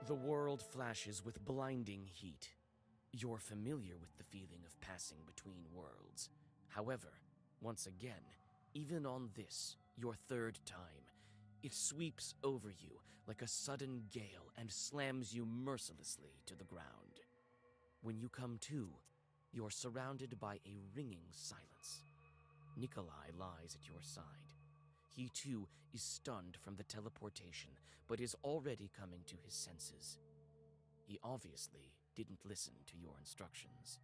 The world flashes with blinding heat. You're familiar with the feeling of passing between worlds. However, once again, even on this, your third time, it sweeps over you like a sudden gale and slams you mercilessly to the ground. When you come to, you're surrounded by a ringing silence. Nikolai lies at your side. He too is stunned from the teleportation, but is already coming to his senses. He obviously didn't listen to your instructions.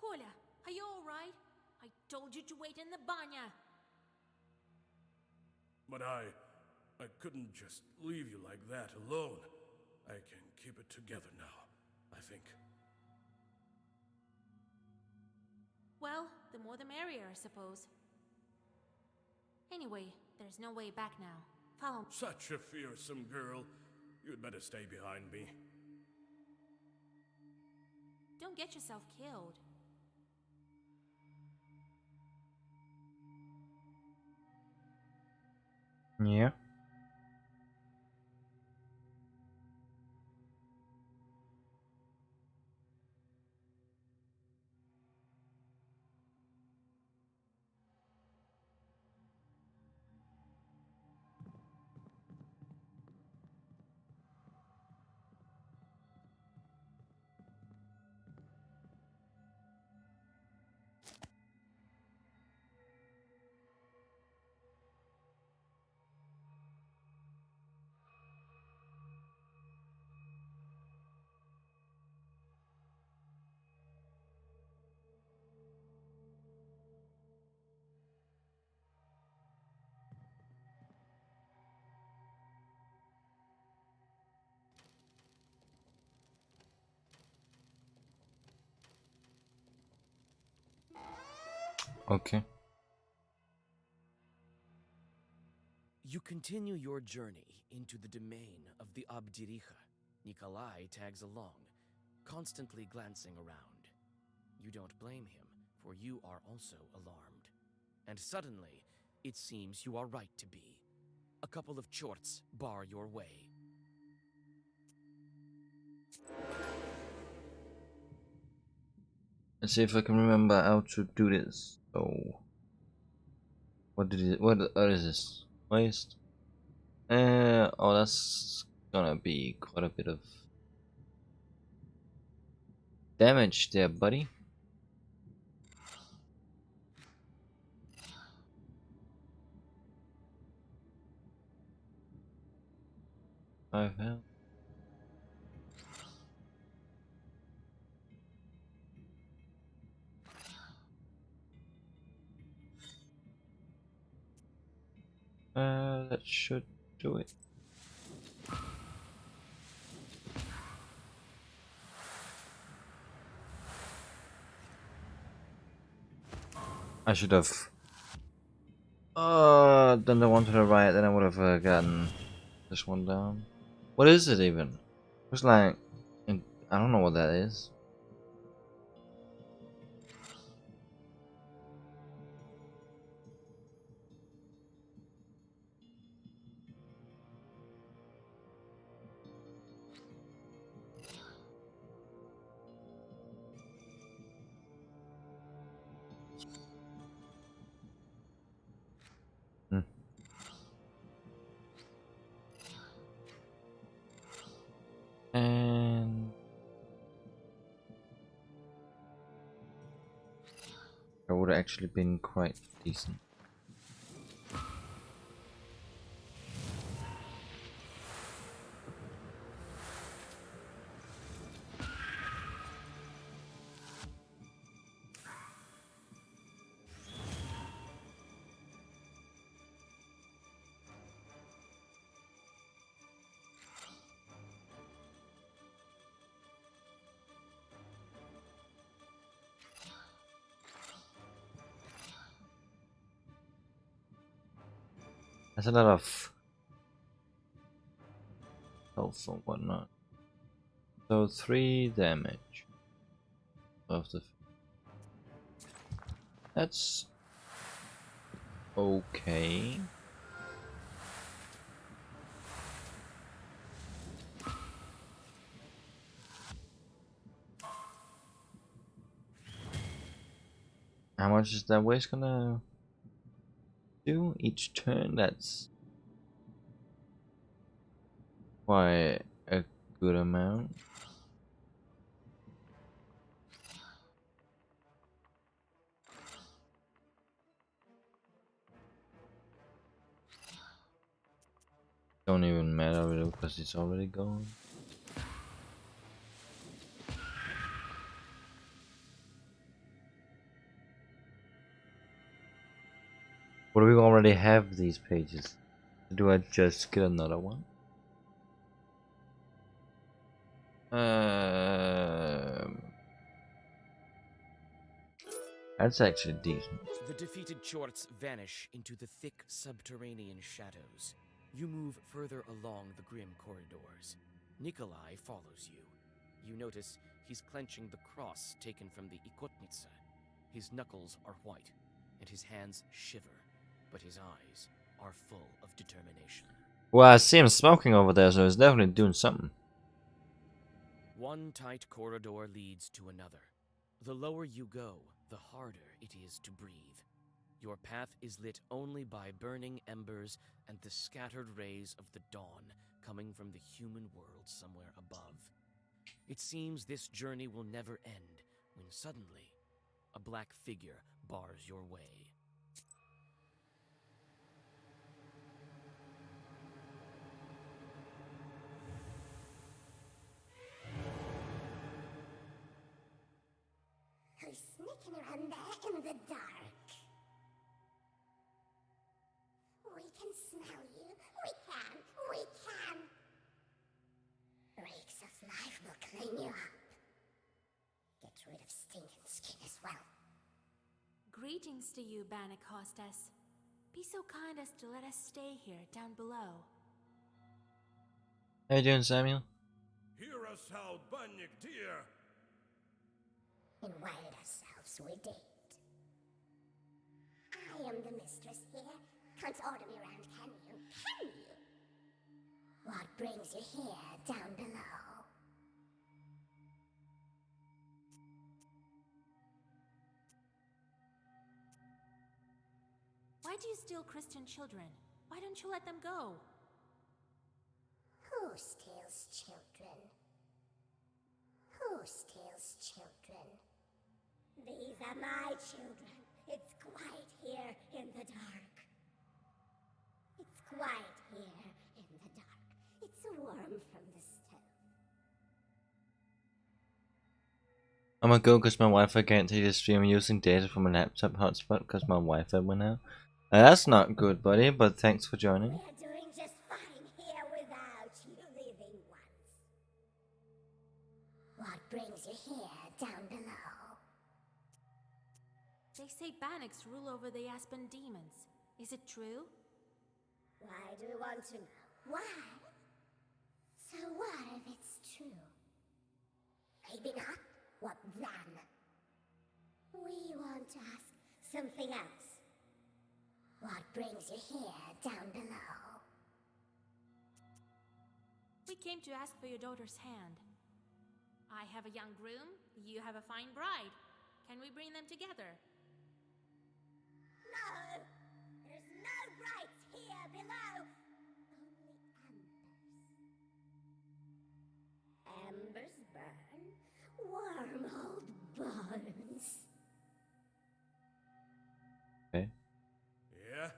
Коля, are you alright? I told you to wait in the banya. But I couldn't just leave you like that alone. I can keep it together now, I think. Well, the more the merrier, I suppose. Anyway, there's no way back now. Follow me. Such a fearsome girl. You'd better stay behind me. Don't get yourself killed. Yeah. Okay. You continue your journey into the domain of the Abdiricha. Nikolai tags along, constantly glancing around. You don't blame him, for you are also alarmed. And suddenly, it seems you are right to be. A couple of chorts bar your way. Let's see if I can remember how to do this. So, what is this? Waste? Oh, that's gonna be quite a bit of damage there, buddy. Five health. That should do it. I should have done the one to the right, then I would have gotten this one down. What is it even? It's like, I don't know what that is. Hmm. And that would have actually been quite decent. That's a lot of health and whatnot. So 3 damage of the. That's okay. How much is that waste gonna do each turn? That's quite a good amount. Don't even matter really because it's already gone. What do we already have these pages? Do I just get another one? That's actually decent. The defeated Chorts vanish into the thick subterranean shadows. You move further along the grim corridors. Nikolai follows you. You notice he's clenching the cross taken from the Ikotnitsa. His knuckles are white, and his hands shiver, but his eyes are full of determination. Well, I see him smoking over there, so he's definitely doing something. One tight corridor leads to another. The lower you go, the harder it is to breathe. Your path is lit only by burning embers and the scattered rays of the dawn coming from the human world somewhere above. It seems this journey will never end when suddenly a black figure bars your way. Who's sneaking around there in the dark? We can smell you. We can. Reeks of life will clean you up. Get rid of stinking skin as well. Greetings to you, Bannock Hostess. Be so kind as to let us stay here, down below. How you doing, Samuel? Hear us out, Banyak dear. Invited ourselves, we did. I am the mistress here. Can't order me around, can you? Can you? What brings you here, down below? Why do you steal Christian children? Why don't you let them go? Who steals children? Who steals children? These are my children. It's quiet here in the dark. It's quiet here in the dark. It's warm from the stove. I'm gonna go because my Wi-Fi can't take the stream. I'm using data from a laptop hotspot because my Wi-Fi went out. That's not good, buddy, but thanks for joining. We're doing just fine here without you living ones. What brings you here, down below? They say Bannocks rule over the Aspen demons. Is it true? Why do you want to know? Why? So what if it's true? Maybe not. What then? We want to ask something else. What brings you here, down below? We came to ask for your daughter's hand. I have a young groom, you have a fine bride. Can we bring them together? No! There's no brights here below! Only embers. Embers burn? Warm old bones. Okay. Yeah?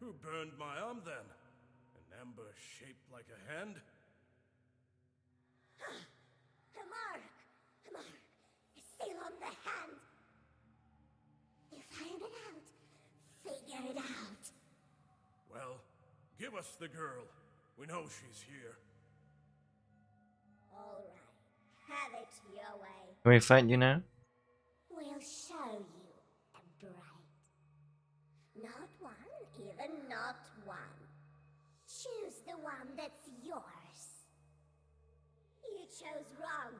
Who burned my arm then? An ember shaped like a hand? A mark! A mark! A seal on the hand! You find it out. Figure it out. Well, give us the girl. We know she's here. All right. Have it your way. Can we fight you now? We'll show you a bride. Not one, even not one. Choose the one that's yours. You chose wrong.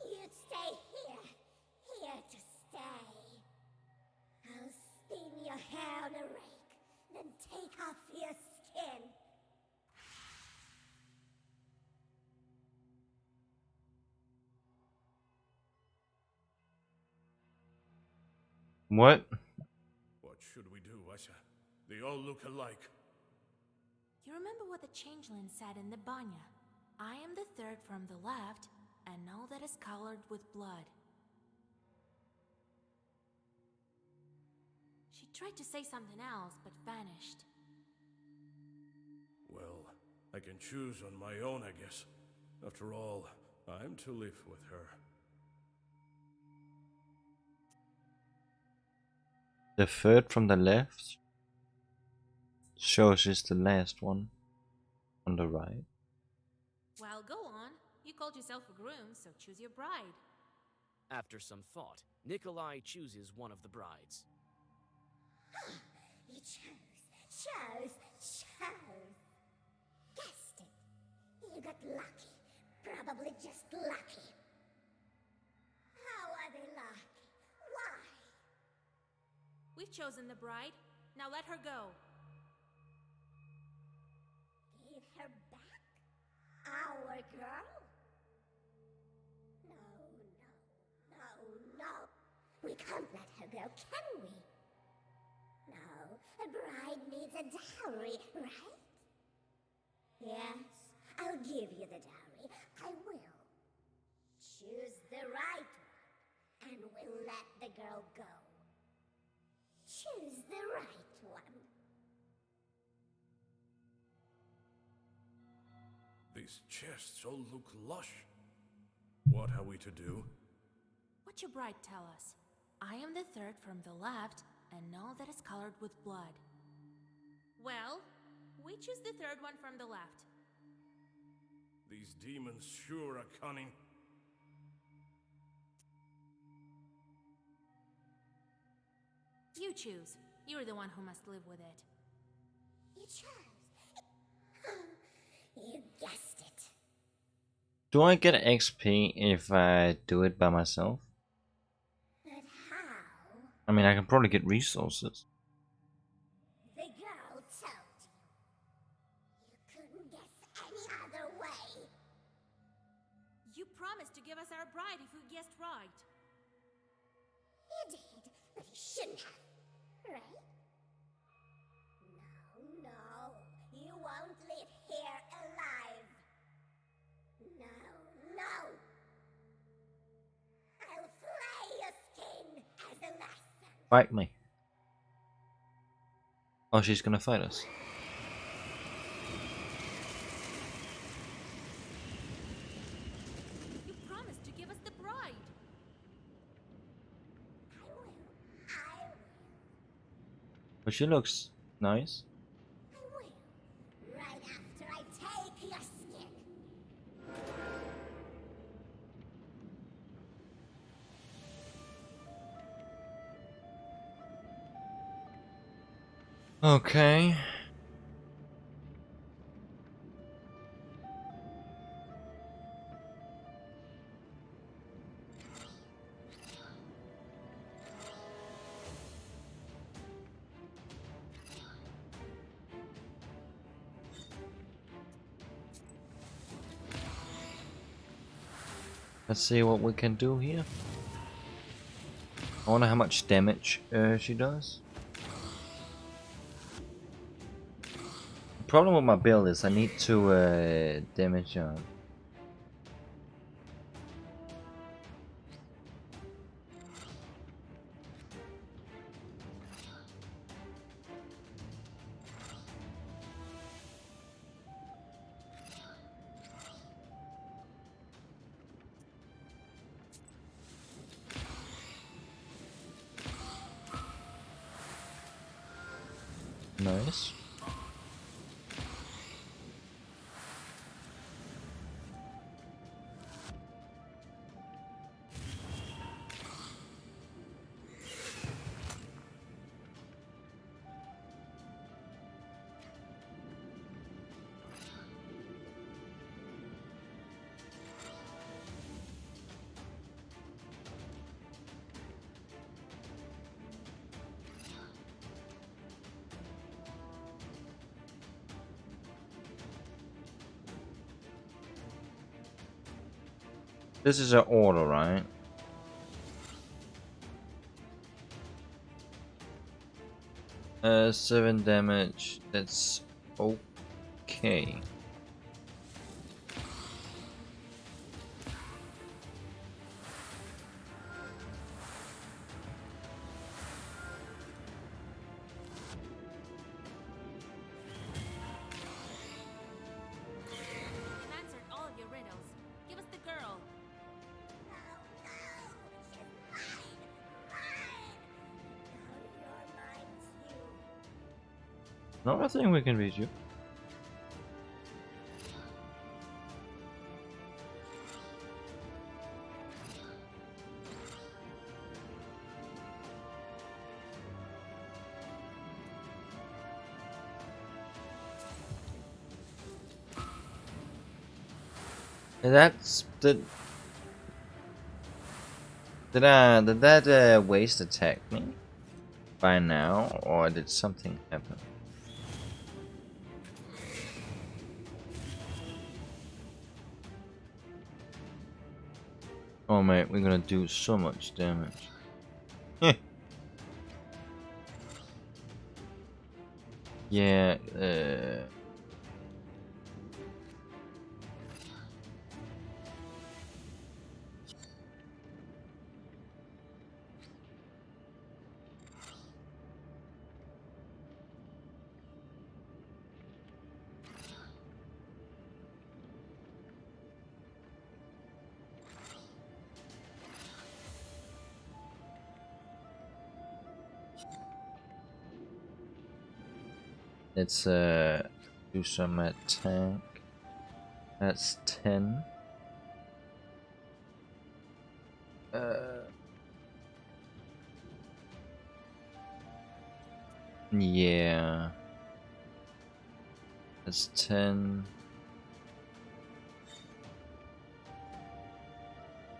You'd stay here. Here to stay. I'll on a rake, then take off your skin. What? What should we do, Asha? They all look alike. You remember what the changeling said in the banya? I am the third from the left, and all that is colored with blood. She tried to say something else, but vanished. Well, I can choose on my own, I guess. After all, I'm to live with her. The third from the left shows is the last one on the right. Well, go on. You called yourself a groom, so choose your bride. After some thought, Nikolai chooses one of the brides. You chose. Guessed it. You got lucky. Probably just lucky. How are they lucky? Why? We've chosen the bride. Now let her go. Give her back? Our girl? No. We can't let her go, can we? No, a bride needs a dowry, right? Yes, I'll give you the dowry. I will. Choose the right one, and we'll let the girl go. Choose the right one. These chests all look lush. What are we to do? What your bride tell us? I am the third from the left, and all that is colored with blood. Well, we choose the third one from the left. These demons sure are cunning. You choose. You're the one who must live with it. You chose. You guessed it. Do I get XP if I do it by myself? But how? I mean, I can probably get resources. The girl told you. You couldn't guess any other way. You promised to give us our bride if we guessed right. You did, but you shouldn't have, right? No. You won't live here alive. No. I'll flay your skin as a lesson. Fight me. Oh, she's gonna fight us. You promised to give us the bride. I will. But she looks nice. I will. Right after I take your skin. Okay. Let's see what we can do here. I wonder how much damage she does. The problem with my build is I need to damage her. Nice. This is an order, right? Uh, 7 damage. That's okay. We've answered all of your riddles. Give us the girl. No, I think we can beat you. That's the. Did that waste attack me by now, or did something happen? Oh mate, we're gonna do so much damage. Heh. Yeah. Let's do some attack. That's 10. Yeah. That's 10.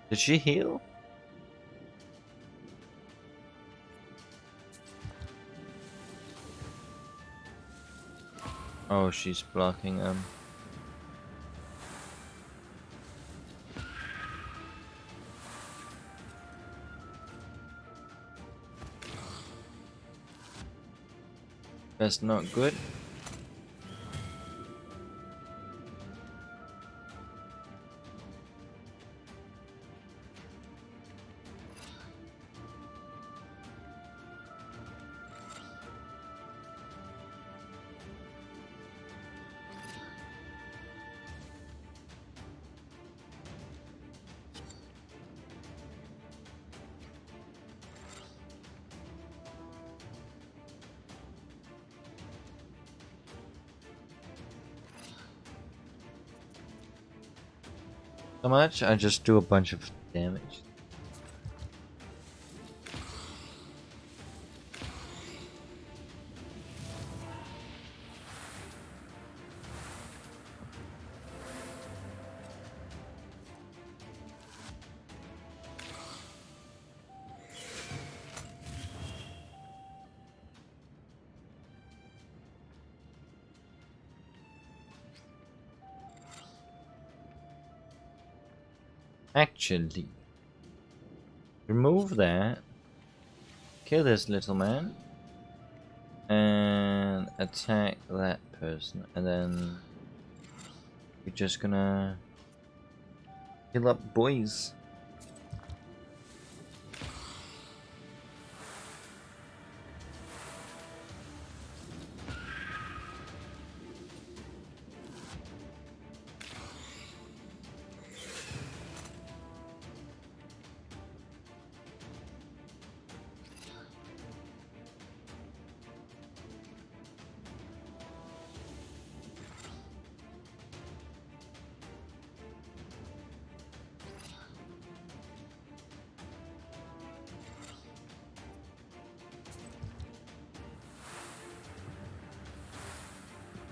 Did she heal? Oh, she's blocking him. That's not good. So much? I just do a bunch of damage. Actually, remove that, kill this little man, and attack that person, and then we're just gonna heal up boys.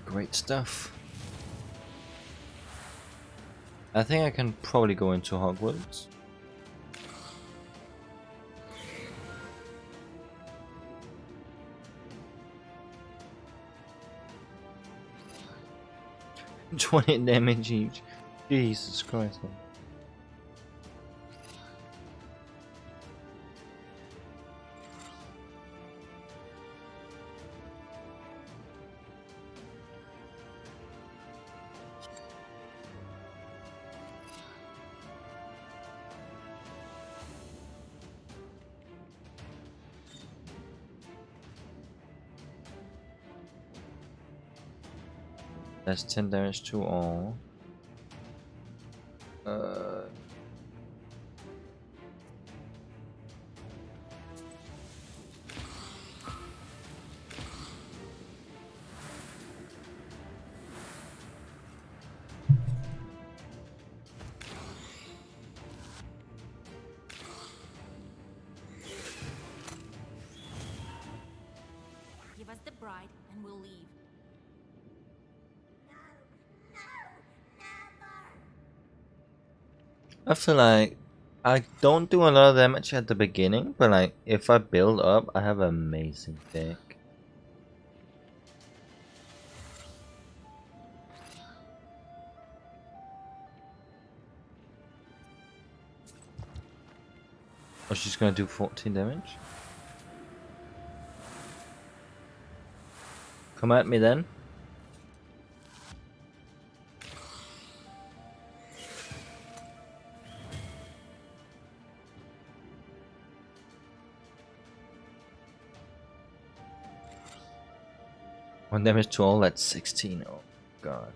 Great stuff. I think I can probably go into Hogwarts. $20 damage each. Jesus Christ. Man. That's 10 damage to all. Give us the bride and we'll leave. I feel like I don't do a lot of damage at the beginning, but like if I build up, I have an amazing deck. Oh, she's gonna do 14 damage. Come at me then. One damage to all, that's 16. Oh god.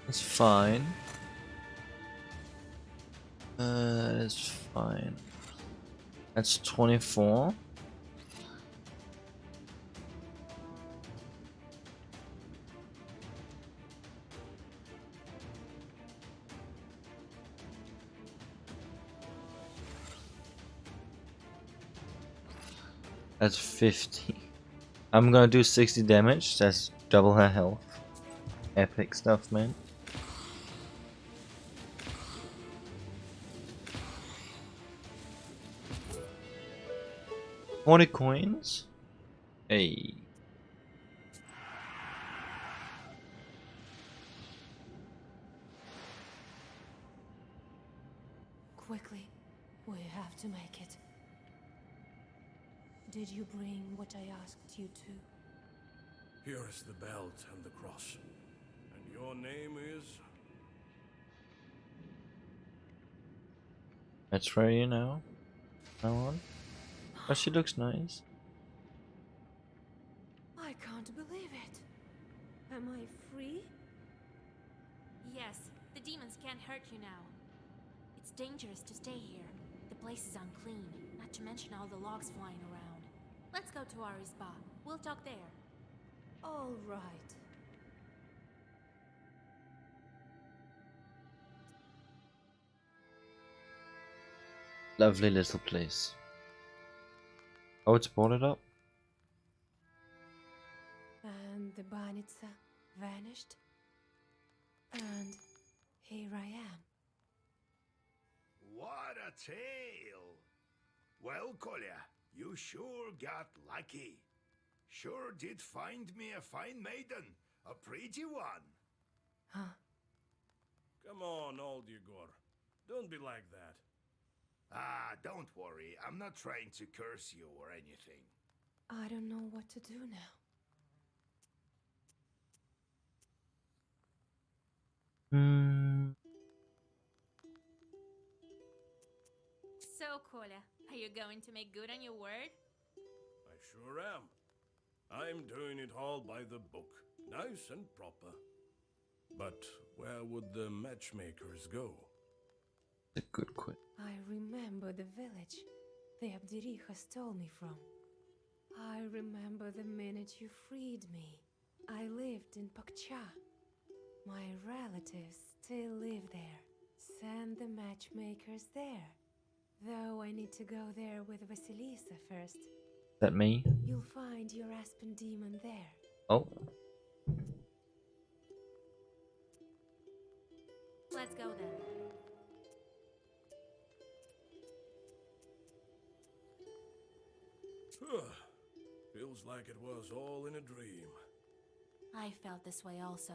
That's fine. That's fine. That's 24. That's 50. I'm gonna do 60 damage. That's double her health. Epic stuff, man. 40 coins? Hey. Quickly, we have to make it. Did you bring what I asked you to? Here is the belt and the cross. And your name is? That's for you now. Now on. Oh, she looks nice. I can't believe it. Am I free? Yes, the demons can't hurt you now. It's dangerous to stay here. The place is unclean, not to mention all the logs flying around. Let's go to our spa. We'll talk there. All right. Lovely little place. Oh, it's boarded up? And the Banitsa vanished. And here I am. What a tale! Well, Kolya, you sure got lucky. Sure did find me a fine maiden, a pretty one. Huh? Come on, old Yegor. Don't be like that. Ah, don't worry. I'm not trying to curse you or anything. I don't know what to do now. So, Kolya, are you going to make good on your word? I sure am. I'm doing it all by the book, nice and proper. But where would the matchmakers go? A good quit. I remember the village the Abdericha stole me from. I remember the minute you freed me. I lived in Pakcha. My relatives still live there. Send the matchmakers there. Though I need to go there with Vasilisa first. That me? You'll find your Aspen demon there. Oh. Let's go then. Feels like it was all in a dream. I felt this way also,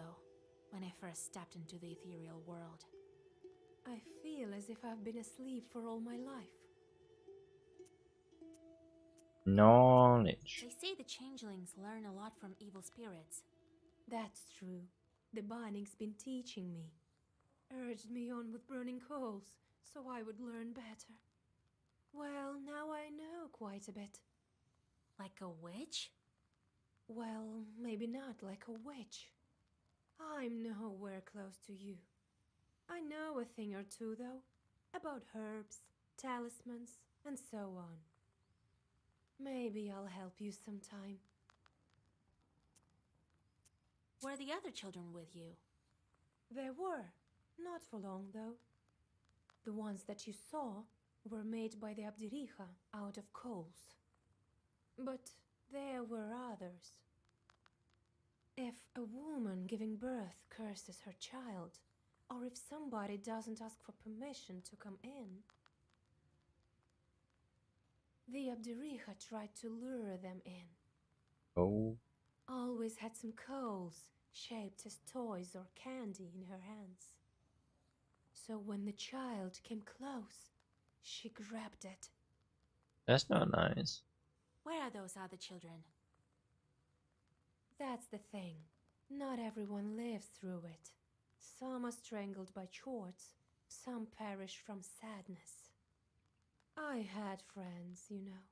when I first stepped into the ethereal world. I feel as if I've been asleep for all my life. Knowledge. They say the changelings learn a lot from evil spirits. That's true. The Binding's been teaching me. Urged me on with burning coals, so I would learn better. Well, now I know quite a bit. Like a witch? Well, maybe not like a witch. I'm nowhere close to you. I know a thing or two, though, about herbs, talismans, and so on. Maybe I'll help you sometime. Were the other children with you? There were. Not for long, though. The ones that you saw were made by the Abdericha out of coals. But there were others. If a woman giving birth curses her child, or if somebody doesn't ask for permission to come in, the Abdericha tried to lure them in. Oh. Always had some coals shaped as toys or candy in her hands. So when the child came close, she grabbed it. That's not nice. Where are those other children? That's the thing. Not everyone lives through it. Some are strangled by chords, some perish from sadness. I had friends, you know.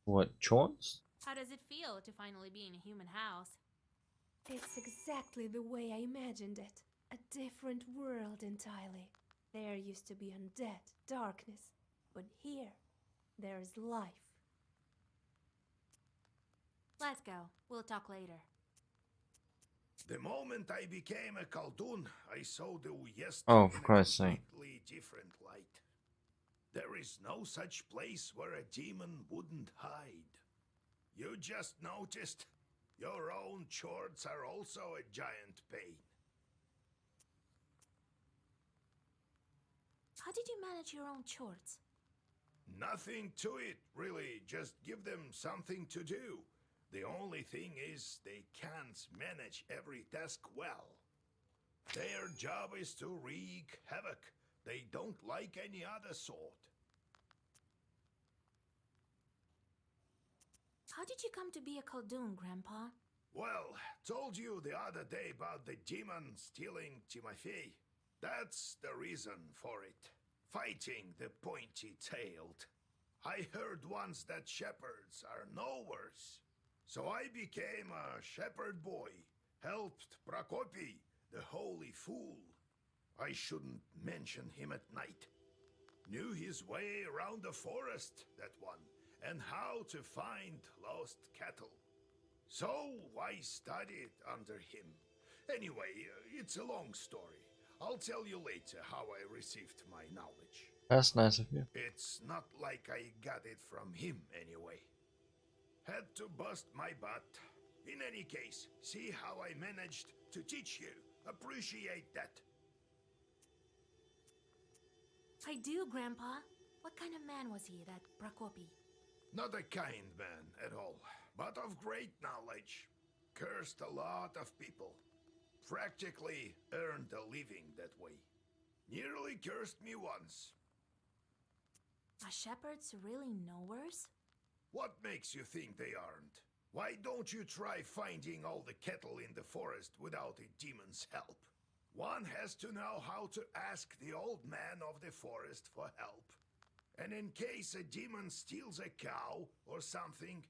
What, chores? How does it feel to finally be in a human house? It's exactly the way I imagined it. A different world entirely. There used to be undead, darkness, but here, there's life. Let's go. We'll talk later. The moment I became a Khaldun, I saw the Uyest Oh, for in a Christ's sake. completely different light. There is no such place where a demon wouldn't hide. You just noticed your own chords are also a giant pain. How did you manage your own chords? Nothing to it, really. Just give them something to do. The only thing is they can't manage every task well. Their job is to wreak havoc. They don't like any other sort. How did you come to be a Khaldun, Grandpa? Well, told you the other day about the demon stealing Timofey. That's the reason for it. Fighting the pointy-tailed. I heard once that shepherds are no worse. So I became a shepherd boy, helped Prokopy, the holy fool. I shouldn't mention him at night. Knew his way around the forest, that one, and how to find lost cattle. So I studied under him. Anyway, it's a long story. I'll tell you later how I received my knowledge. That's nice of you. It's not like I got it from him anyway. Had to bust my butt. In any case, see how I managed to teach you. Appreciate that. I do, Grandpa. What kind of man was he, that Prokopy? Not a kind man at all, but of great knowledge. Cursed a lot of people. Practically earned a living that way. Nearly cursed me once. Are shepherds really knowers? What makes you think they aren't? Why don't you try finding all the cattle in the forest without a demon's help? One has to know how to ask the old man of the forest for help. And in case a demon steals a cow or something,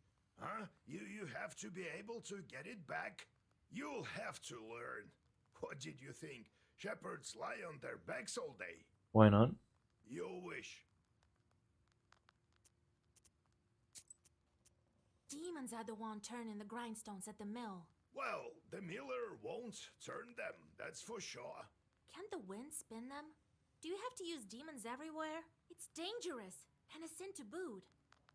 you have to be able to get it back. You'll have to learn. What did you think? Shepherds lie on their backs all day? Why not? You wish. Demons are the one turning the grindstones at the mill. Well, the miller won't turn them, that's for sure. Can't the wind spin them? Do you have to use demons everywhere? It's dangerous, and a sin to boot.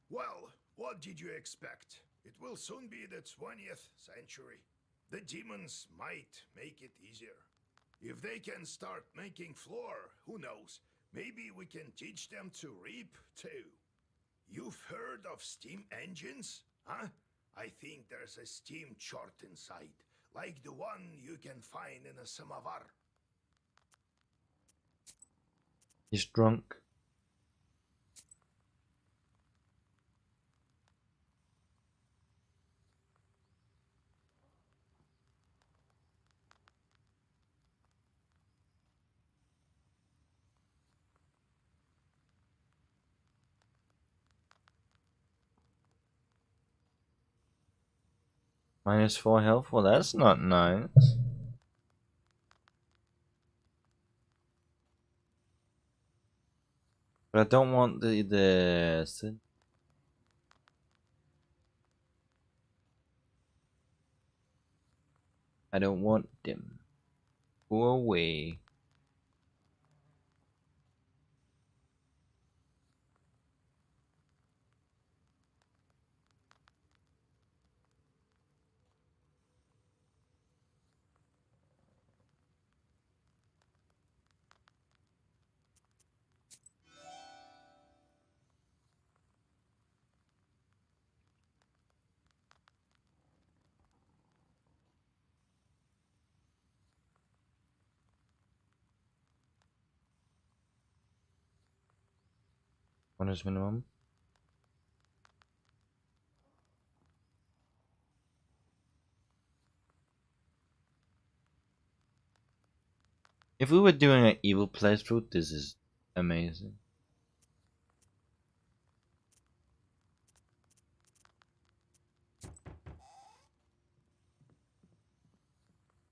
Well, what did you expect? It will soon be the 20th century. The demons might make it easier. If they can start making flour, who knows? Maybe we can teach them to reap too. You've heard of steam engines? Huh? I think there's a steam chart inside, like the one you can find in a samovar. He's drunk. -4 health. Well, that's not nice. But I don't want the. I don't want them. Go away. What is minimum? If we were doing an evil playthrough, this is amazing.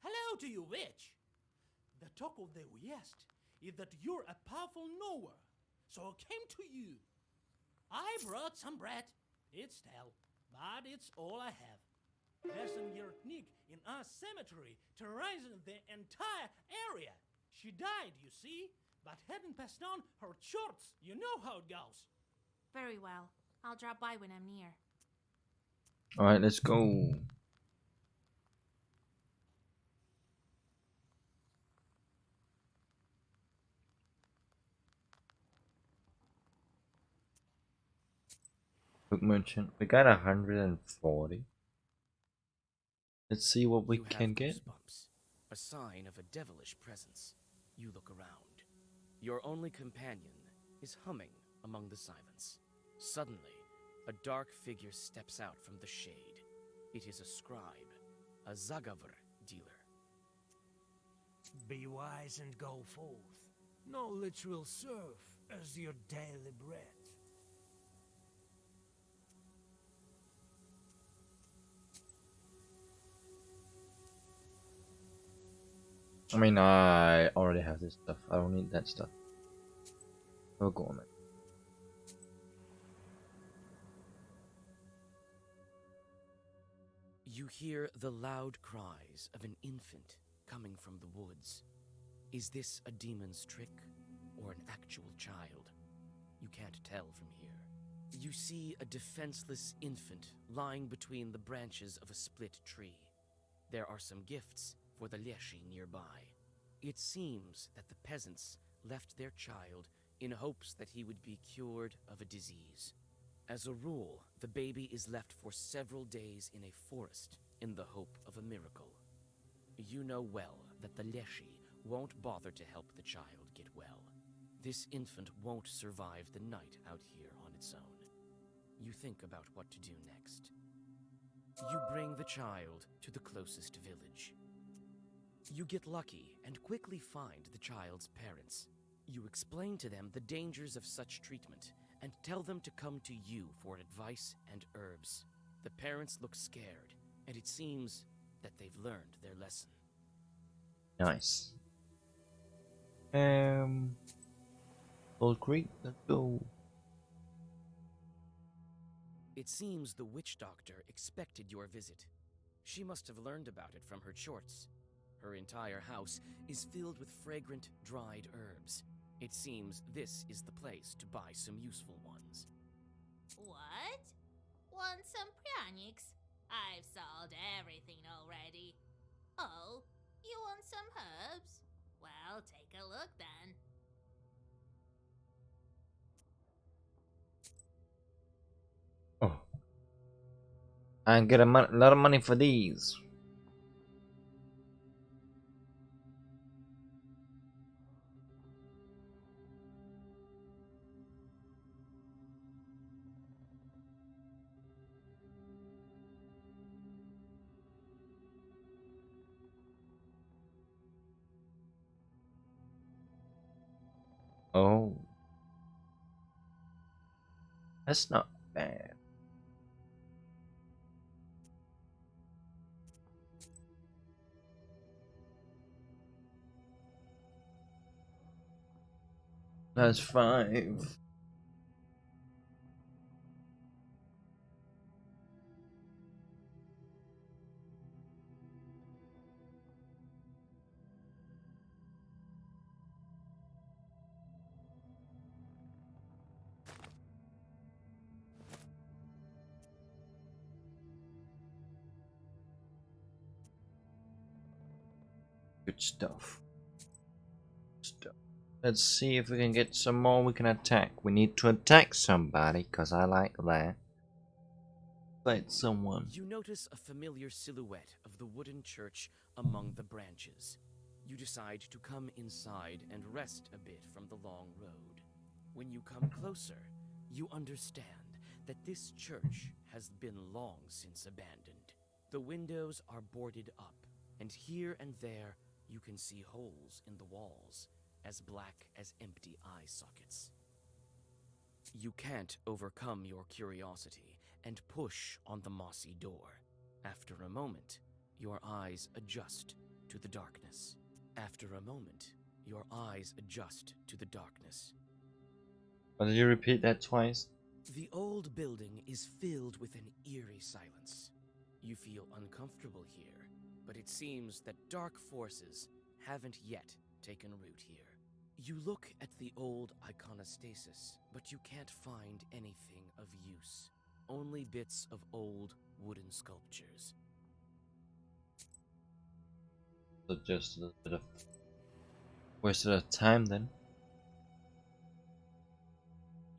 Hello to you, witch! The talk of the West is that you're a powerful knower, so I came to you. I brought some bread. It's stale, but it's all I have. There's some Yerknik in our cemetery terrorizing the entire area. She died, you see, but hadn't passed on her shorts. You know how it goes. Very well. I'll drop by when I'm near. Alright, let's go. Book merchant. We got 140. Let's see what we You can have get. goosebumps, a sign of a devilish presence. You look around. Your only companion is humming among the silence. Suddenly, a dark figure steps out from the shade. It is a scribe, a Zagavr dealer. Be wise and go forth. Knowledge will serve as your daily bread. I mean, I already have this stuff. I don't need that stuff. Oh, go on, man. You hear the loud cries of an infant coming from the woods. Is this a demon's trick or an actual child? You can't tell from here. You see a defenseless infant lying between the branches of a split tree. There are some gifts for the Leshi nearby. It seems that the peasants left their child in hopes that he would be cured of a disease. As a rule, the baby is left for several days in a forest in the hope of a miracle. You know well that the Leshi won't bother to help the child get well. This infant won't survive the night out here on its own. You think about what to do next. You bring the child to the closest village. You get lucky and quickly find the child's parents. You explain to them the dangers of such treatment and tell them to come to you for advice and herbs. The parents look scared, and it seems that they've learned their lesson. Nice. Old Creek, let's go. It seems the witch doctor expected your visit. She must have learned about it from her chorts. Her entire house is filled with fragrant, dried herbs. It seems this is the place to buy some useful ones. What? Want some pranics? I've sold everything already. Oh, you want some herbs? Well, take a look then. I get a lot of money for these. Oh, that's not bad. That's 5. Good stuff. Let's see if we can get some more we can attack. We need to attack somebody, because I like that. Fight someone. You notice a familiar silhouette of the wooden church among the branches. You decide to come inside and rest a bit from the long road. When you come closer, you understand that this church has been long since abandoned. The windows are boarded up, and here and there you can see holes in the walls, as black as empty eye sockets. You can't overcome your curiosity and push on the mossy door. After a moment, your eyes adjust to the darkness. After a moment, your eyes adjust to the darkness. But did you repeat that twice? The old building is filled with an eerie silence. You feel uncomfortable here, but it seems that dark forces haven't yet taken root here. You look at the old iconostasis, but you can't find anything of use. Only bits of old wooden sculptures. So just a little bit of wasted of time then.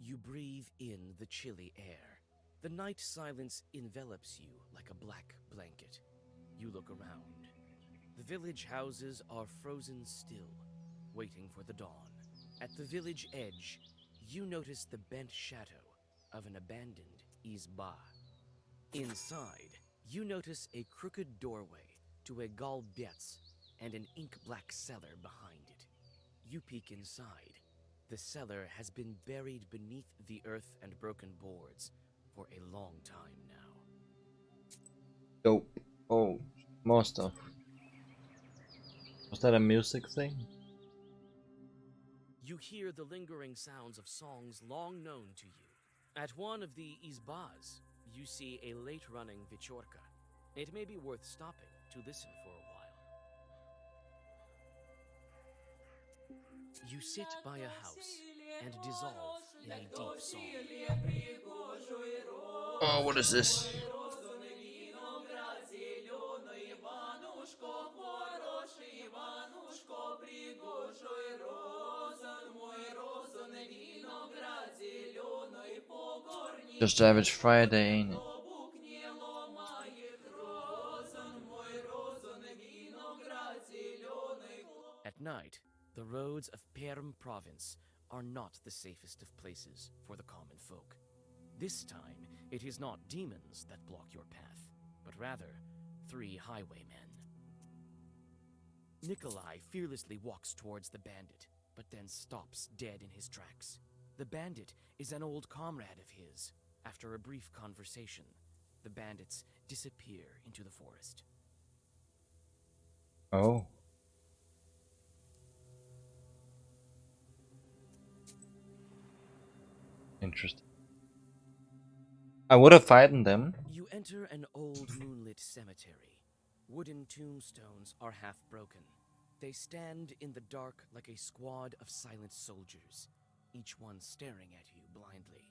You breathe in the chilly air. The night silence envelops you like a black blanket. You look around. The village houses are frozen still, waiting for the dawn. At the village edge, you notice the bent shadow of an abandoned izba. Inside, you notice a crooked doorway to a galbietz and an ink-black cellar behind it. You peek inside. The cellar has been buried beneath the earth and broken boards for a long time now. Dope. Oh, more stuff. Was that a music thing? You hear the lingering sounds of songs long known to you. At one of the izbas, you see a late-running vichorka. It may be worth stopping to listen for a while. You sit by a house and dissolve in a deep song. Oh, what is this? Just average Friday, ain't it? At night, the roads of Perm province are not the safest of places for the common folk. This time, it is not demons that block your path, but rather 3 highwaymen. Nikolai fearlessly walks towards the bandit, but then stops dead in his tracks. The bandit is an old comrade of his. After a brief conversation, the bandits disappear into the forest. Oh. Interesting. I would have fighten them. You enter an old moonlit cemetery. Wooden tombstones are half broken. They stand in the dark like a squad of silent soldiers, each one staring at you blindly.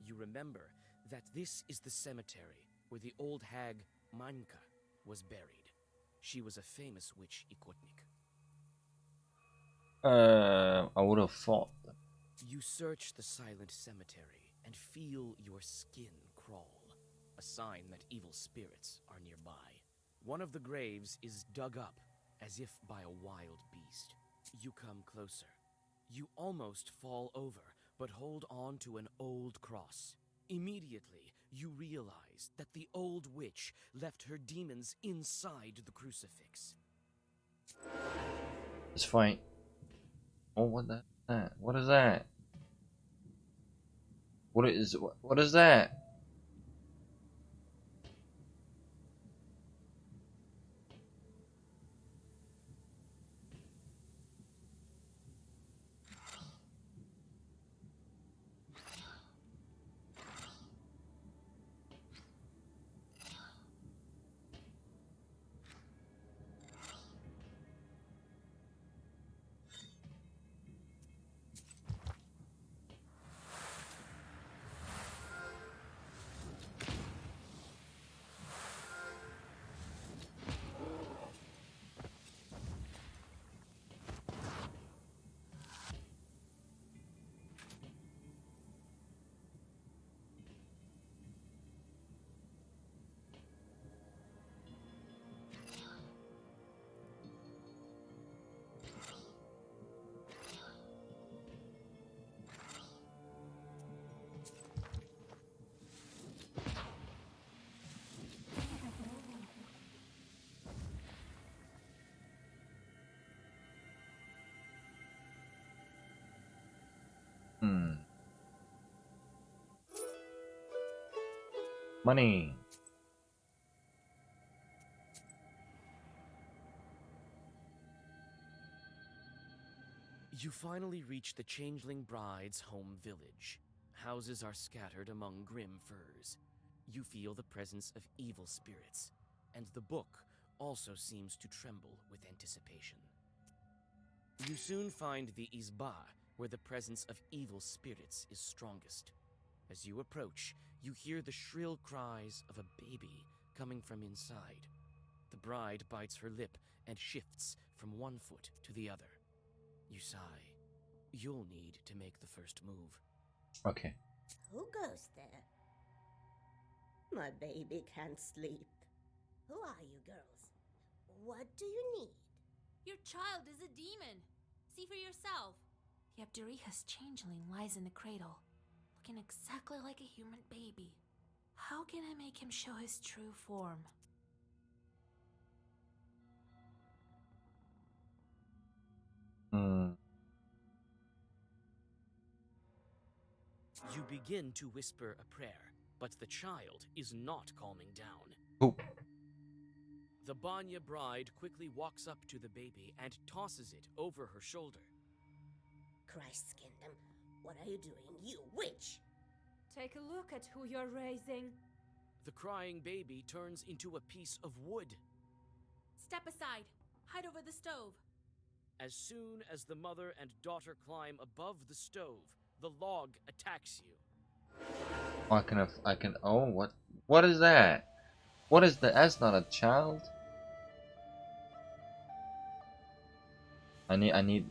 You remember that this is the cemetery where the old hag Manka was buried. She was a famous witch Ikotnik. I would have fought them. You search the silent cemetery and feel your skin crawl. A sign that evil spirits are nearby. One of the graves is dug up, as if by a wild beast. You come closer. You almost fall over, but hold on to an old cross. Immediately, you realize that the old witch left her demons inside the crucifix. Let's fight. Oh, what that? What is that? What is that? Money. You finally reach the changeling bride's home village. Houses are scattered among grim firs. You feel the presence of evil spirits, and the book also seems to tremble with anticipation. You soon find the Izba, where the presence of evil spirits is strongest. As you approach, you hear the shrill cries of a baby coming from inside. The bride bites her lip and shifts from one foot to the other. You sigh. You'll need to make the first move. Okay. Who goes there? My baby can't sleep. Who are you girls? What do you need? Your child is a demon. See for yourself. Yabduriha's changeling lies in the cradle, looking exactly like a human baby. How can I make him show his true form? You begin to whisper a prayer, but the child is not calming down. Oh. The Banya bride quickly walks up to the baby and tosses it over her shoulder. Christ's kingdom, what are you doing, you witch? Take a look at who you're raising. The crying baby turns into a piece of wood. Step aside. Hide over the stove. As soon as the mother and daughter climb above the stove, the log attacks you. I can. Oh, what is that? What is that? That's not a child. I need.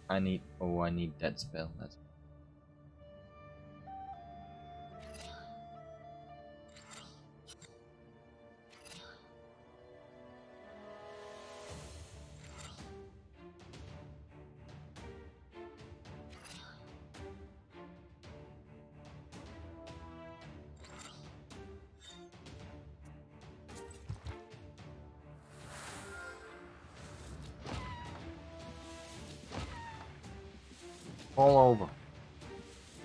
Oh, I need that spell. That's. All over.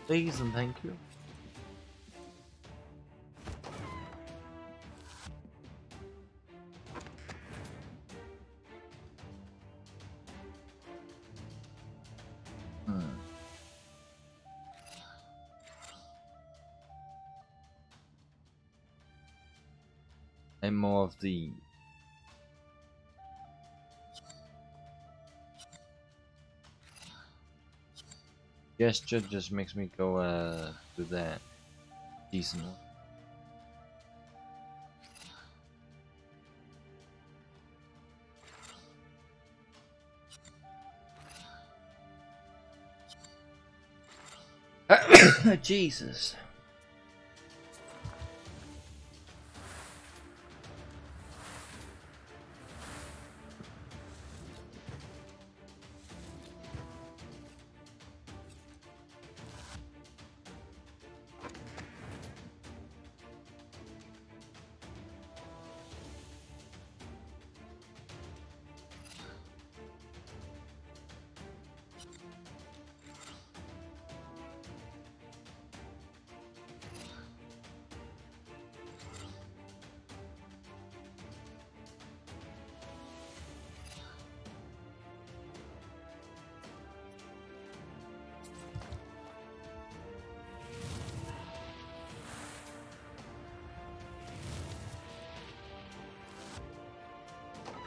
Please and thank you. And more of the gesture just makes me go do that decent one. Jesus.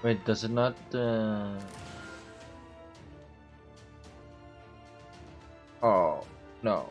Wait, does it not? Oh no.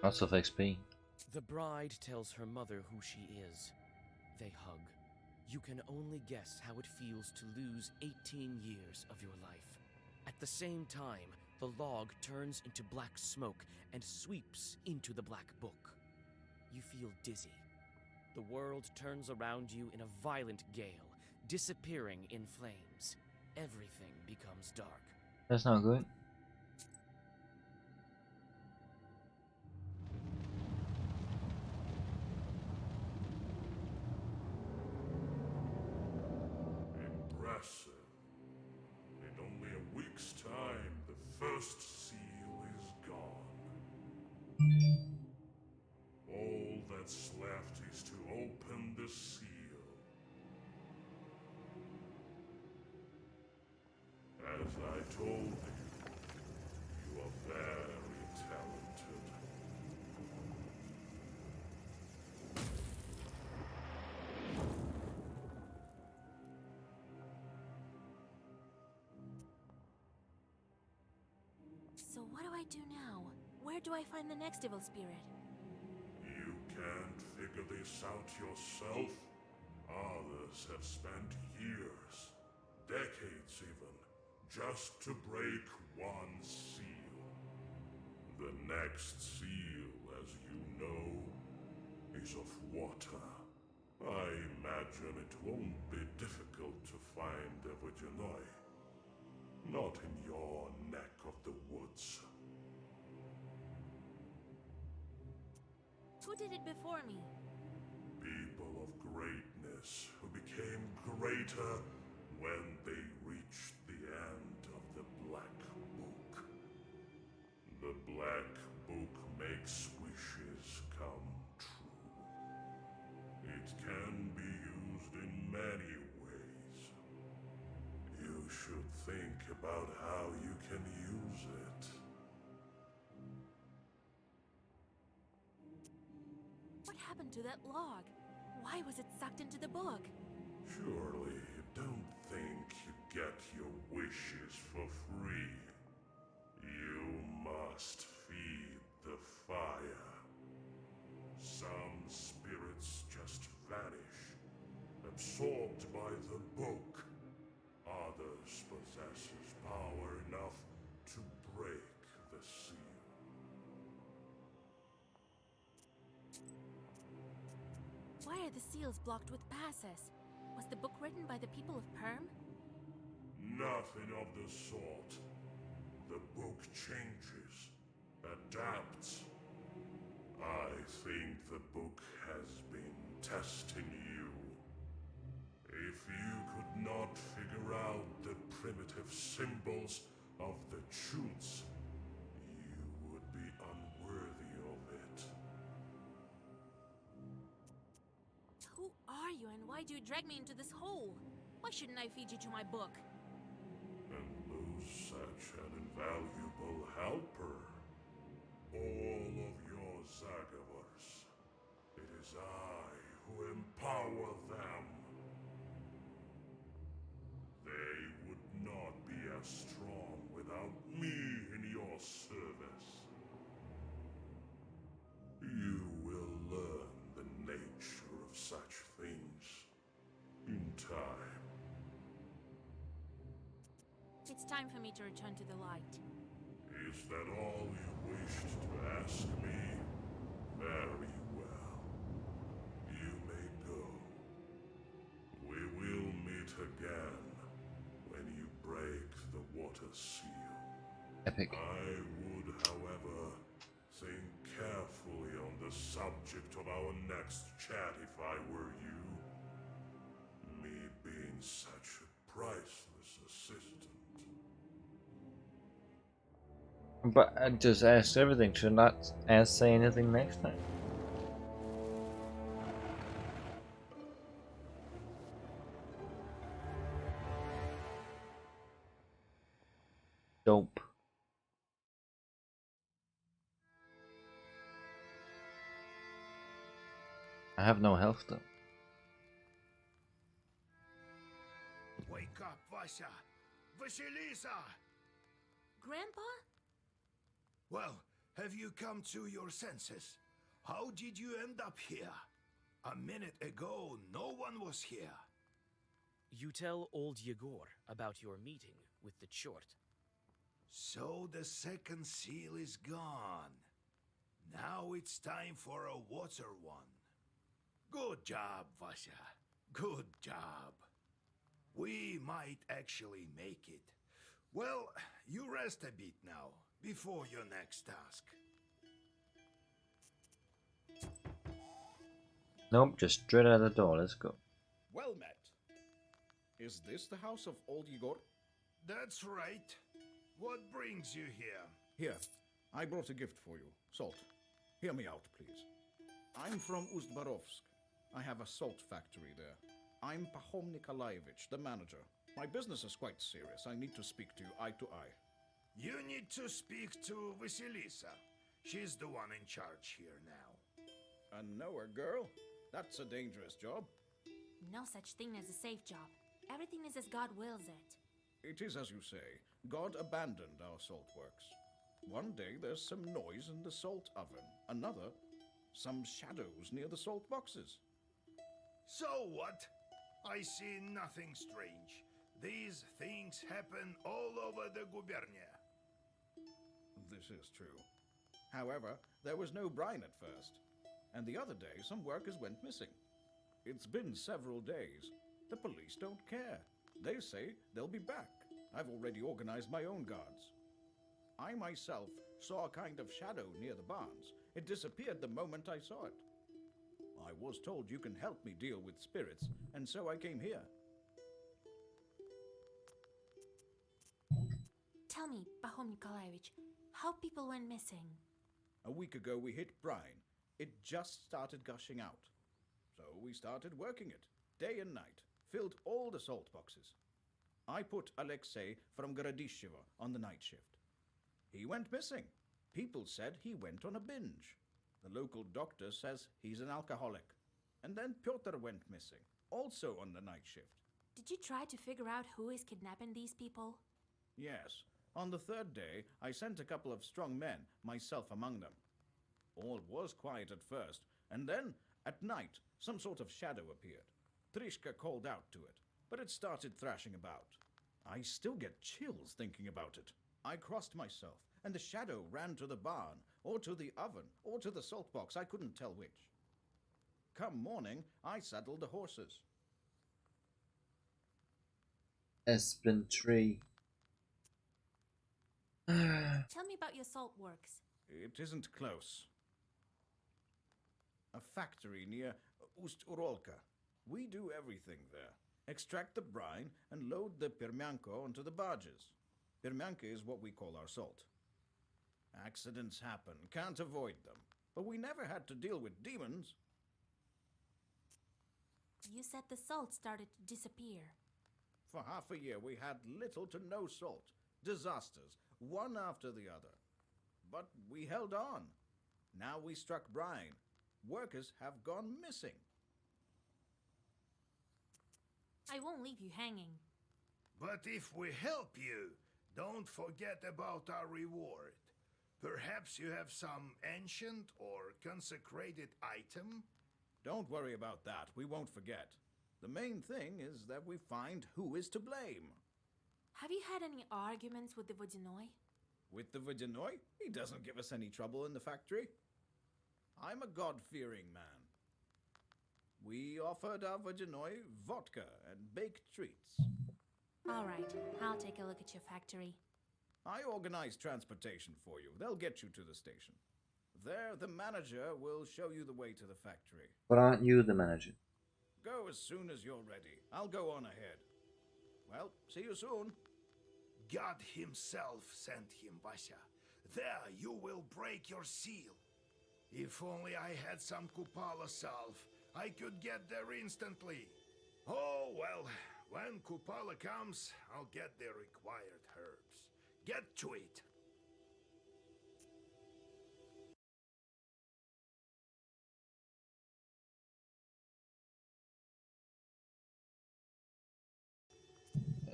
Lots of XP. The bride tells her mother who she is. They hug. You can only guess how it feels to lose 18 years of your life. At the same time, the log turns into black smoke and sweeps into the black book. You feel dizzy. The world turns around you in a violent gale, disappearing in flames. Everything becomes dark. That's not good. Impressive. In only a week's time, the first seal is gone. All that's left is to open the seal. As I told you, you are very talented. So what do I do now? Where do I find the next evil spirit? You can't figure this out yourself? Others have spent years, decades even, just to break one seal. The next seal, as you know, is of water. I imagine it won't be difficult to find Evagenoi. Not in your neck of the woods. Who did it before me? People of greatness who became greater when they reached the end of the Black Book. The Black Book makes wishes come true. It can be used in many ways. You should think about how you can use it. What happened to that log? Why was it sucked into the book? Surely you don't think you get your wishes for free. You must feed the fire. Some spirits just vanish, absorbed by the book. Others possesses power enough to break the seal. Why are the seals blocked with passes? Was the book written by the people of Perm? Nothing of the sort. The book changes, adapts. I think the book has been testing you. If you could not figure out the primitive symbols of the truths, you would be unworthy of it. Who are you and why do you drag me into this hole? Why shouldn't I feed you to my book? And lose such an invaluable helper. All of your Zagavars. It is I who empower them. They would not be as strong without me in your service. You will learn the nature of such things in time. It's time for me to return to the light. Is that all you wished to ask me? Very well. You may go. We will meet again when you break the water seal. Epic. I would, however, think carefully on the subject of our next chat if I were you. Me being such a priceless assistant. But I just asked everything. Should not ask say anything next time. Dope. I have no health though. Wake up, Vasya! Vasilisa! Grandpa? Well, have you come to your senses? How did you end up here? A minute ago, no one was here. You tell old Yegor about your meeting with the Chort. So the second seal is gone. Now it's time for a water one. Good job, Vasya. Good job. We might actually make it. Well, you rest a bit now, before your next task. Nope, just straight out the door. Let's go. Well met. Is this the house of old Igor? That's right. What brings you here? Here, I brought a gift for you. Salt. Hear me out, please. I'm from Ustbarovsk. I have a salt factory there. I'm Pahom Nikolaevich, the manager. My business is quite serious. I need to speak to you eye to eye. You need to speak to Vasilisa. She's the one in charge here now. A knower girl? That's a dangerous job. No such thing as a safe job. Everything is as God wills it. It is as you say. God abandoned our salt works. One day there's some noise in the salt oven. Another, some shadows near the salt boxes. So what? I see nothing strange. These things happen all over the gubernia. This is true. However, there was no brine at first. And the other day, some workers went missing. It's been several days. The police don't care. They say they'll be back. I've already organized my own guards. I myself saw a kind of shadow near the barns. It disappeared the moment I saw it. I was told you can help me deal with spirits, and so I came here. Tell me, Pahom Nikolaevich, how people went missing. A week ago we hit brine. It just started gushing out. So we started working it, day and night, filled all the salt boxes. I put Alexei from Gorodishevo on the night shift. He went missing. People said he went on a binge. The local doctor says he's an alcoholic. And then Pyotr went missing, also on the night shift. Did you try to figure out who is kidnapping these people? Yes. On the third day, I sent a couple of strong men, myself among them. All was quiet at first, and then, at night, some sort of shadow appeared. Trishka called out to it, but it started thrashing about. I still get chills thinking about it. I crossed myself, and the shadow ran to the barn, or to the oven, or to the salt box, I couldn't tell which. Come morning, I saddled the horses. Aspen tree. Tell me about your salt works. It isn't close. A factory near Ust-Urolka. We do everything there. Extract the brine and load the permianko onto the barges. Permianka is what we call our salt. Accidents happen, can't avoid them. But we never had to deal with demons. You said the salt started to disappear. For half a year we had little to no salt. Disasters, one after the other. But we held on. Now we struck brine. Workers have gone missing. I won't leave you hanging. But if we help you, don't forget about our reward. Perhaps you have some ancient or consecrated item? Don't worry about that. We won't forget. The main thing is that we find who is to blame. Have you had any arguments with the Vodinoy? With the Vodinoy? He doesn't give us any trouble in the factory. I'm a God-fearing man. We offered our Vodinoy vodka and baked treats. All right, I'll take a look at your factory. I organized transportation for you. They'll get you to the station. There, the manager will show you the way to the factory. But aren't you the manager? Go as soon as you're ready. I'll go on ahead. Well, see you soon. God himself sent him, Vasya. There you will break your seal. If only I had some Kupala salve, I could get there instantly. Oh, well, when Kupala comes, I'll get the required herbs. Get to it.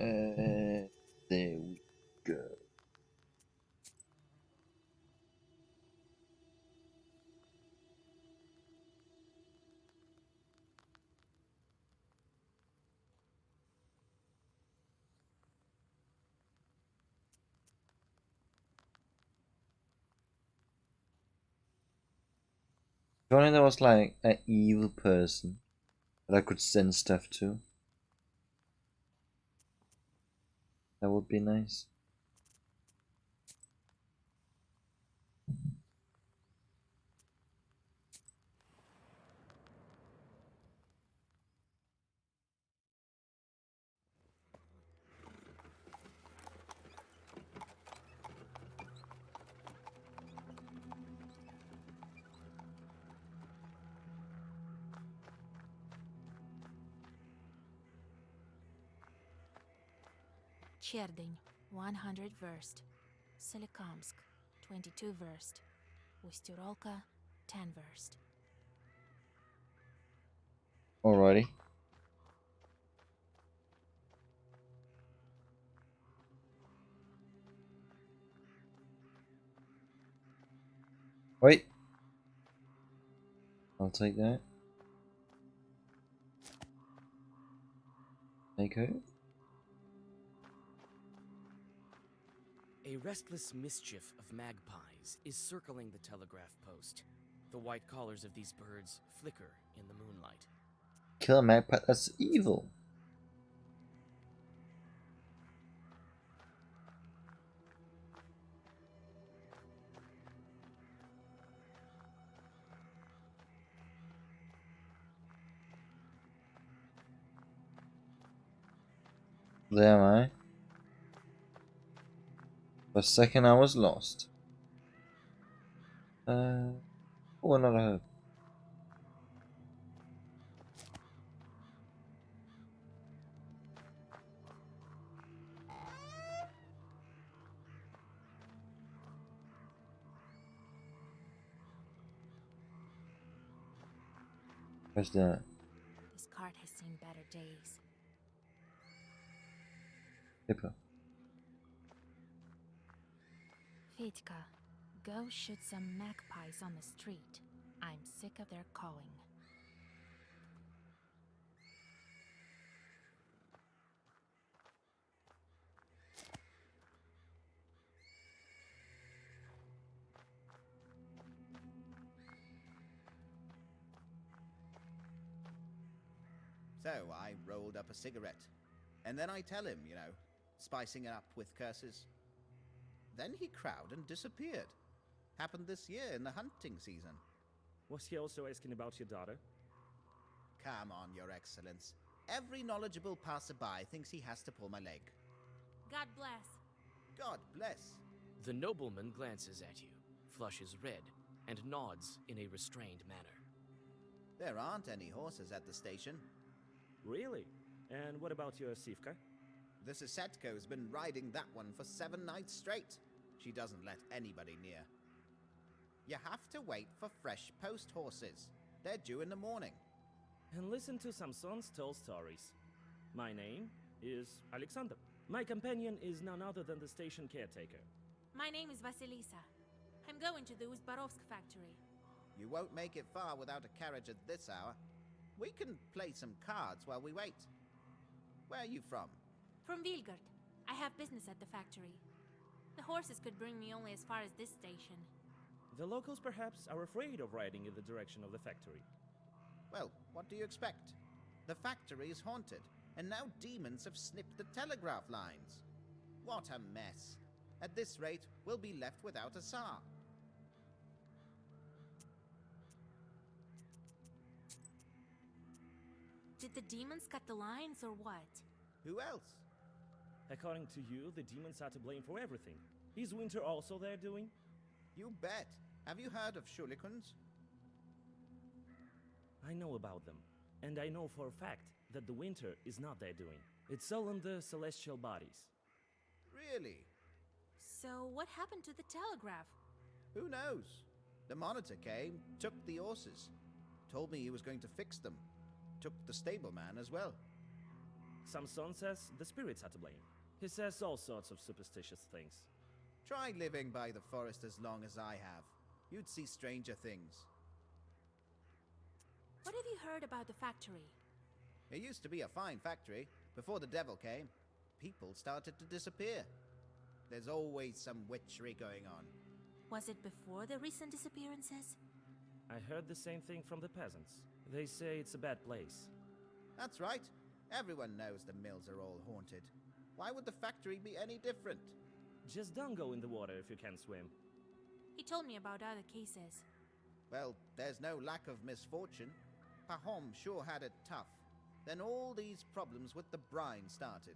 There we go. If only there was like an evil person that I could send stuff to. That would be nice. Cherdyn, 100 verst. Solikamsk, 22 verst. Ust-Urolka, 10 verst. Alrighty. Wait. I'll take that. Take her. A restless mischief of magpies is circling the telegraph post. The white collars of these birds flicker in the moonlight. Kill a magpie, that's evil. There am I. For a second I was lost. Oh, another herb. Where's that? This cart has seen better days. Hippo. Fitka, go shoot some magpies on the street. I'm sick of their cawing. So I rolled up a cigarette. And then I tell him, spicing it up with curses. Then he crowed and disappeared. Happened this year in the hunting season. Was he also asking about your daughter? Come on, Your Excellence. Every knowledgeable passerby thinks he has to pull my leg. God bless. God bless. The nobleman glances at you, flushes red, and nods in a restrained manner. There aren't any horses at the station. Really? And what about your Sivka? The Sisetko's been riding that one for 7 nights straight. She doesn't let anybody near. You have to wait for fresh post horses. They're due in the morning. And listen to Samson's tall stories. My name is Alexander. My companion is none other than the station caretaker. My name is Vasilisa. I'm going to the Uzbarovsk factory. You won't make it far without a carriage at this hour. We can play some cards while we wait. Where are you from? From Vilgard. I have business at the factory. The horses could bring me only as far as this station. The locals perhaps are afraid of riding in the direction of the factory. Well, what do you expect? The factory is haunted, and now demons have snipped the telegraph lines. What a mess. At this rate, we'll be left without a Tsar. Did the demons cut the lines or what? Who else? According to you, the demons are to blame for everything. Is winter also their doing? You bet. Have you heard of Shulikons? I know about them, and I know for a fact that the winter is not their doing. It's all in the celestial bodies. Really? So what happened to the telegraph? Who knows? The monitor came, took the horses, told me he was going to fix them, took the stableman as well. Samson says the spirits are to blame. He says all sorts of superstitious things. Try living by the forest as long as I have. You'd see stranger things. What have you heard about the factory? It used to be a fine factory. Before the devil came, people started to disappear. There's always some witchery going on. Was it before the recent disappearances? I heard the same thing from the peasants. They say it's a bad place. That's right. Everyone knows the mills are all haunted. Why would the factory be any different? Just don't go in the water if you can't swim. He told me about other cases. Well, there's no lack of misfortune. Pahom sure had it tough. Then all these problems with the brine started.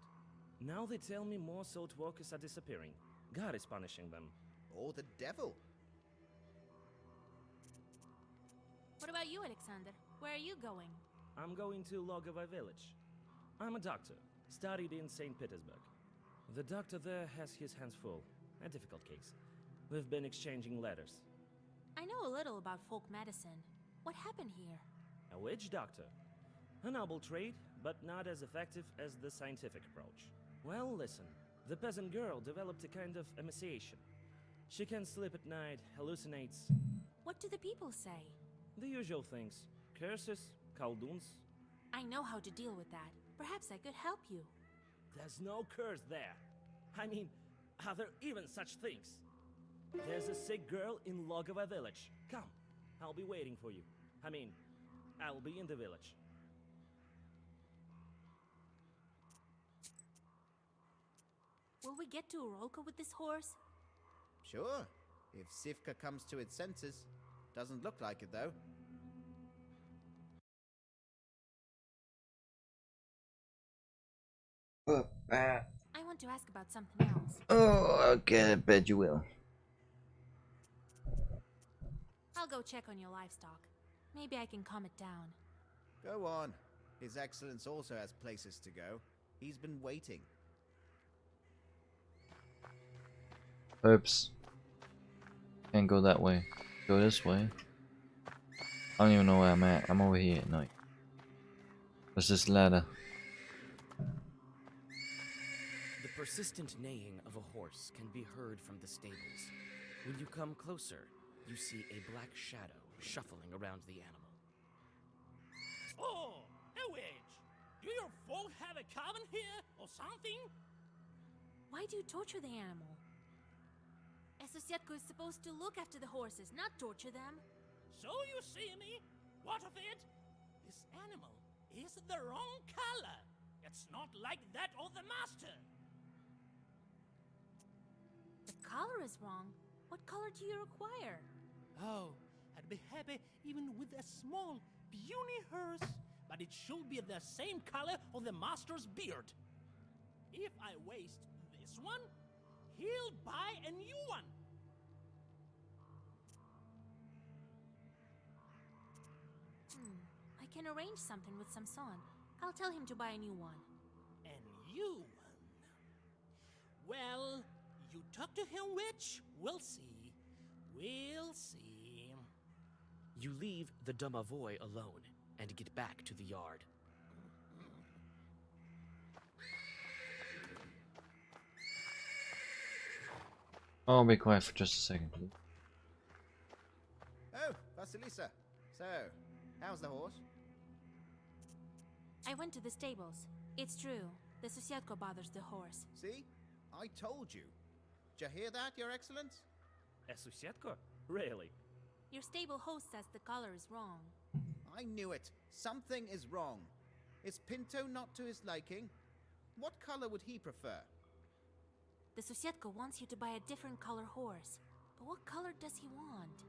Now they tell me more salt workers are disappearing. God is punishing them. Or the devil. What about you, Alexander? Where are you going? I'm going to Logovo village. I'm a doctor, studied in St. Petersburg. The doctor there has his hands full. A difficult case. We've been exchanging letters. I know a little about folk medicine. What happened here? A witch doctor. A noble trade, but not as effective as the scientific approach. Well, listen. The peasant girl developed a kind of emaciation. She can sleep at night, hallucinates. What do the people say? The usual things. Curses, kolduns. I know how to deal with that. Perhaps I could help you. There's no curse there. I mean, are there even such things? There's a sick girl in Logovo village. Come, I'll be waiting for you. I mean, I'll be in the village. Will we get to Urolka with this horse? Sure, if Sivka comes to its senses. Doesn't look like it, though. I want to ask about something else. Oh, okay, I bet you will. I'll go check on your livestock. Maybe I can calm it down. Go on. His Excellence also has places to go. He's been waiting. Oops. Can't go that way. Go this way. I don't even know where I'm at. I'm over here. No. What's this ladder? The persistent neighing of a horse can be heard from the stables. When you come closer, you see a black shadow shuffling around the animal. Oh, a witch! Do your folk have a coven here or something? Why do you torture the animal? A Sosietko is supposed to look after the horses, not torture them. So you see me? What of it? This animal is the wrong color. It's not like that of the master. The color is wrong. What color do you require? Oh, I'd be happy even with a small, puny horse, but it should be the same color of the master's beard. If I waste this one, he'll buy a new one. I can arrange something with Samson. I'll tell him to buy a new one. A new one? Well, you talk to him, witch. We'll see. We'll see. You leave the domovoi alone and get back to the yard. I'll be quiet for just a second, please. Oh, Vasilisa. So, how's the horse? I went to the stables. It's true. The Sosietko bothers the horse. See? I told you. Did you hear that, Your Excellence? A Sosietko? Really? Your stable host says the color is wrong. I knew it. Something is wrong. Is Pinto not to his liking? What color would he prefer? The Sosietko wants you to buy a different color horse. But what color does he want?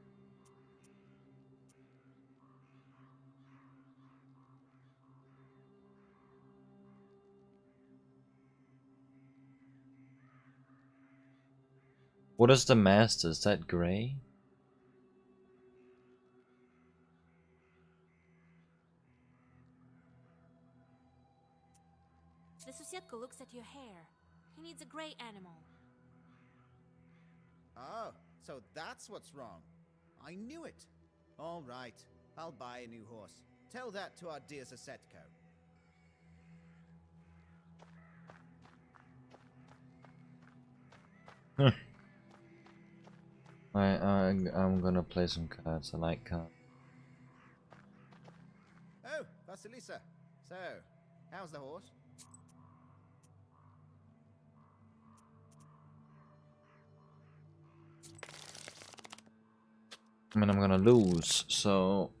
What is the master? Is that gray? The Sosietko looks at your hair. He needs a gray animal. Oh, so that's what's wrong. I knew it. All right, I'll buy a new horse. Tell that to our dear Zasetko. I'm gonna play some cards. I like cards. Oh, Vasilisa. So, how's the horse? I mean, I'm gonna lose, so...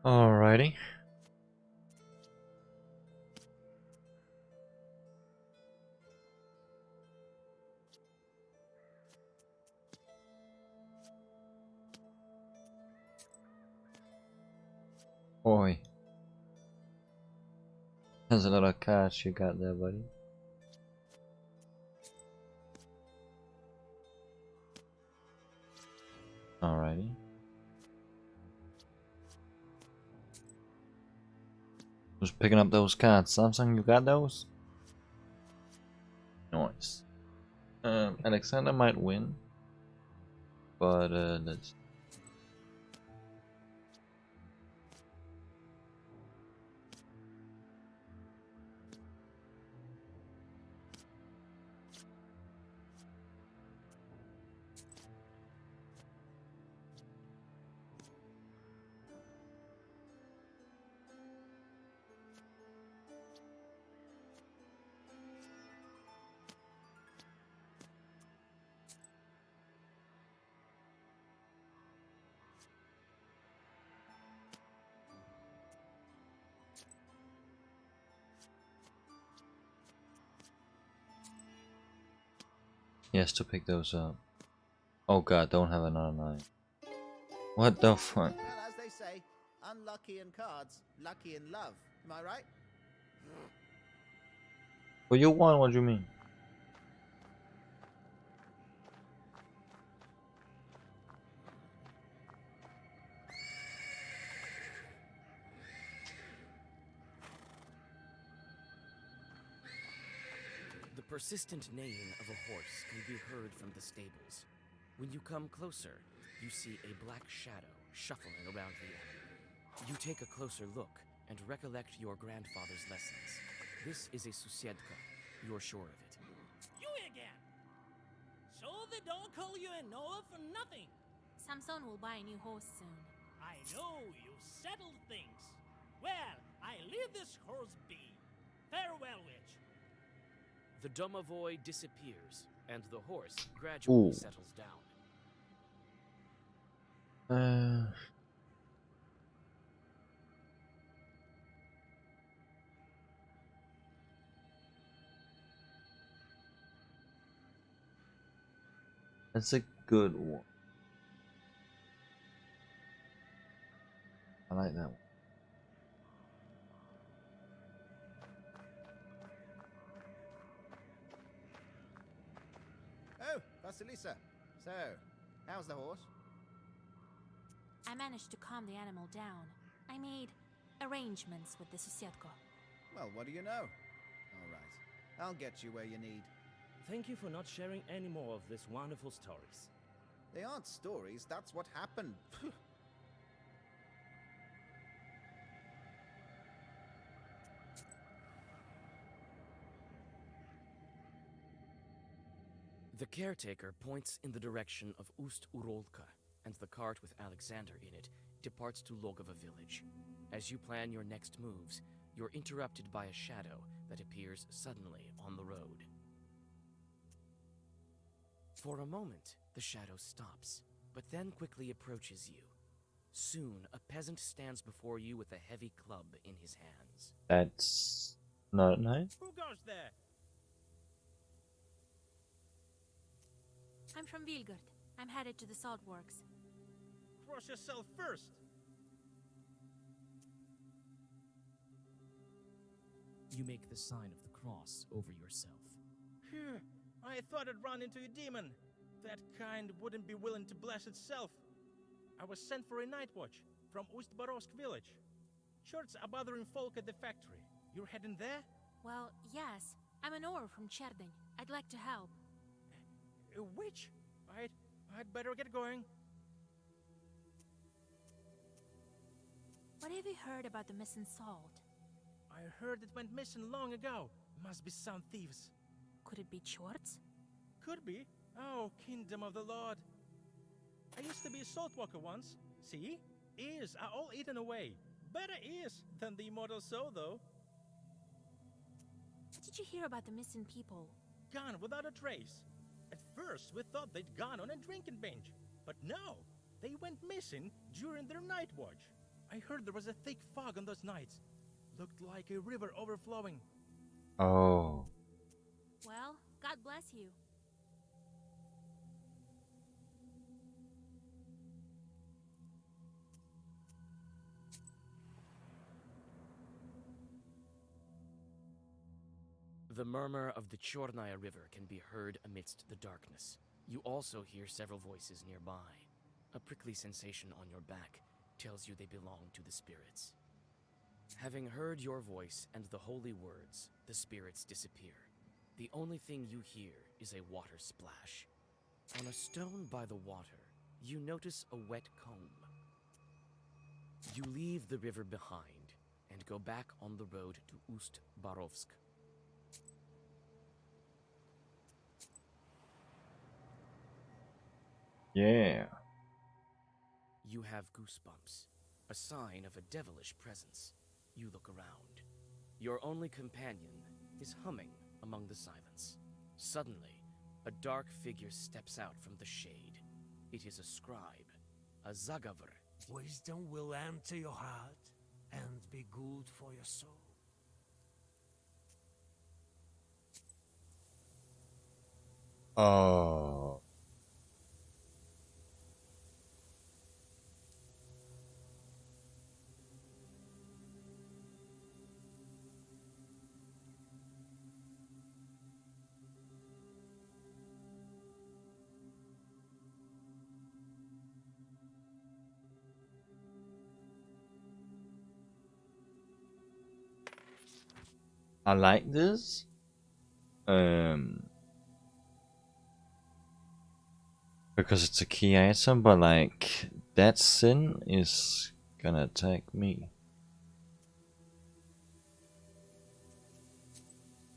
Alrighty. Boy. There's a lot of cards you got there, buddy. Alrighty. Just picking up those cards. Samsung, you got those? Nice. Alexander might win. But let's... Yes, to pick those up. Oh god, don't have another 9. What the fuck? Well, as they say, unlucky in cards, lucky in love. Am I right? Well, you won, what do you mean? The persistent neighing of a horse can be heard from the stables. When you come closer, you see a black shadow shuffling around the inn. You take a closer look and recollect your grandfather's lessons. This is a susiedka. You're sure of it. You again! So they don't call you a Noah for nothing! Samson will buy a new horse soon. I know you settled things. Well, I leave this horse be. Farewell, witch. The domovoi disappears, and the horse gradually settles down. That's a good one. I like that one. Oh, Vasilisa. So, how's the horse? I managed to calm the animal down. I made arrangements with the Susiedko. Well, what do you know? All right. I'll get you where you need. Thank you for not sharing any more of these wonderful stories. They aren't stories, that's what happened. The caretaker points in the direction of Ust-Urolka, and the cart with Alexander in it departs to Logova village. As you plan your next moves, you're interrupted by a shadow that appears suddenly on the road. For a moment, the shadow stops, but then quickly approaches you. Soon, a peasant stands before you with a heavy club in his hands. That's not nice. Who goes there? I'm from Vilgard. I'm headed to the salt works. Cross yourself first. You make the sign of the cross over yourself. Phew, I thought I'd run into a demon. That kind wouldn't be willing to bless itself. I was sent for a night watch from Ust-Barovsk village. Shorts are bothering folk at the factory. You're heading there? Well, yes. I'm an oar from Cherdyn. I'd like to help. Which? I'd better get going. What have you heard about the missing salt? I heard it went missing long ago. Must be some thieves. Could it be Chorts? Could be. Oh, kingdom of the Lord. I used to be a salt walker once. See? Ears are all eaten away. Better ears than the immortal soul, though. What did you hear about the missing people? Gone without a trace. At first, we thought they'd gone on a drinking binge. But no, they went missing during their night watch. I heard there was a thick fog on those nights. Looked like a river overflowing. Oh. Well, God bless you. The murmur of the Chornaya River can be heard amidst the darkness. You also hear several voices nearby. A prickly sensation on your back tells you they belong to the spirits. Having heard your voice and the holy words, the spirits disappear. The only thing you hear is a water splash. On a stone by the water, you notice a wet comb. You leave the river behind and go back on the road to Ust-Barovsk. Yeah. You have goosebumps, a sign of a devilish presence. You look around. Your only companion is humming among the silence. Suddenly, a dark figure steps out from the shade. It is a scribe, a Zagavr. Wisdom will enter your heart and be good for your soul. Oh. I like this. Because it's a key item, but like that sin is gonna attack me.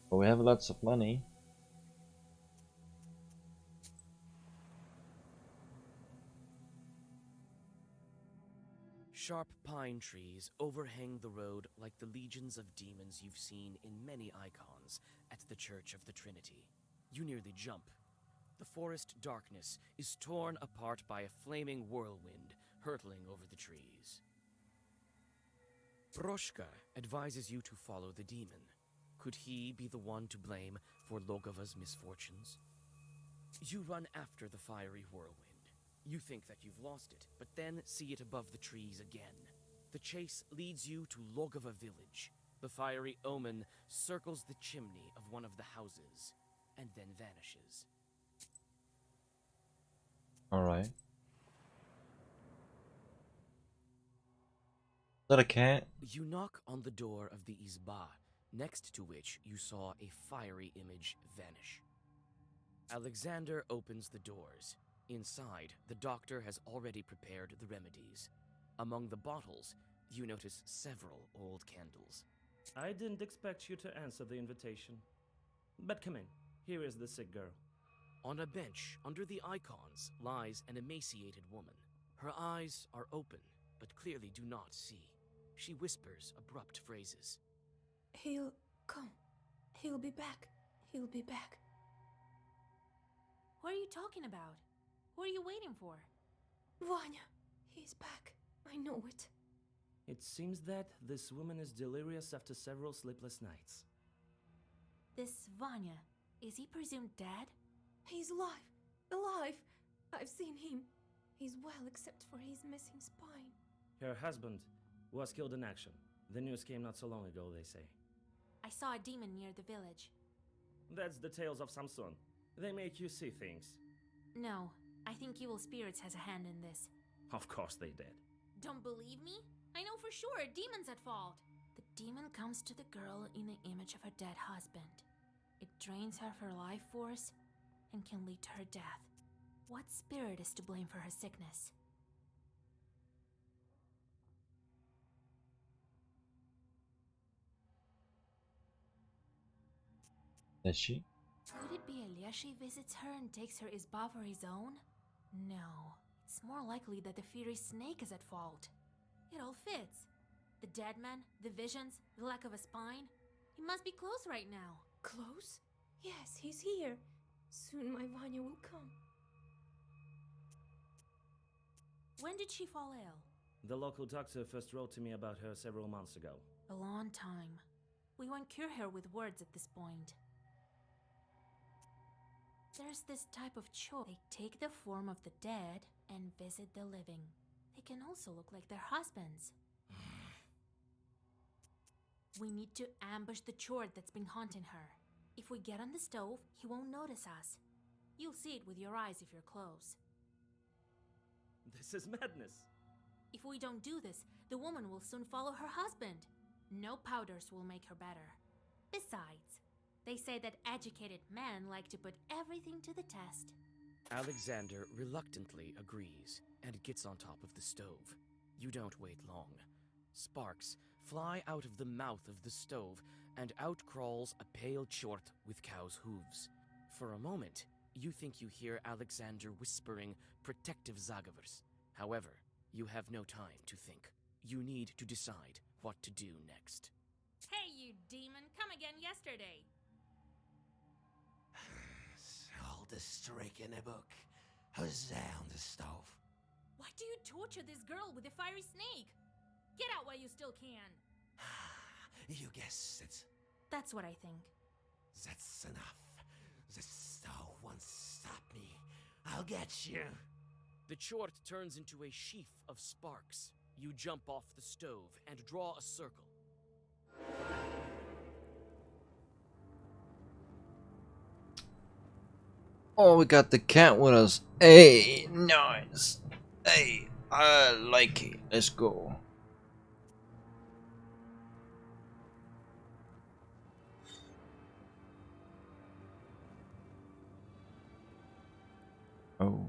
But we have lots of money. Sharp pine trees overhang the road like the legions of demons you've seen in many icons at the Church of the Trinity. You nearly jump. The forest darkness is torn apart by a flaming whirlwind hurtling over the trees. Proshka advises you to follow the demon. Could he be the one to blame for Logava's misfortunes? You run after the fiery whirlwind. You think that you've lost it, but then see it above the trees again. The chase leads you to Logava village. The fiery omen circles the chimney of one of the houses, and then vanishes. Alright. Is that a cat? You knock on the door of the Izba, next to which you saw a fiery image vanish. Alexander opens the doors. Inside, the doctor has already prepared the remedies. Among the bottles, you notice several old candles. I didn't expect you to answer the invitation. But come in. Here is the sick girl. On a bench under the icons lies an emaciated woman. Her eyes are open, but clearly do not see. She whispers abrupt phrases. He'll come. He'll be back. He'll be back. What are you talking about? What are you waiting for? Vanya, he's back. I know it. It seems that this woman is delirious after several sleepless nights. This Vanya, is he presumed dead? He's alive. Alive. I've seen him. He's well except for his missing spine. Her husband was killed in action. The news came not so long ago, they say. I saw a demon near the village. That's the tales of Samson. They make you see things. No, I think evil spirits has a hand in this. Of course they did. Don't believe me? I know for sure a demon's at fault. The demon comes to the girl in the image of her dead husband. It drains her of her life force and can lead to her death. What spirit is to blame for her sickness? Is she? Could it be Eliashi visits her and takes her Izba for his own? No. It's more likely that the fiery snake is at fault. It all fits. The dead man, the visions, the lack of a spine. He must be close right now. Close? Yes, he's here. Soon my Vanya will come. When did she fall ill? The local doctor first wrote to me about her several months ago. A long time. We won't cure her with words at this point. There's this type of choice. They take the form of the dead and visit the living. They can also look like their husbands. We need to ambush the chord that's been haunting her. If we get on the stove, he won't notice us. You'll see it with your eyes if you're close. This is madness. If we don't do this, the woman will soon follow her husband. No powders will make her better. Besides, they say that educated men like to put everything to the test. Alexander reluctantly agrees and gets on top of the stove. You don't wait long. Sparks fly out of the mouth of the stove, and out crawls a pale chort with cow's hooves. For a moment, you think you hear Alexander whispering protective Zagavers. However, you have no time to think. You need to decide what to do next. Hey, you demon! Come again yesterday! Hold the streak in the book. Huzzah on the stove. Why do you torture this girl with a fiery snake? Get out while you still can. You guessed it. That's what I think. That's enough. Won't stop me. I'll get you. The chort turns into a sheaf of sparks. You jump off the stove and draw a circle. Oh, we got the cat with us. Hey, nice. Hey, I like it. Let's go. Oh.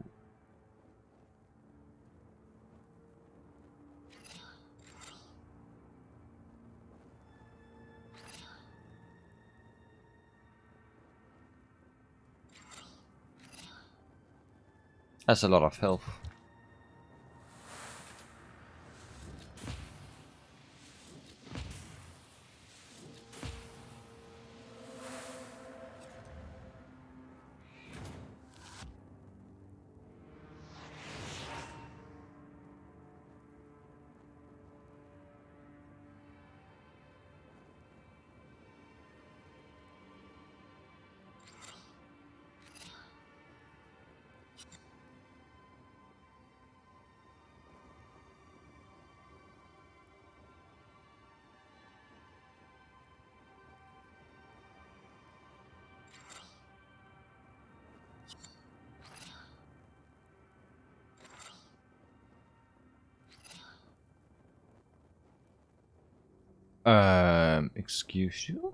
That's a lot of health. Excuse you?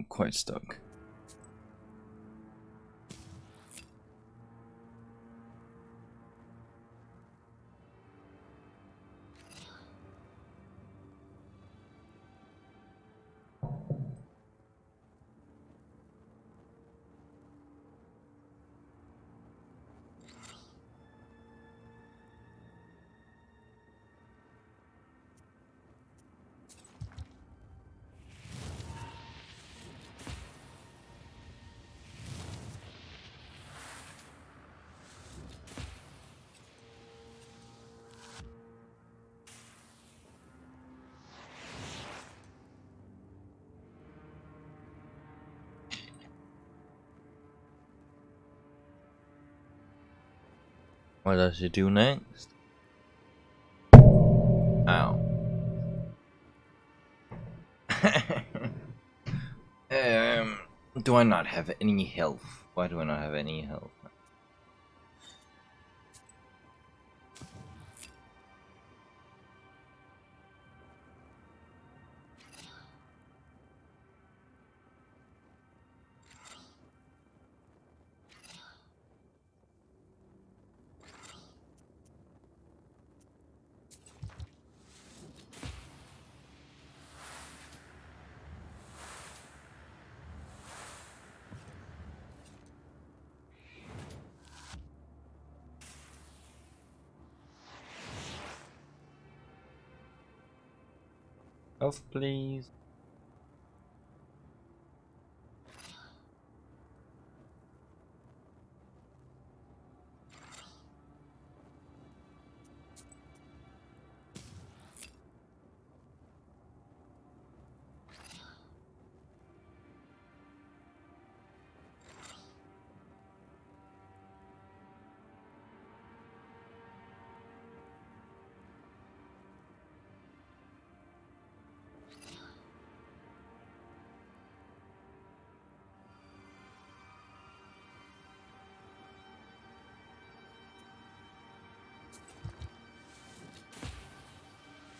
Quite stuck. What does he do next? Ow. Do I not have any health? Why do I not have any health? Off, please.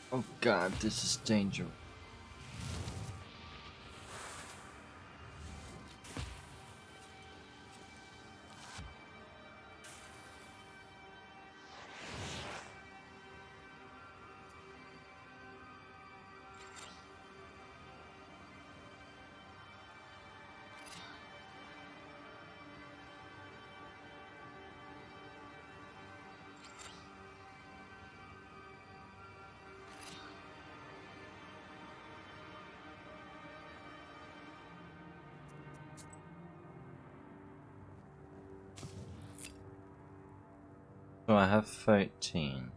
Oh god, this is dangerous. So I have 13.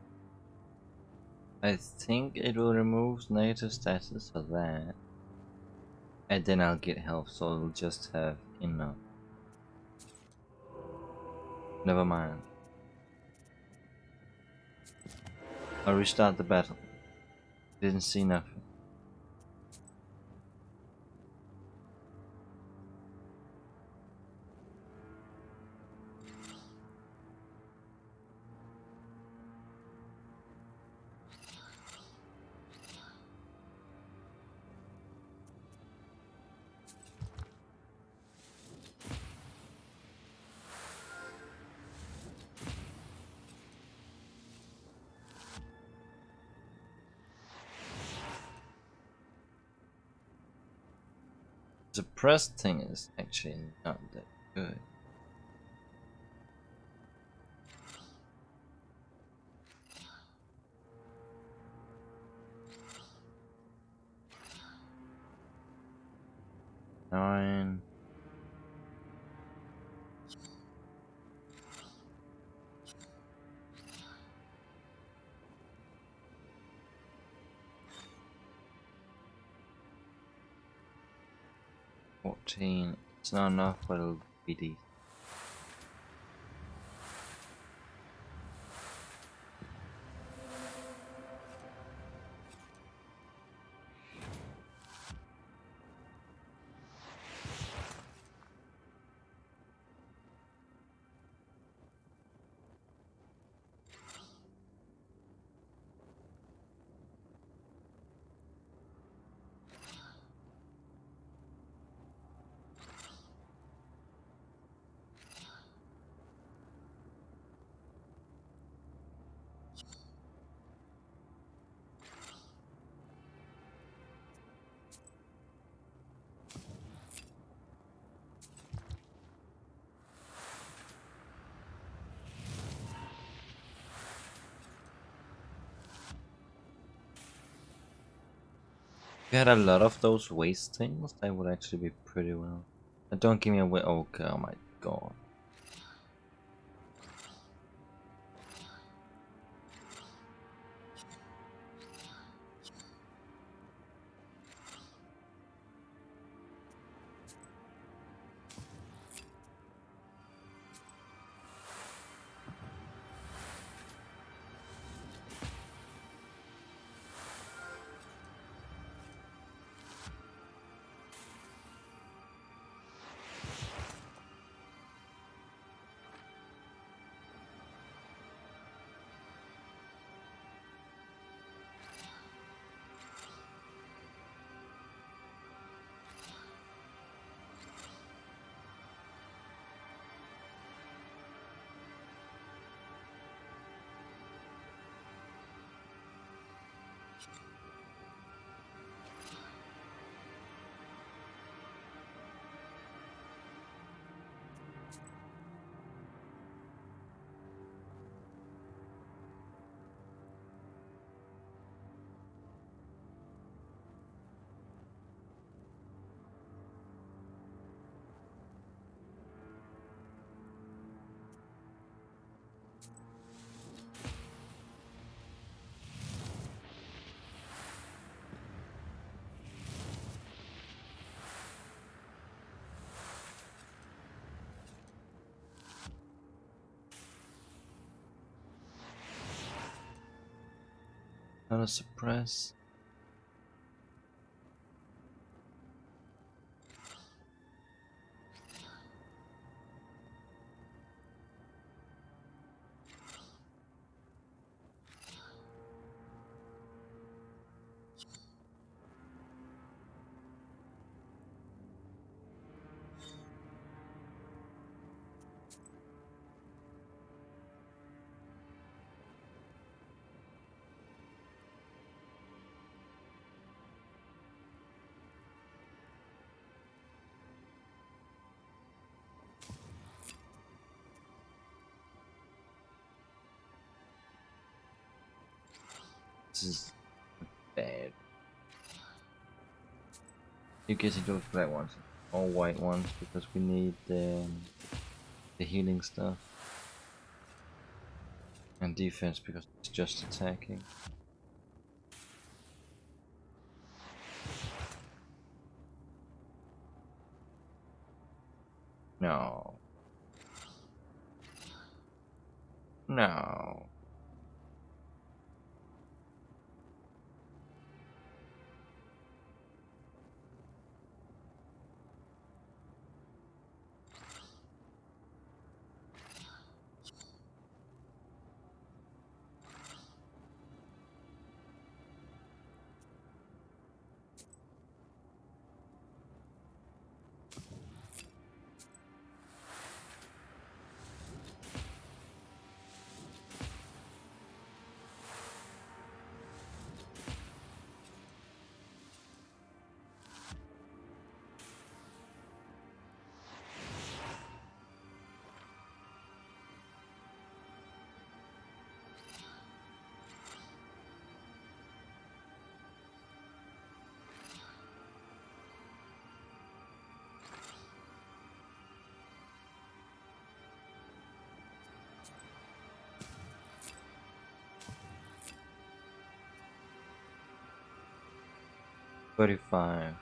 I think it will remove negative status for that. And then I'll get health, so I'll just have enough. Never mind. I'll restart the battle. Didn't see nothing. The press thing is actually not that good. Nine. $14. It's not enough, but it'll be decent. If you had a lot of those waste things, that would actually be pretty well. And don't give me a way. Okay, oh my god. Not a suppress. This is bad. You get to those black ones, all white ones, because we need the healing stuff, and defense because it's just attacking. No. No. $35.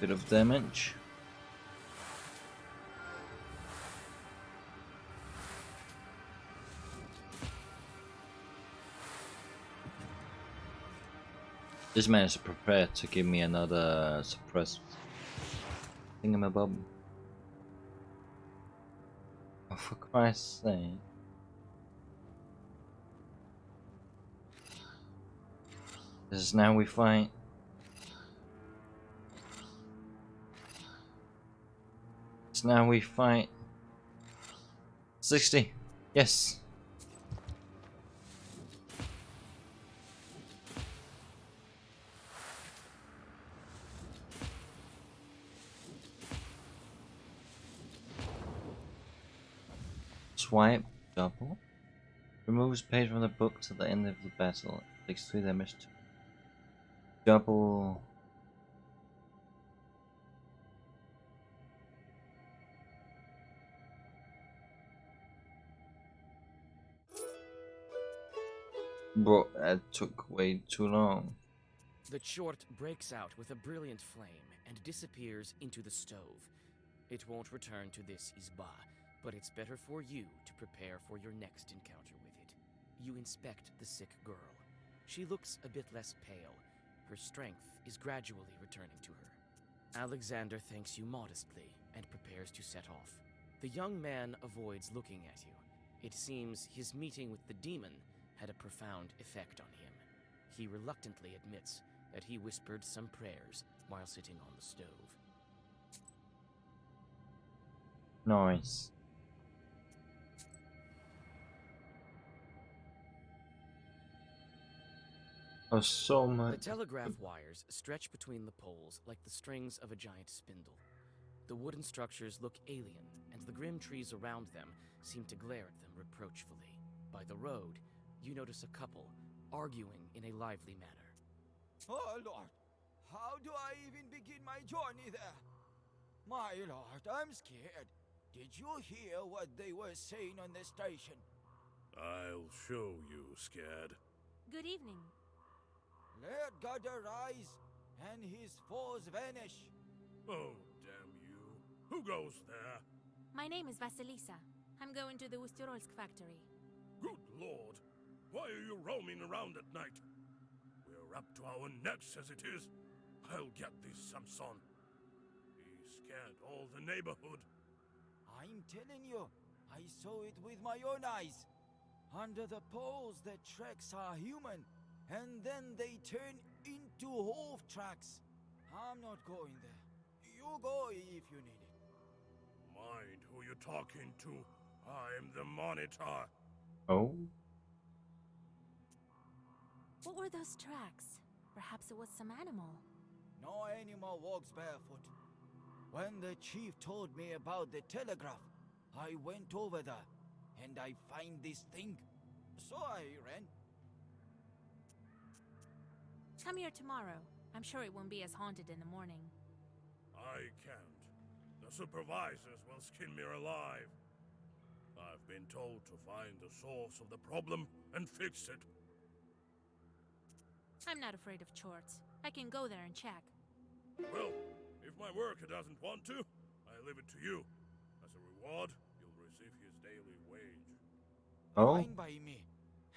Bit of damage. This man is prepared to give me another suppress thingamabob. Oh, for Christ's sake. This is now we fight. It's now we fight. 60. Yes. Swipe double. Removes page from the book to the end of the battle. Takes 3 damage. Double. Bro, that took way too long. The chort breaks out with a brilliant flame and disappears into the stove. It won't return to this Isba, but it's better for you to prepare for your next encounter with it. You inspect the sick girl. She looks a bit less pale. Her strength is gradually returning to her. Alexander thanks you modestly and prepares to set off. The young man avoids looking at you. It seems his meeting with the demon had a profound effect on him. He reluctantly admits that he whispered some prayers while sitting on the stove. Nice. Oh, so much. The telegraph wires stretch between the poles like the strings of a giant spindle. The wooden structures look alien, and the grim trees around them seem to glare at them reproachfully. By the road, you notice a couple arguing in a lively manner. Oh, Lord, how do I even begin my journey there? My Lord, I'm scared. Did you hear what they were saying on the station? I'll show you, Scad. Good evening. Let God arise and his foes vanish. Oh, damn you. Who goes there? My name is Vasilisa. I'm going to the Ustyorolsk factory. Good lord! Why are you roaming around at night? We're up to our necks as it is. I'll get this Samson. He scared all the neighborhood. I'm telling you, I saw it with my own eyes. Under the poles, the tracks are human, and then they turn into wolf tracks. I'm not going there. You go if you need it. Mind who you're talking to. I'm the monitor. Oh? What were those tracks? Perhaps it was some animal. No animal walks barefoot. When the chief told me about the telegraph, I went over there, and I find this thing. So I ran. Come here tomorrow. I'm sure it won't be as haunted in the morning. I can't. The supervisors will skin me alive. I've been told to find the source of the problem and fix it. I'm not afraid of Chorts. I can go there and check. Well, if my worker doesn't want to, I leave it to you. As a reward, you'll receive his daily wage. Oh? Fine by me.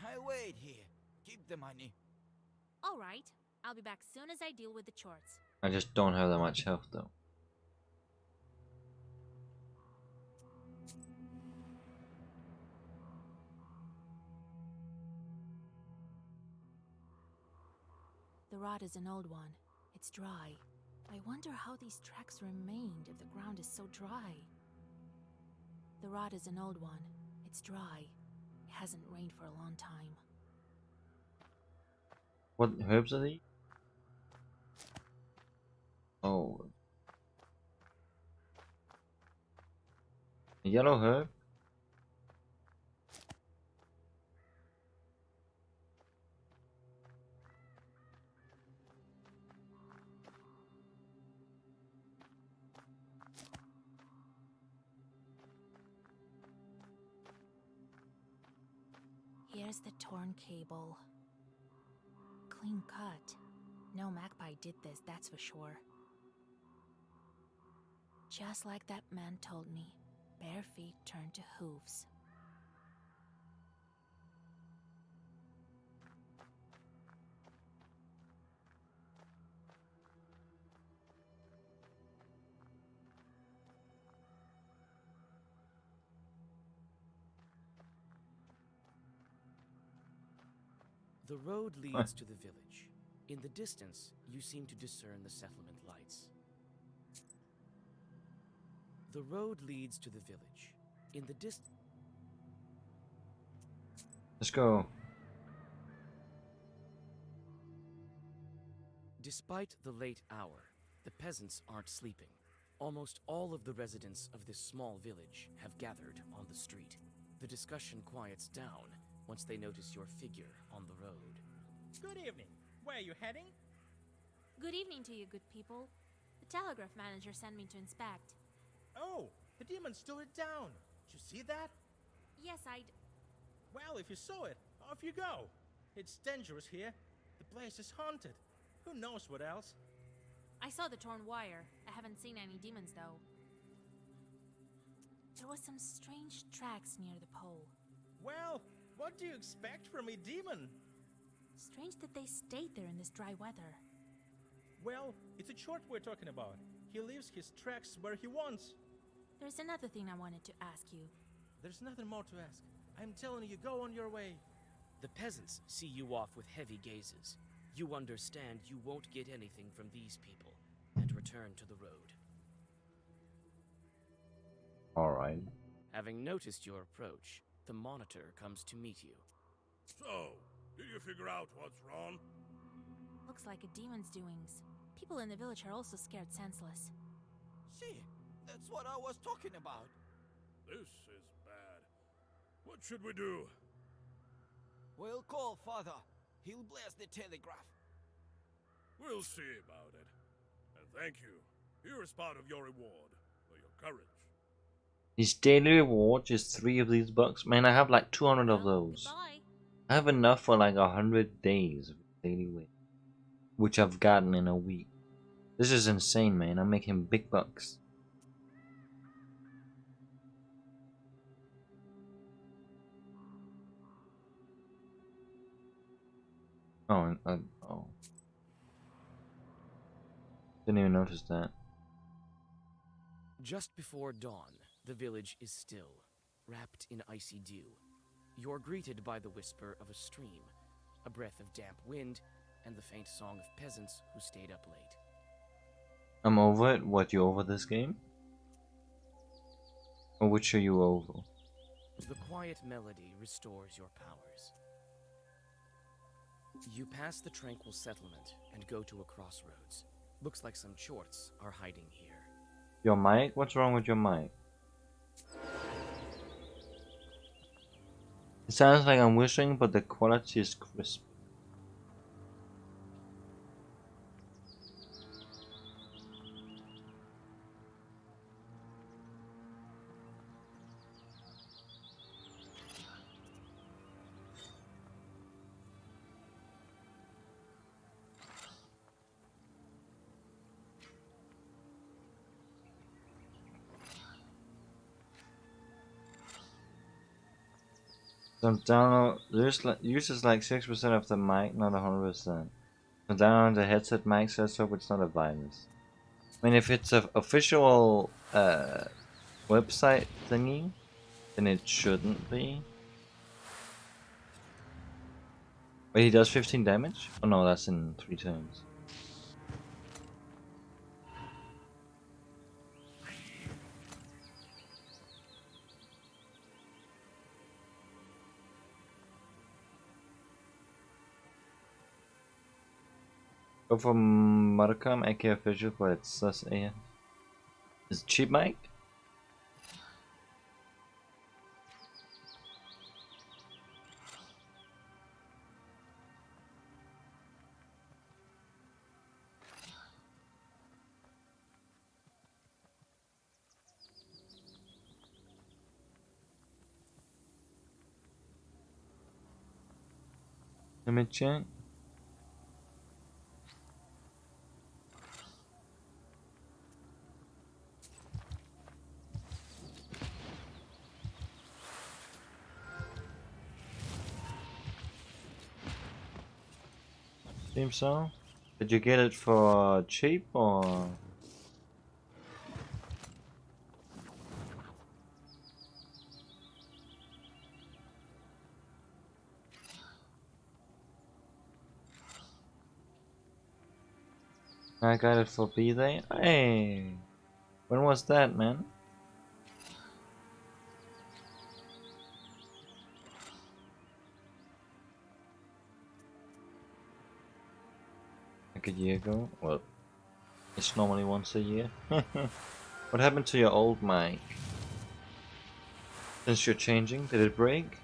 I wait here. Keep the money. All right. I'll be back soon as I deal with the Chorts. I just don't have that much health though. The rod is an old one. It's dry. I wonder how these tracks remained if the ground is so dry. The rod is an old one. It's dry. It hasn't rained for a long time. What herbs are these? Oh. A yellow herb? Here's the torn cable. Clean cut. No magpie did this, that's for sure. Just like that man told me, bare feet turn to hooves. The road leads to the village. In the distance, you seem to discern the settlement lights. The road leads to the village. In the distance... Let's go. Despite the late hour, the peasants aren't sleeping. Almost all of the residents of this small village have gathered on the street. The discussion quiets down once they notice your figure on the road. Good evening. Where are you heading? Good evening to you, good people. The telegraph manager sent me to inspect. Oh, the demon stood it down. Did you see that? Yes, I'd... Well, if you saw it, off you go. It's dangerous here. The place is haunted. Who knows what else? I saw the torn wire. I haven't seen any demons, though. There was some strange tracks near the pole. Well, what do you expect from a demon? Strange that they stayed there in this dry weather. Well, it's a Chort we're talking about. He leaves his tracks where he wants. There's another thing I wanted to ask you. There's nothing more to ask. I'm telling you, go on your way. The peasants see you off with heavy gazes. You understand you won't get anything from these people, and return to the road. Alright. Having noticed your approach, the monitor comes to meet you. So, did you figure out what's wrong? Looks like a demon's doings. People in the village are also scared senseless. See, that's what I was talking about. This is bad. What should we do? We'll call Father. He'll blast the telegraph. We'll see about it. And thank you. Here is part of your reward for your courage. His daily reward is 3 of these bucks. Man, I have like 200 of those. Goodbye. I have enough for like 100 days of daily wage, which I've gotten in a week. This is insane, man. I'm making big bucks. Oh, oh. Didn't even notice that. Just before dawn, the village is still, wrapped in icy dew. You're greeted by the whisper of a stream, a breath of damp wind, and the faint song of peasants who stayed up late. I'm over it. What, you over this game? Or which are you over? The quiet melody restores your powers. You pass the tranquil settlement and go to a crossroads. Looks like some chorts are hiding here. Your mic? What's wrong with your mic? It sounds like I'm whistling, but the quality is crisp. So download uses like 6% of the mic, not 100%. So download the headset mic, so let's hope it's not a virus. I mean, if it's an official website thingy, then it shouldn't be. Wait, he does 15 damage? Oh no, that's in 3 turns. Go for Markham, AK official, but it's sus AF. Is it cheap mic? Let me check. Seems so. Did you get it for cheap or? I got it for B-Day. Hey, when was that, man? Like a year ago? Well, it's normally once a year. What happened to your old mic? Since you're changing, did it break?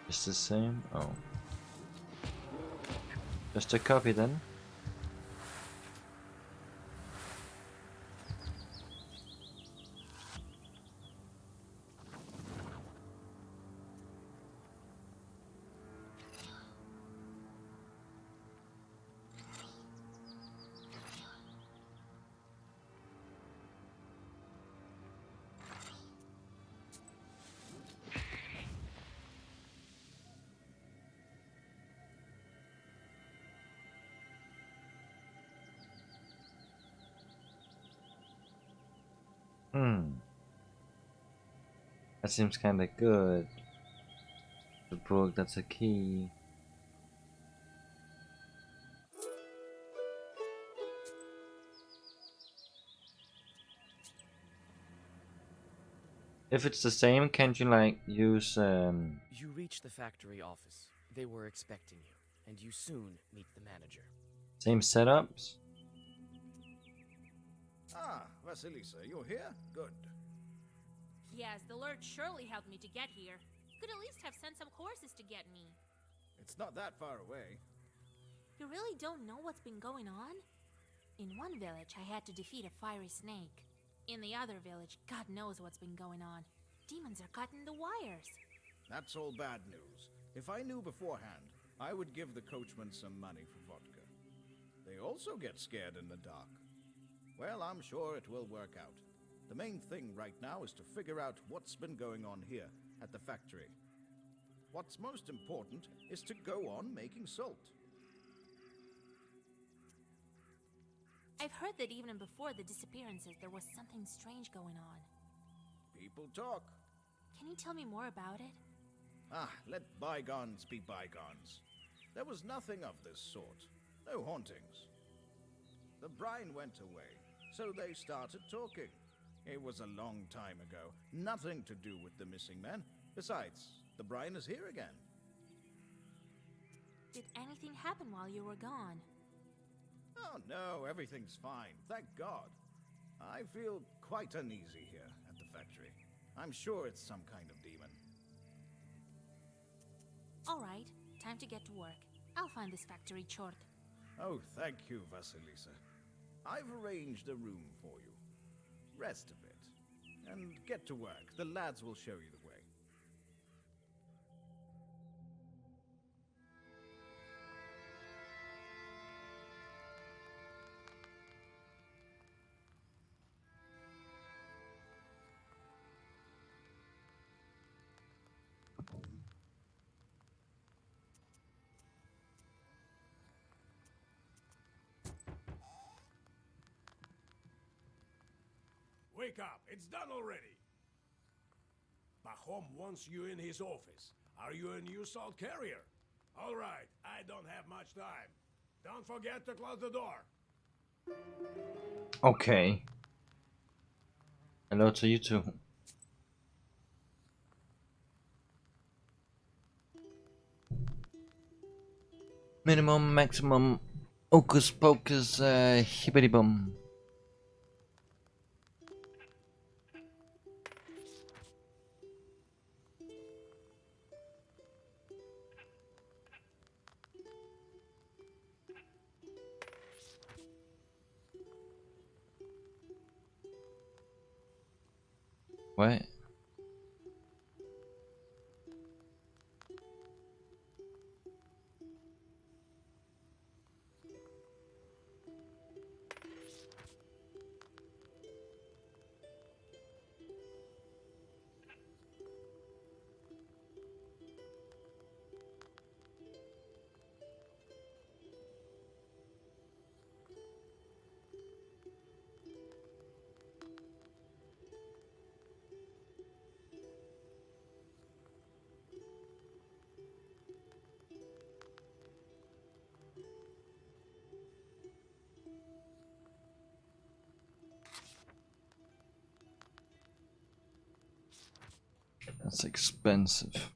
It's the same? Oh. Just a copy then. That seems kinda good. The book, that's a key. If it's the same, can't you like use You reach the factory office. They were expecting you, and you soon meet the manager. same setups? Ah, Vasilisa, you're here? Good. Yes, the Lord surely helped me to get here. Could at least have sent some horses to get me. It's not that far away. You really don't know what's been going on? In one village, I had to defeat a fiery snake. In the other village, God knows what's been going on. Demons are cutting the wires. That's all bad news. If I knew beforehand, I would give the coachman some money for vodka. They also get scared in the dark. Well, I'm sure it will work out. The main thing right now is to figure out what's been going on here at the factory. What's most important is to go on making salt. I've heard that even before the disappearances, there was something strange going on. People talk. Can you tell me more about it? Let bygones be bygones. There was nothing of this sort. No hauntings. The brine went away, so they started talking. It was a long time ago. Nothing to do with the missing men. Besides, the brine is here again. Did anything happen while you were gone? Oh no, everything's fine, thank God. I feel quite uneasy here at the factory. I'm sure it's some kind of demon. All right, time to get to work. I'll find this factory chort. Oh, thank you, Vasilisa. I've arranged a room for you. Rest a bit, and get to work. The lads will show you the way. Wake up, it's done already. Pahom wants you in his office. Are you a new salt carrier? All right, I don't have much time. Don't forget to close the door. Okay. Hello to you too. Minimum, maximum, hocus pocus, hibbity bum. What? That's expensive.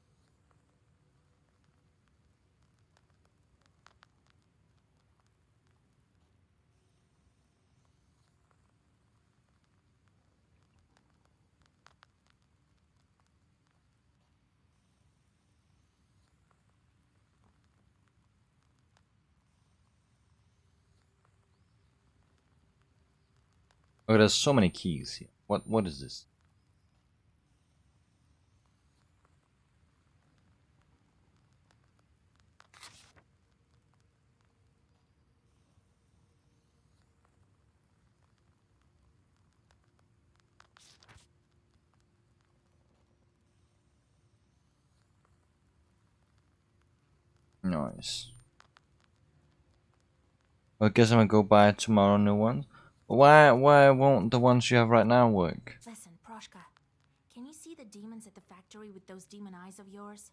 Oh, there's so many keys here. What is this? Nice. I guess I'm gonna go buy tomorrow new ones. Why won't the ones you have right now work? Listen, Proshka, can you see the demons at the factory with those demon eyes of yours?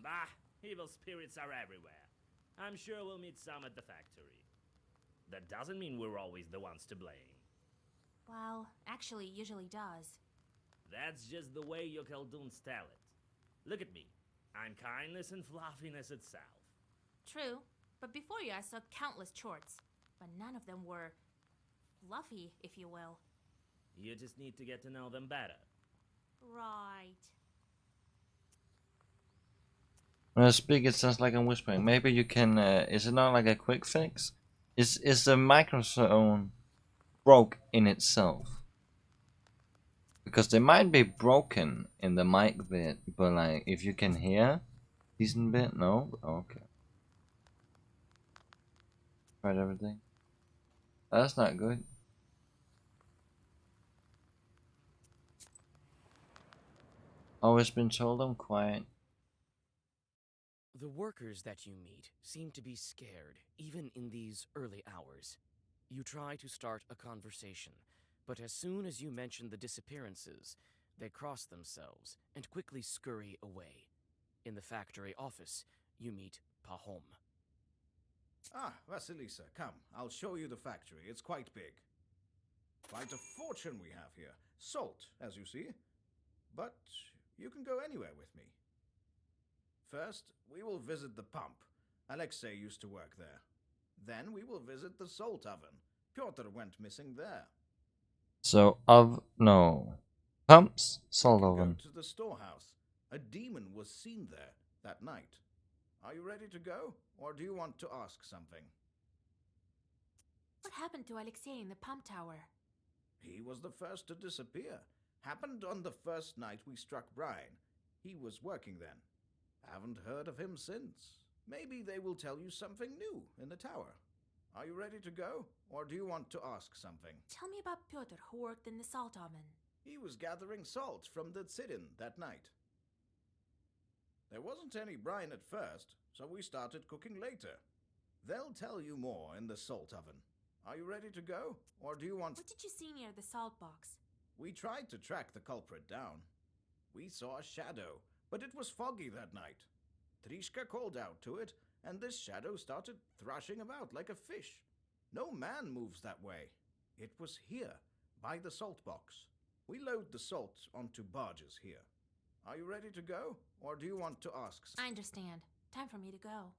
Bah, evil spirits are everywhere. I'm sure we'll meet some at the factory. That doesn't mean we're always the ones to blame. Well, actually, it usually does. That's just the way your Khaldoons tell it. Look at me. I'm kindness and fluffiness itself. True, but before you I saw countless chorts, but none of them were fluffy, if you will. You just need to get to know them better. Right. When I speak, it sounds like I'm whispering. Maybe you can. Is it not like a quick fix? Is the microphone broke in itself? Because they might be broken in the mic bit, but like if you can hear decent bit, no. Okay. Tried everything. That's not good. Always been told I'm quiet. The workers that you meet seem to be scared, even in these early hours. You try to start a conversation, but as soon as you mention the disappearances, they cross themselves and quickly scurry away. In the factory office, you meet Pahom. Ah, Vasilisa, come. I'll show you the factory. It's quite big. Quite a fortune we have here. Salt, as you see. But you can go anywhere with me. First, we will visit the pump. Alexei used to work there. Then we will visit the salt oven. Pyotr went missing there. So no pumps salt Go oven. to the storehouse. A demon was seen there that night. Are you ready to go, or do you want to ask something? What happened to Alexei in the pump tower? He was the first to disappear. Happened on the first night we struck Brian. He was working then. Haven't heard of him since. Maybe they will tell you something new in the tower. Are you ready to go, or do you want to ask something? Tell me about Pyotr, who worked in the salt oven. He was gathering salt from the Tsidin that night. There wasn't any brine at first, so we started cooking later. They'll tell you more in the salt oven. Are you ready to go, or do you want... What did you see near the salt box? We tried to track the culprit down. We saw a shadow, but it was foggy that night. Trishka called out to it, and this shadow started thrashing about like a fish. No man moves that way. It was here, by the salt box. We load the salt onto barges here. Are you ready to go, or do you want to ask? I understand. Time for me to go.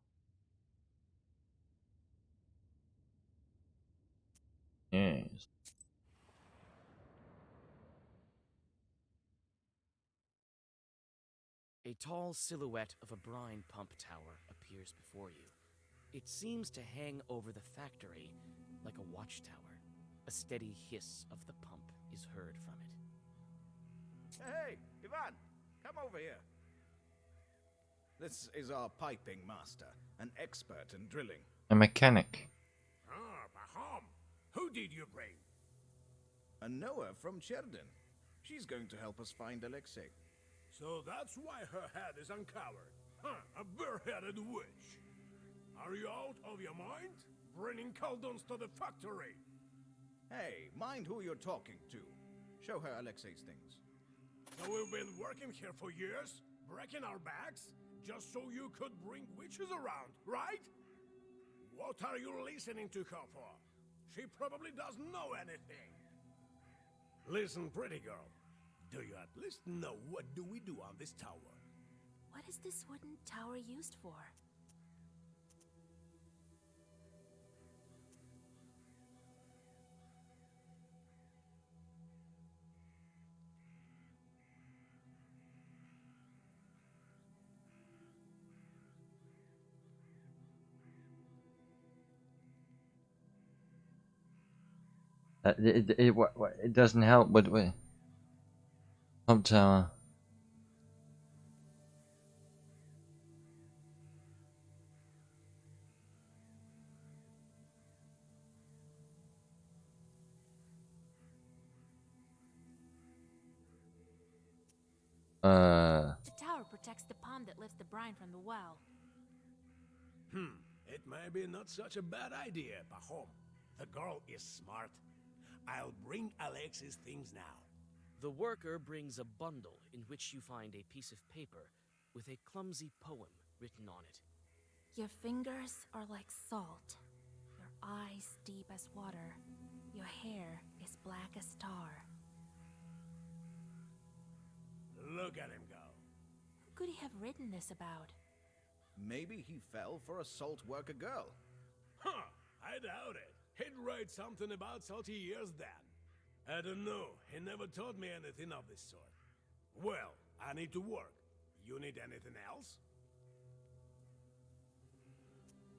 Yes. A tall silhouette of a brine pump tower appears before you. It seems to hang over the factory like a watchtower. A steady hiss of the pump is heard from it. Hey, Ivan, come over here. This is our piping master, an expert in drilling. A mechanic. Ah, Pahom. Who did you bring? A Noah from Cherdin. She's going to help us find Alexei. So that's why her head is uncovered. Huh, a bare-headed witch. Are you out of your mind? Bringing cauldrons to the factory. Hey, mind who you're talking to. Show her Alexei's things. So we've been working here for years, breaking our backs, just so you could bring witches around, right? What are you listening to her for? She probably doesn't know anything. Listen, pretty girl. Do you at least know what do we do on this tower? What is this wooden tower used for? It doesn't help with pump tower. The tower protects the pond that lifts the brine from the well. It may be not such a bad idea, Pahom. The girl is smart. I'll bring Alexei's things now. The worker brings a bundle in which you find a piece of paper with a clumsy poem written on it. Your fingers are like salt. Your eyes deep as water. Your hair is black as tar. Look at him go. Who could he have written this about? Maybe he fell for a salt worker girl. Huh, I doubt it. He'd write something about salty years then. I don't know, he never taught me anything of this sort. Well, I need to work. You need anything else?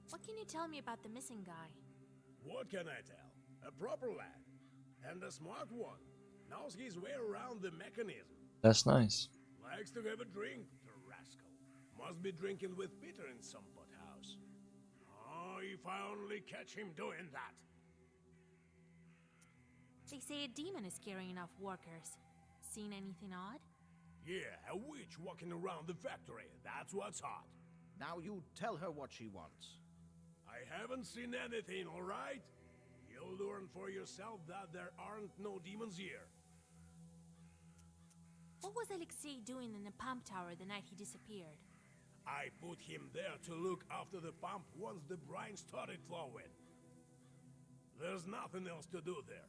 What can you tell me about the missing guy? What can I tell? A proper lad. And a smart one. Knows his way around the mechanism. That's nice. Likes to have a drink, the rascal. Must be drinking with Peter in some pot house. Oh, if I only catch him doing that. They say a demon is carrying off workers. Seen anything odd? Yeah, a witch walking around the factory. That's what's hot. Now you tell her what she wants. I haven't seen anything, alright? You'll learn for yourself that there aren't no demons here. What was Alexei doing in the pump tower the night he disappeared? I put him there to look after the pump once the brine started flowing. There's nothing else to do there.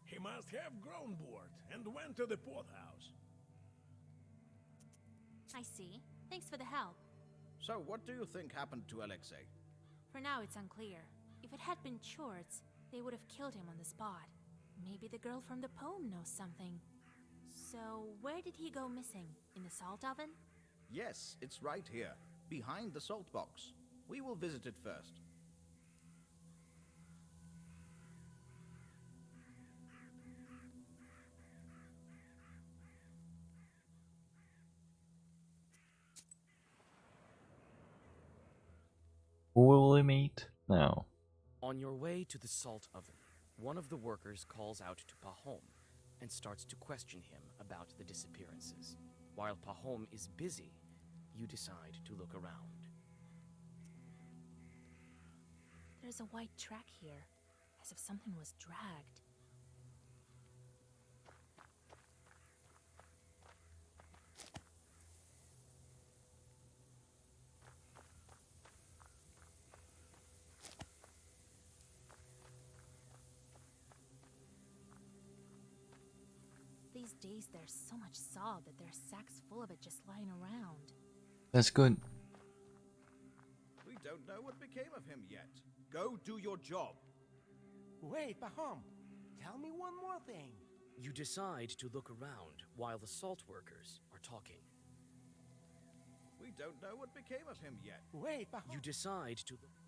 He must have grown bored and went to the poorhouse. I see. Thanks for the help. So, what do you think happened to Alexei? For now, it's unclear. If it had been Chorts, they would have killed him on the spot. Maybe the girl from the poem knows something. So, where did he go missing? In the salt oven? Yes, it's right here, behind the salt box. We will visit it first. Who will we meet now? On your way to the salt oven, one of the workers calls out to Pahom and starts to question him about the disappearances. While Pahom is busy, you decide to look around. There's a white track here, as if something was dragged. These days there's so much salt that there's sacks full of it just lying around. That's good. We don't know what became of him yet. Go do your job. Wait, Pahom. Tell me one more thing. You decide to look around while the salt workers are talking. We don't know what became of him yet. Wait, Pahom. You decide to look.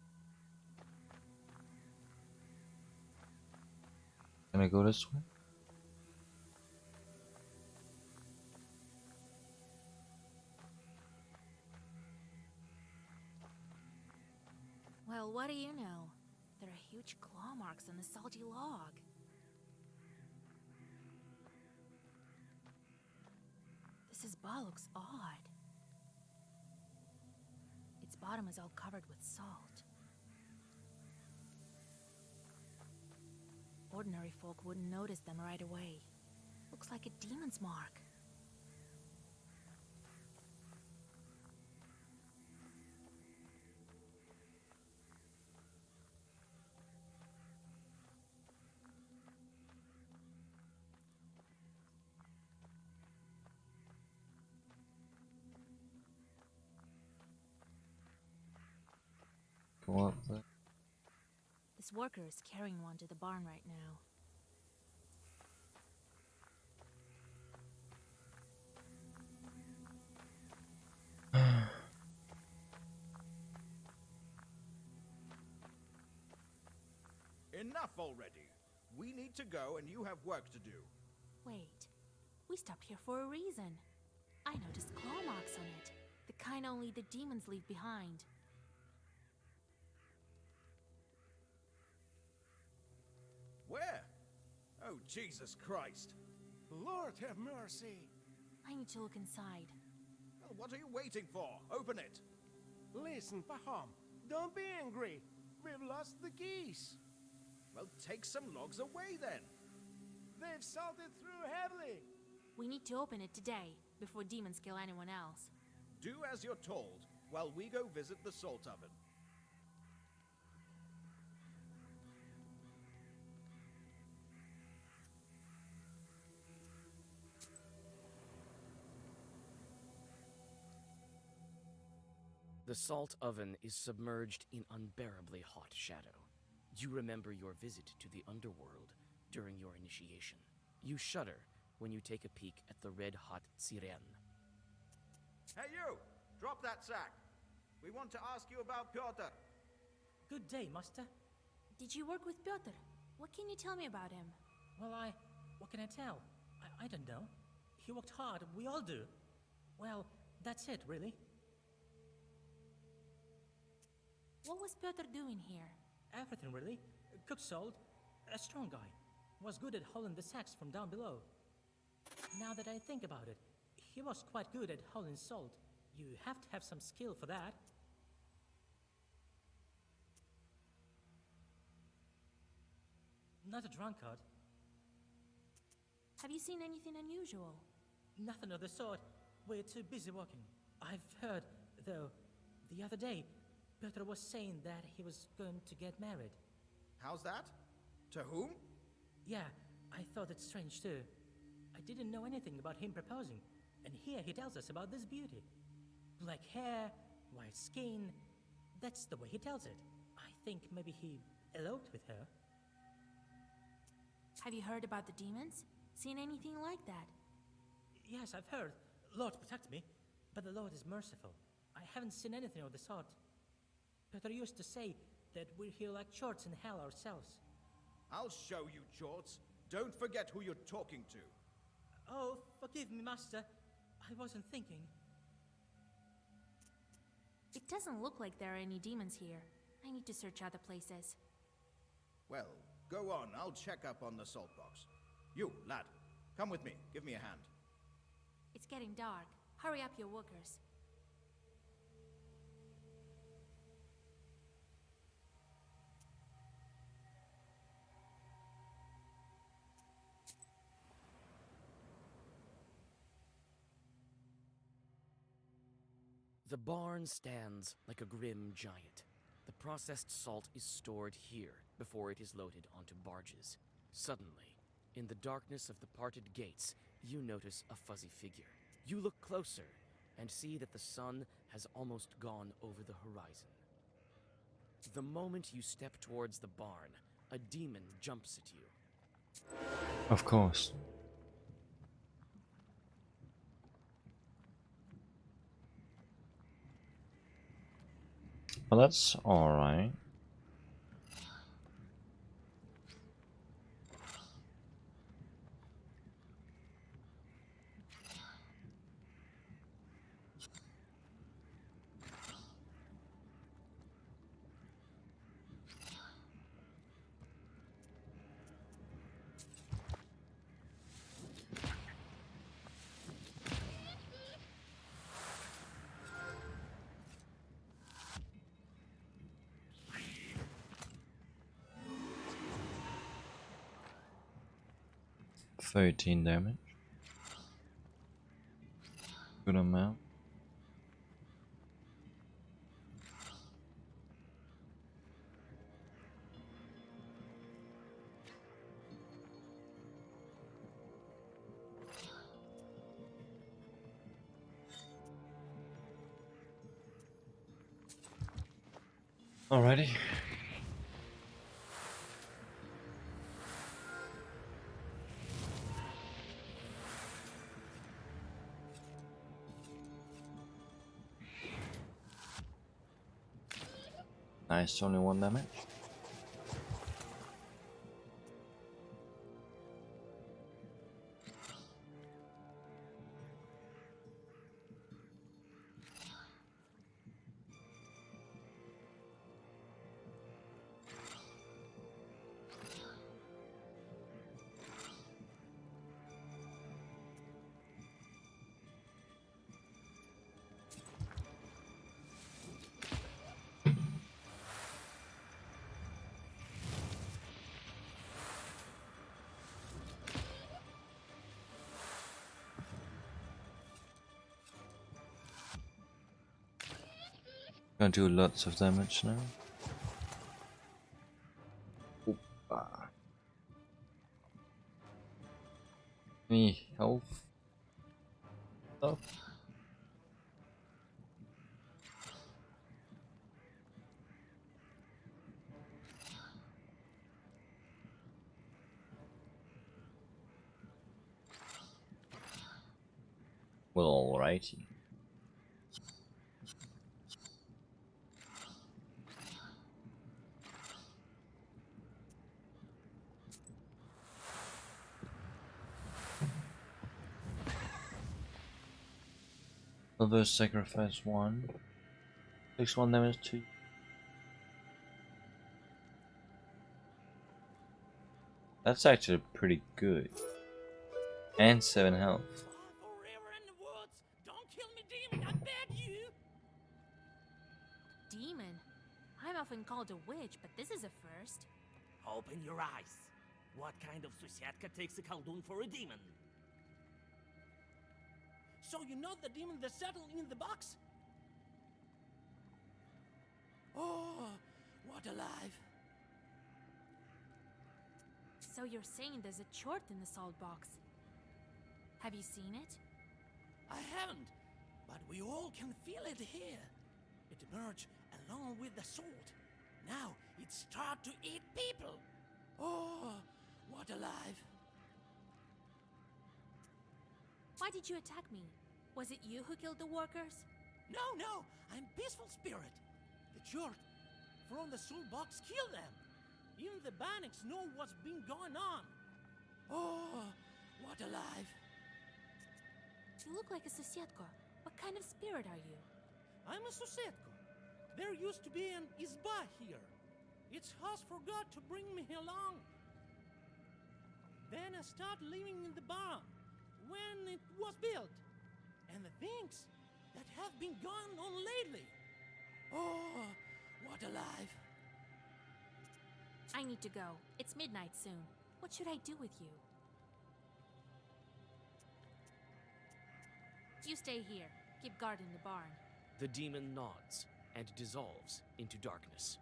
Can I go this way? Well, what do you know? There are huge claw marks on the salty log. This bar looks odd. Its bottom is all covered with salt. Ordinary folk wouldn't notice them right away. Looks like a demon's mark. Go up there. This worker is carrying one to the barn right now. Enough already. We need to go and you have work to do. Wait, we stopped here for a reason. I noticed claw marks on it, the kind only the demons leave behind. Where? Oh, Jesus Christ. Lord have mercy. I need to look inside. Well, what are you waiting for? Open it. Listen, Pahom, don't be angry. We've lost the geese. Well, take some logs away then. They've salted through heavily. We need to open it today, before demons kill anyone else. Do as you're told, while we go visit the salt oven. The salt oven is submerged in unbearably hot shadow. You remember your visit to the underworld during your initiation. You shudder when you take a peek at the red-hot Sirene. Hey you! Drop that sack! We want to ask you about Pyotr. Good day, master. Did you work with Pyotr? What can you tell me about him? Well, what can I tell? I don't know. He worked hard, we all do. Well, that's it, really. What was Pyotr doing here? Everything, really. Cooked salt. A strong guy. Was good at hauling the sacks from down below. Now that I think about it, he was quite good at hauling salt. You have to have some skill for that. Not a drunkard. Have you seen anything unusual? Nothing of the sort. We're too busy working. I've heard, though, the other day, Piotr was saying that he was going to get married. How's that? To whom? Yeah, I thought it strange too. I didn't know anything about him proposing, and here he tells us about this beauty. Black hair, white skin. That's the way he tells it. I think maybe he eloped with her. Have you heard about the demons? Seen anything like that? Yes, I've heard. Lord protect me, but the Lord is merciful. I haven't seen anything of the sort. Peter used to say that we're here like chorts in hell ourselves. I'll show you, Jorts. Don't forget who you're talking to. Oh, forgive me, Master. I wasn't thinking. It doesn't look like there are any demons here. I need to search other places. Well, go on. I'll check up on the salt box. You, lad, come with me. Give me a hand. It's getting dark. Hurry up your workers. The barn stands like a grim giant. The processed salt is stored here before it is loaded onto barges. Suddenly, in the darkness of the parted gates, you notice a fuzzy figure. You look closer and see that the sun has almost gone over the horizon. The moment you step towards the barn, a demon jumps at you. Of course. Well, that's alright. $13 damage. Good amount. Alrighty. Nice, only 1 damage. Gonna do lots of damage now. Oopa. Any health stuff? Well, alrighty. Reverse sacrifice 1. Takes 1 damage to. That's actually pretty good. And 7 health. Forever in the woods. Don't kill me, demon. I beg you. Demon? I'm often called a witch, but this is a first. Open your eyes. What kind of Susiatka takes a Khaldun for a demon? So you know the demon that settled in the box? Oh, what alive. So you're saying there's a chort in the salt box. Have you seen it? I haven't, but we all can feel it here. It emerged along with the salt. Now it start to eat people. Oh, what alive. Why did you attack me? Was it you who killed the workers? No, I'm peaceful spirit. The chort from the soul box killed them. Even the Banics know what's been going on. Oh, what alive. You look like a Susietko. What kind of spirit are you? I'm a Susetko. There used to be an Izba here. Its house forgot to bring me along. Then I started living in the barn when it was built. And the things that have been going on lately. Oh, what alive. I need to go. It's midnight soon. What should I do with you? You stay here. Keep guard in the barn. The demon nods and dissolves into darkness.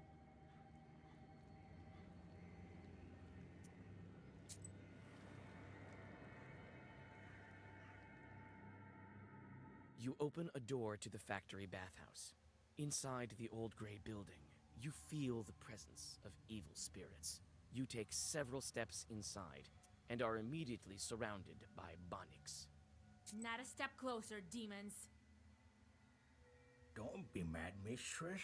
You open a door to the factory bathhouse. Inside the old gray building, you feel the presence of evil spirits. You take several steps inside and are immediately surrounded by Banics. Not a step closer, demons. Don't be mad, mistress.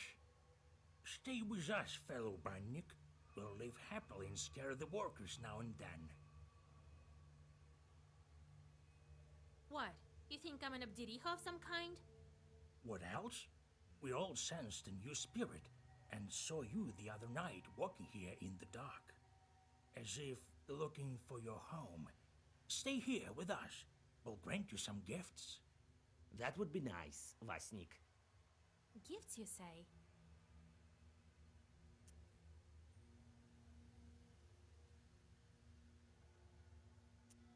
Stay with us, fellow Bannik. We'll live happily and scare the workers now and then. What? You think I'm an Abdiriha of some kind? What else? We all sensed a new spirit, and saw you the other night walking here in the dark. As if looking for your home. Stay here with us. We'll grant you some gifts. That would be nice, Vasnik. Gifts, you say?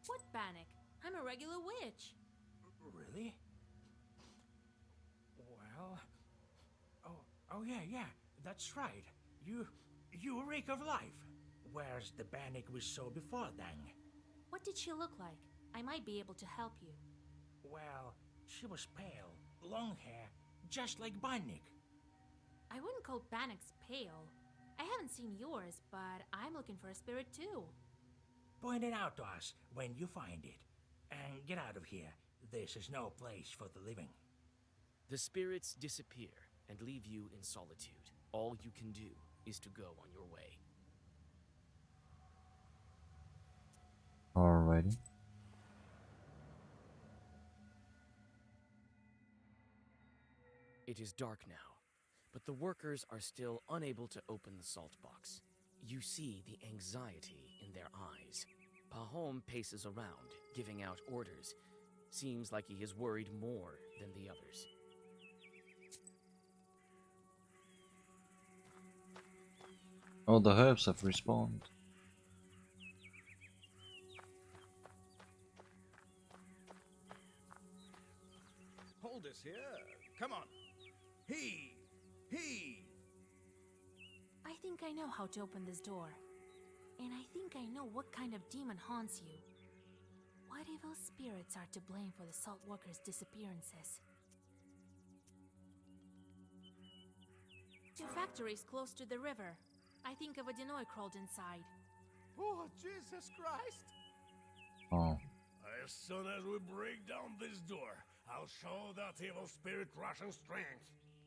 What Bannock? I'm a regular witch. Really? Well... Oh yeah, that's right. You a rake of life. Where's the Bannock we saw before then? What did she look like? I might be able to help you. Well, she was pale, long hair, just like Bannock. I wouldn't call Bannocks pale. I haven't seen yours, but I'm looking for a spirit too. Point it out to us when you find it. And get out of here. This is no place for the living. The spirits disappear and leave you in solitude. All you can do is to go on your way. Alrighty. It is dark now, but the workers are still unable to open the salt box. You see the anxiety in their eyes. Pahom paces around, giving out orders. Seems like he is worried more than the others. Oh, the herbs have respawned. Hold us here. Come on. He! I think I know how to open this door. And I think I know what kind of demon haunts you. What evil spirits are to blame for the salt workers' disappearances? Your factory is close to the river. I think a Vodinoy crawled inside. Oh, Jesus Christ! Oh. As soon as we break down this door, I'll show that evil spirit Russian strength.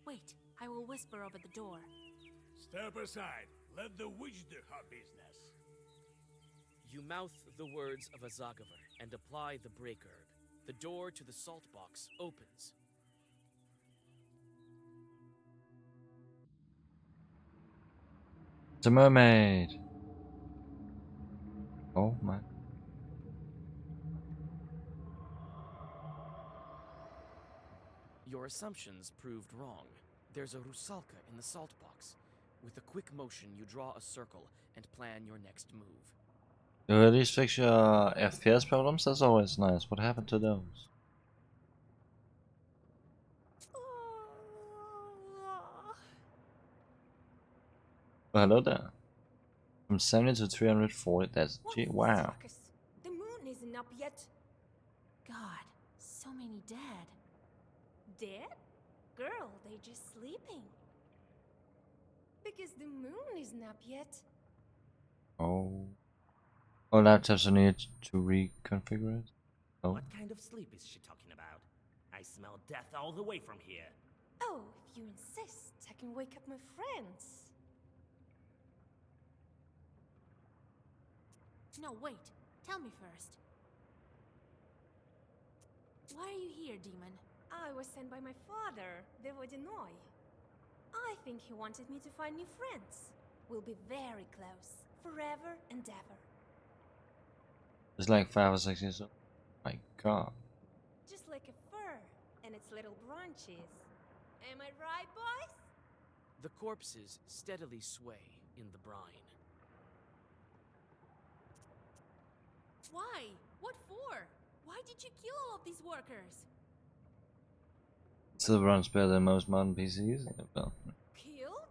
Wait, I will whisper over the door. Step aside. Let the witch do her business. You mouth the words of a Zagaver and apply the break herb. The door to the salt box opens. It's a mermaid. Oh my. Your assumptions proved wrong. There's a rusalka in the salt box. With a quick motion, you draw a circle and plan your next move. You at least fix your FPS problems? That's always nice. What happened to those? Oh, hello there. From 70 to 340, that's gee, wow. The moon isn't up yet. God, so many dead. Dead? Girl, they just sleeping. Because the moon isn't up yet. Oh. Oh, laptops are needed to reconfigure it? Oh. What kind of sleep is she talking about? I smell death all the way from here. Oh, if you insist, I can wake up my friends. No, wait. Tell me first. Why are you here, demon? I was sent by my father, the Vodinoy. I think he wanted me to find new friends. We'll be very close, forever and ever. It's like 5 or 6 years old. My god. Just like a fir and its little branches. Am I right, boys? The corpses steadily sway in the brine. Why? What for? Why did you kill all of these workers? Still runs better than most modern PCs. Well, Killed?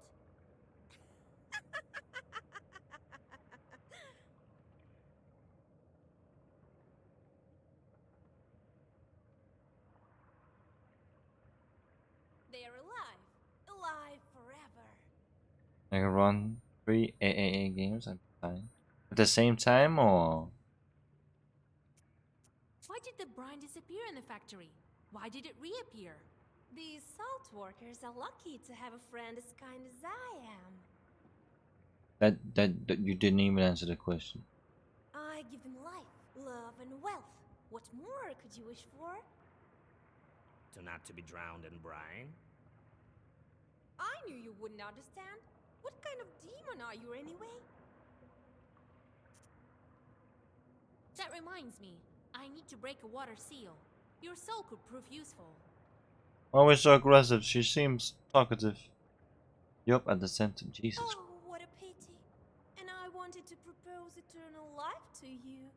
They are alive. Alive forever. I can run 3 AAA games at a time. At the same time, or? Why did the brine disappear in the factory? Why did it reappear? These salt workers are lucky to have a friend as kind as I am. That you didn't even answer the question. I give them life, love, and wealth. What more could you wish for? To not to be drowned in brine? I knew you wouldn't understand. What kind of demon are you anyway? That reminds me. I need to break a water seal. Your soul could prove useful. Always so aggressive. She seems talkative. Yup, at the center. Jesus. Oh, what a pity. And I wanted to propose eternal life to you.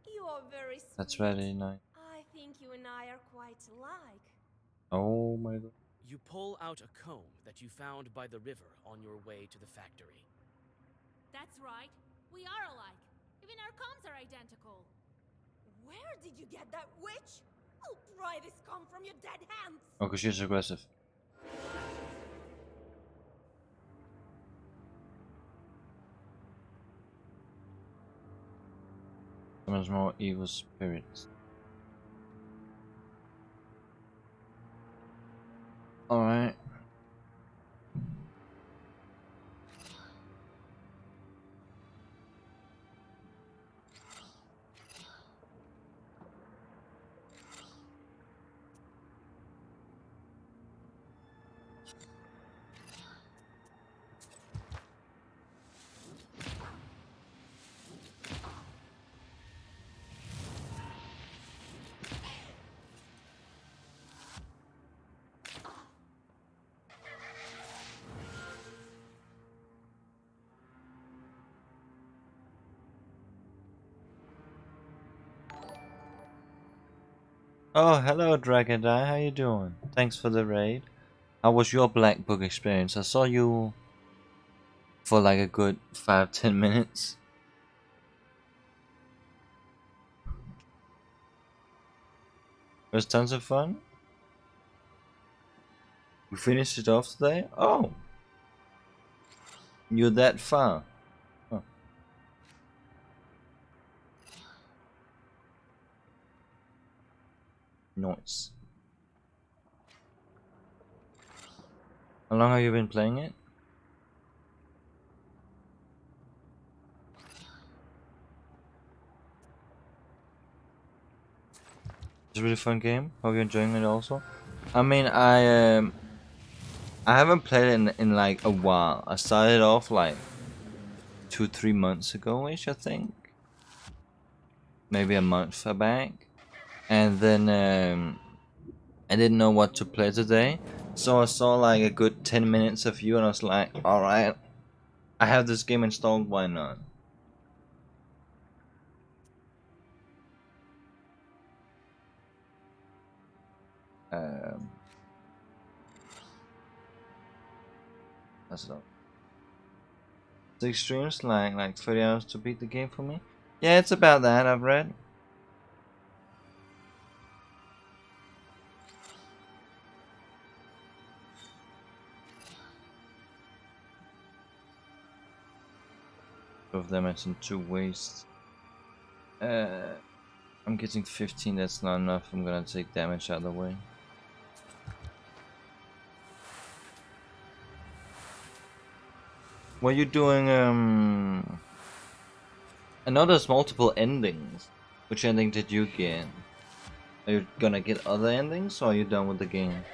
You are very sweet. That's very nice. I think you and I are quite alike. Oh my god. You pull out a comb that you found by the river on your way to the factory. That's right. We are alike. Even our combs are identical. Where did you get that, witch? I'll pry this comb from your dead hands. Oh, cause she's aggressive. Summons more evil spirits. Alright. Oh, hello Dragon Eye, how you doing? Thanks for the raid. How was your Black Book experience? I saw you for like a good 5-10 minutes. It was tons of fun. You finished it off today? Oh! You're that far. Huh. Nice. How long have you been playing it? It's a really fun game. Hope you're enjoying it also. I mean, I haven't played it in like a while. I started off like 2-3 months ago-ish, I think. Maybe a month back. And then I didn't know what to play today. So I saw like a good 10 minutes of you and I was like, alright, I have this game installed, why not? That's it all. 6 streams, like 30 hours to beat the game for me? Yeah, it's about that, I've read. Of damage and 2 waste. I'm getting 15, that's not enough. I'm gonna take damage out of the way. What are you doing? I know there's multiple endings. Which ending did you get? Are you gonna get other endings or are you done with the game?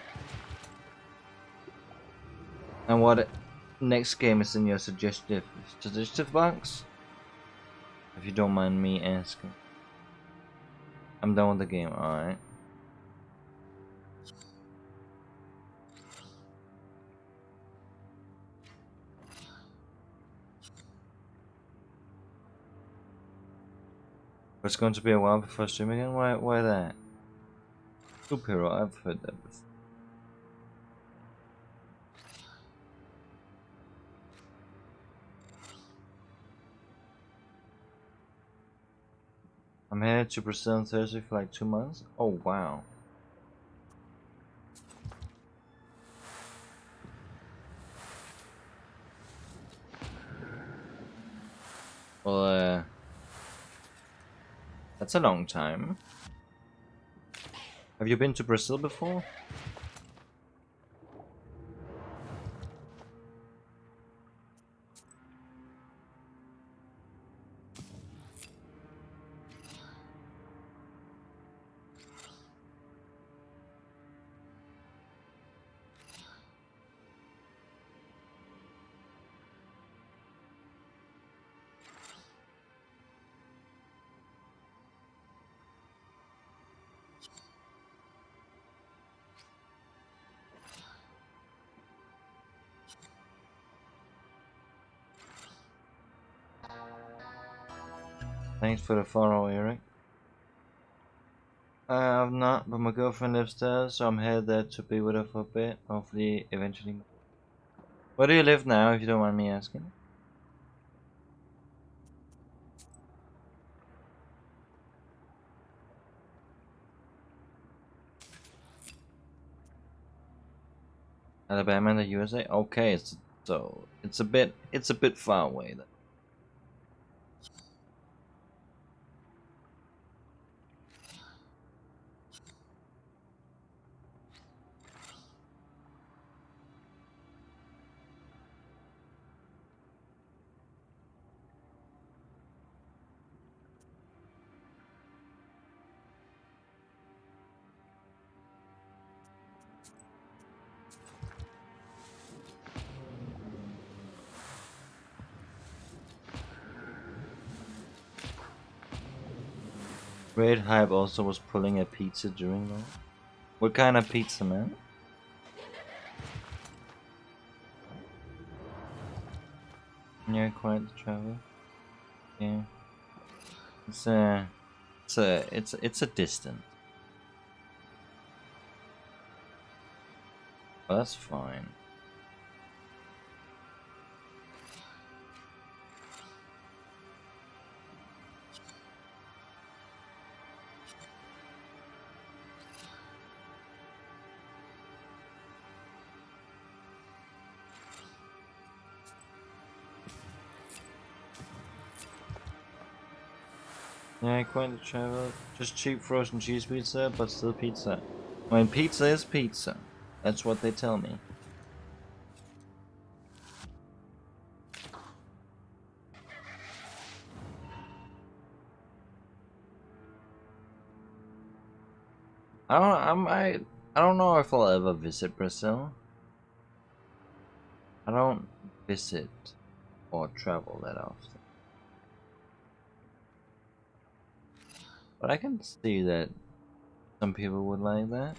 And what next game is in your suggestive box? If you don't mind me asking. I'm done with the game, alright. It's going to be a while before I stream again? Why that? Superhero, I've heard that before. I'm headed to Brazil on Thursday for like 2 months? Oh wow. Well, that's a long time. Have you been to Brazil before? Thanks for the follow, Eric. I've not, but my girlfriend lives there, so I'm headed there to be with her for a bit. Hopefully, eventually. Where do you live now, if you don't mind me asking? Alabama in the USA? Okay, so it's a bit far away then. Red Hype also was pulling a pizza during that. What kind of pizza, man? Yeah, quite the travel. Yeah. It's a distance. But that's fine. Yeah, quite the travel. Just cheap frozen cheese pizza, but still pizza. I mean, pizza is pizza. That's what they tell me. I don't know if I'll ever visit Brazil. I don't visit or travel that often. But I can see that some people would like that.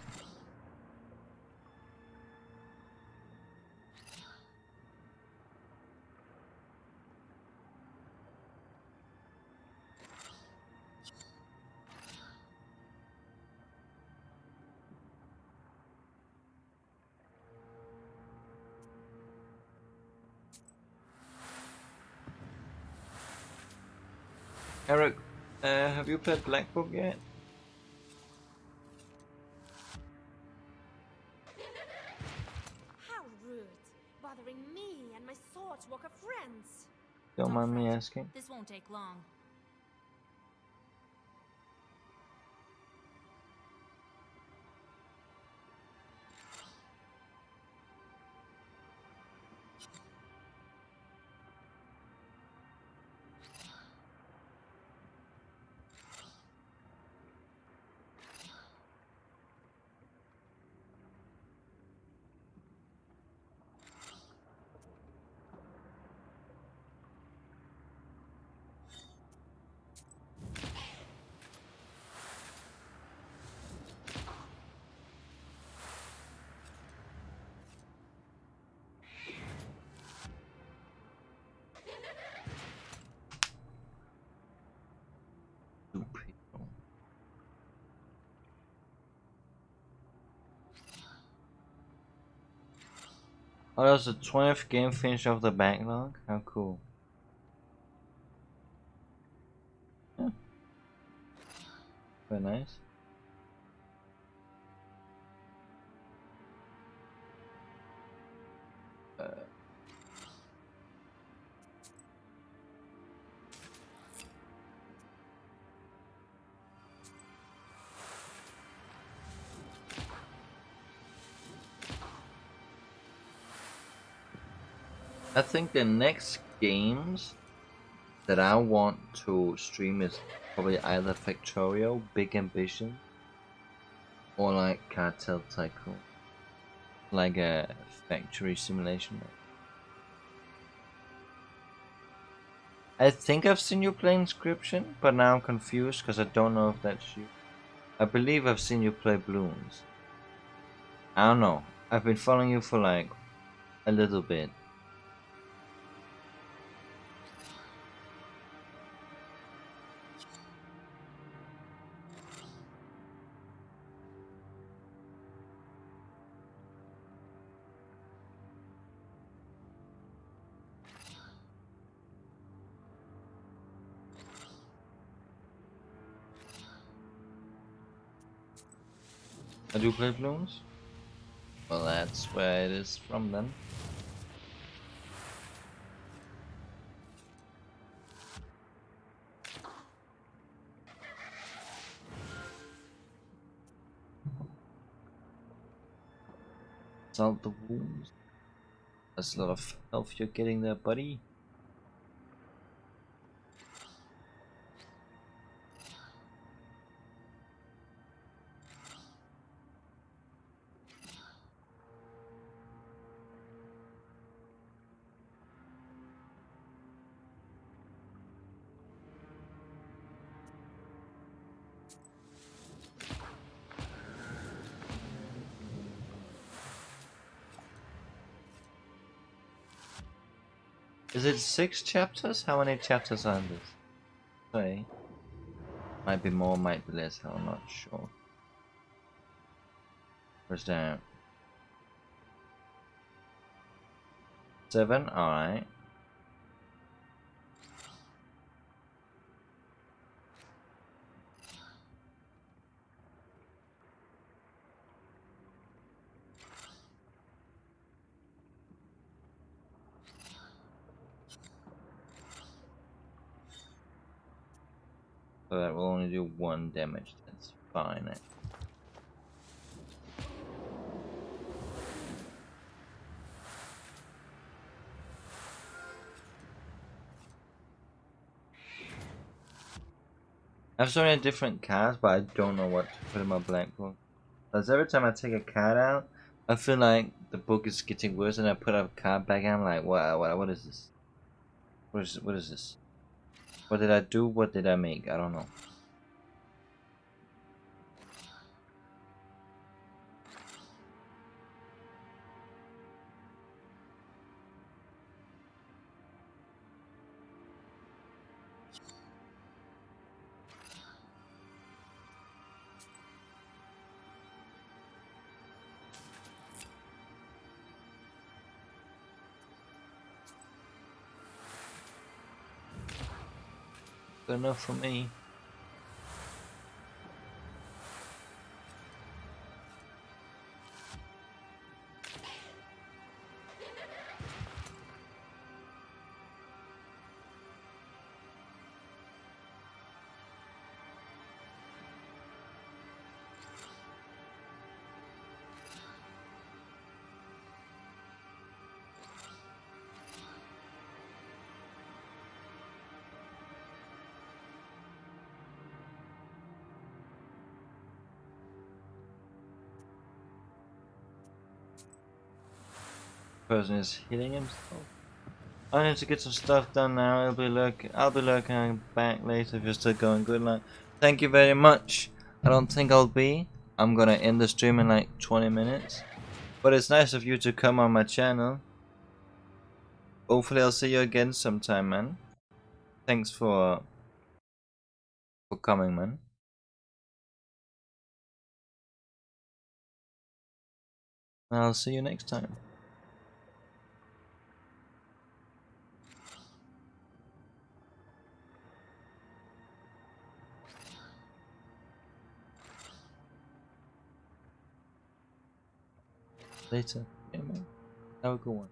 Eric, have you played Black Book yet? How rude! Bothering me and my Swordswalker friends! Don't mind me fret. asking. This won't take long. Two people. Oh, that was the 20th game finish of the backlog? How cool. Yeah. Very nice. I think the next games that I want to stream is probably either Factorio, Big Ambition, or like Cartel Tycoon. Like a factory simulation. I think I've seen you play Inscription, but now I'm confused because I don't know if that's you. I believe I've seen you play Bloons. I don't know. I've been following you for like a little bit. I do play Bloons? Well, that's where it is from then. Salt the wounds. That's a lot of health you're getting there, buddy. Is it 6 chapters? How many chapters are in this? Sorry. Might be more, might be less, I'm not sure. Where's that? 7? Alright. So that will only do 1 damage, that's fine. I have so many different cards, but I don't know what to put in my black book. Because every time I take a card out, I feel like the book is getting worse, and I put a card back, and I'm like, what is this? What is this? What did I do? What did I make? I don't know. Good enough for me. Person is healing himself. I need to get some stuff done now. I'll be lurking back later if you're still going. Good luck. Thank you very much. I don't think I'll be. I'm gonna end the stream in like 20 minutes. But it's nice of you to come on my channel. Hopefully I'll see you again sometime, man. Thanks for coming, man. I'll see you next time. Later. Yeah, man. Have a good one.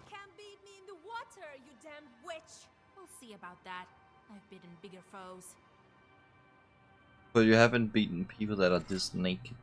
Can't beat me in the water, you damn witch! We'll see about that. I've beaten bigger foes. But you haven't beaten people that are this naked.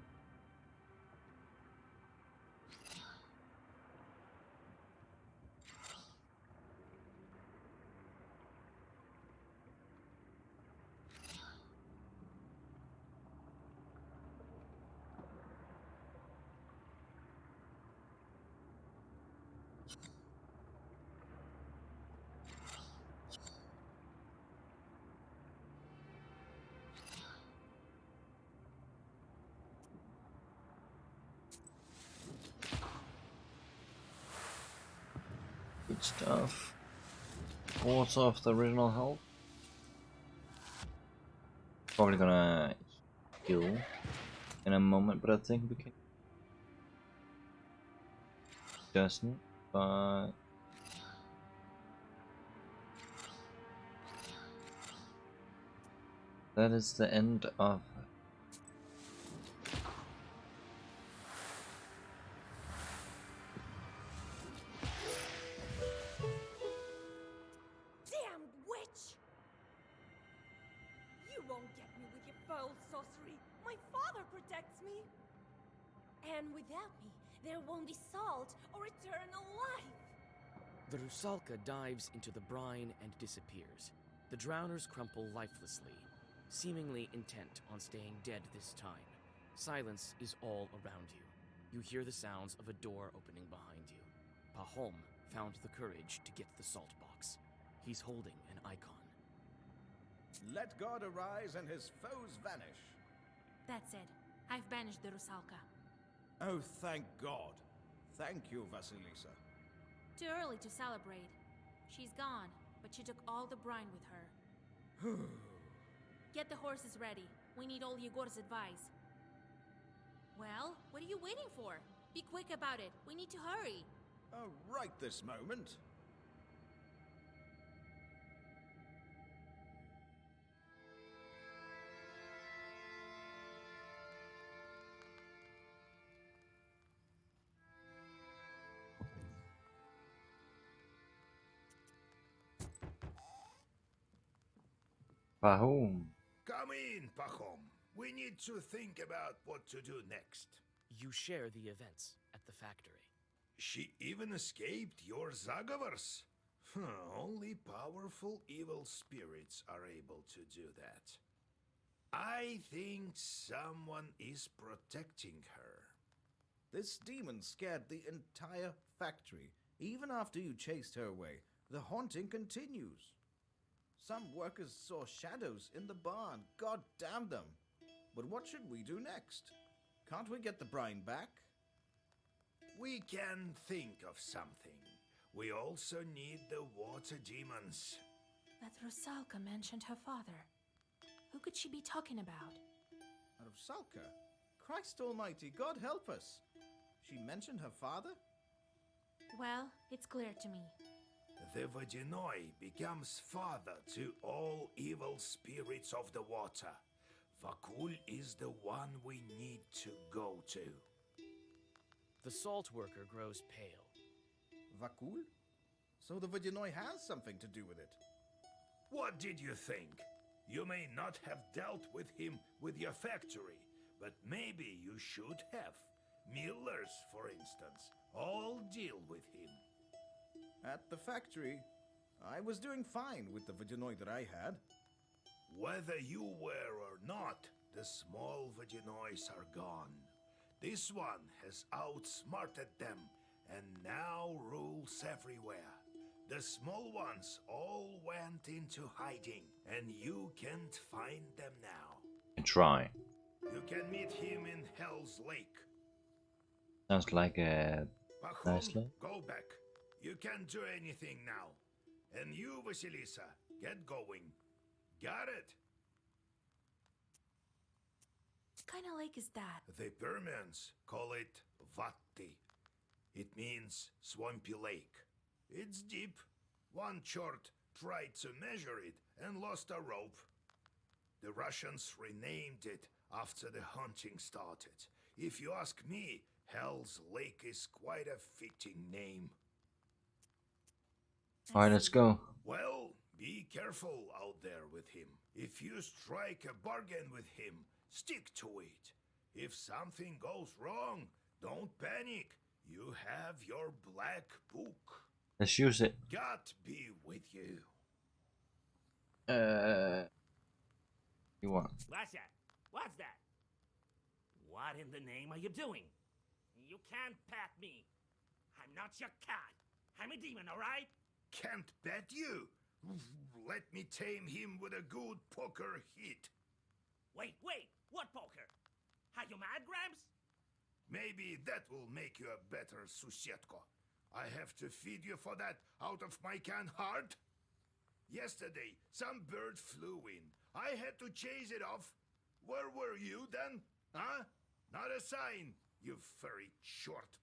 Good stuff. Water off the original health. Probably gonna heal in a moment, but I think we can doesn't. But that is the end of. Damn witch! You won't get me with your foul sorcery. My father protects me. And without me, there won't be salt or eternal life. The Rusalka dives into the brine and disappears. The drowners crumple lifelessly, seemingly intent on staying dead this time. Silence is all around you. You hear the sounds of a door opening behind you. Pahom found the courage to get the salt box. He's holding an icon. Let God arise and his foes vanish. That's it. I've banished the Rusalka. Oh, thank God. Thank you, Vasilisa. Too early to celebrate. She's gone, but she took all the brine with her. Get the horses ready. We need all Yegor's advice. Well, what are you waiting for? Be quick about it. We need to hurry. Right this moment. Pahom. Come in, Pahom. We need to think about what to do next. You share the events at the factory. She even escaped your Zagavars. Only powerful evil spirits are able to do that. I think someone is protecting her. This demon scared the entire factory. Even after you chased her away, the haunting continues. Some workers saw shadows in the barn. God damn them. But what should we do next? Can't we get the brine back? We can think of something. We also need the water demons. But Rusalka mentioned her father. Who could she be talking about? Out of Salka? Christ almighty, God help us. She mentioned her father? Well, it's clear to me. The Vodinoi becomes father to all evil spirits of the water. Vakul is the one we need to go to. The salt worker grows pale. Vakul? So the Vodinoi has something to do with it. What did you think? You may not have dealt with him with your factory, but maybe you should have. Millers, for instance, all deal with him. At the factory, I was doing fine with the Vodinoi that I had. Whether you were or not, the small Vodinois are gone. This one has outsmarted them and now rules everywhere. The small ones all went into hiding, and you can't find them now. Try. You can meet him in Hell's Lake. Sounds like a nice Pahom, lake. go back. You can't do anything now. And you, Vasilisa, get going. Got it? What kind of lake is that? The Permians call it Vatti. It means swampy lake. It's deep. One chort tried to measure it and lost a rope. The Russians renamed it after the hunting started. If you ask me, Hell's Lake is quite a fitting name. Alright, let's go. Well, be careful out there with him. If you strike a bargain with him, stick to it. If something goes wrong, don't panic. You have your black book. Let's use it. God be with you. You want? What's that? What's that? What in the name are you doing? You can't pat me. I'm not your cat. I'm a demon, alright? Can't bet you. Let me tame him with a good poker hit. Wait, what poker? Are you mad, Gramps? Maybe that will make you a better Susetko. I have to feed you for that out of my canned heart? Yesterday, some bird flew in. I had to chase it off. Where were you then? Huh? Not a sign, you furry short.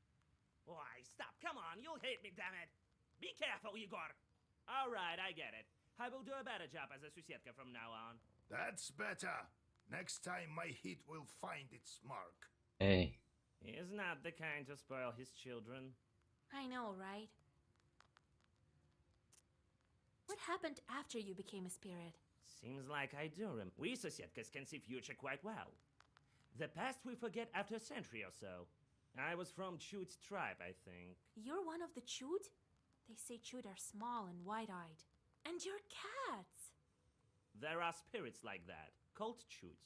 Why, stop, come on, you'll hate me, damn it. Be careful, Igor. Alright, I get it. I will do a better job as a Susetka from now on. That's better. Next time my hit will find its mark. Hey. He's not the kind to spoil his children. I know, right? What happened after you became a spirit? Seems like I do remember. We Susetkas can see future quite well. The past we forget after a century or so. I was from Chut's tribe, I think. You're one of the Chut? They say Chut are small and wide-eyed. And you're cats! There are spirits like that, called Chut.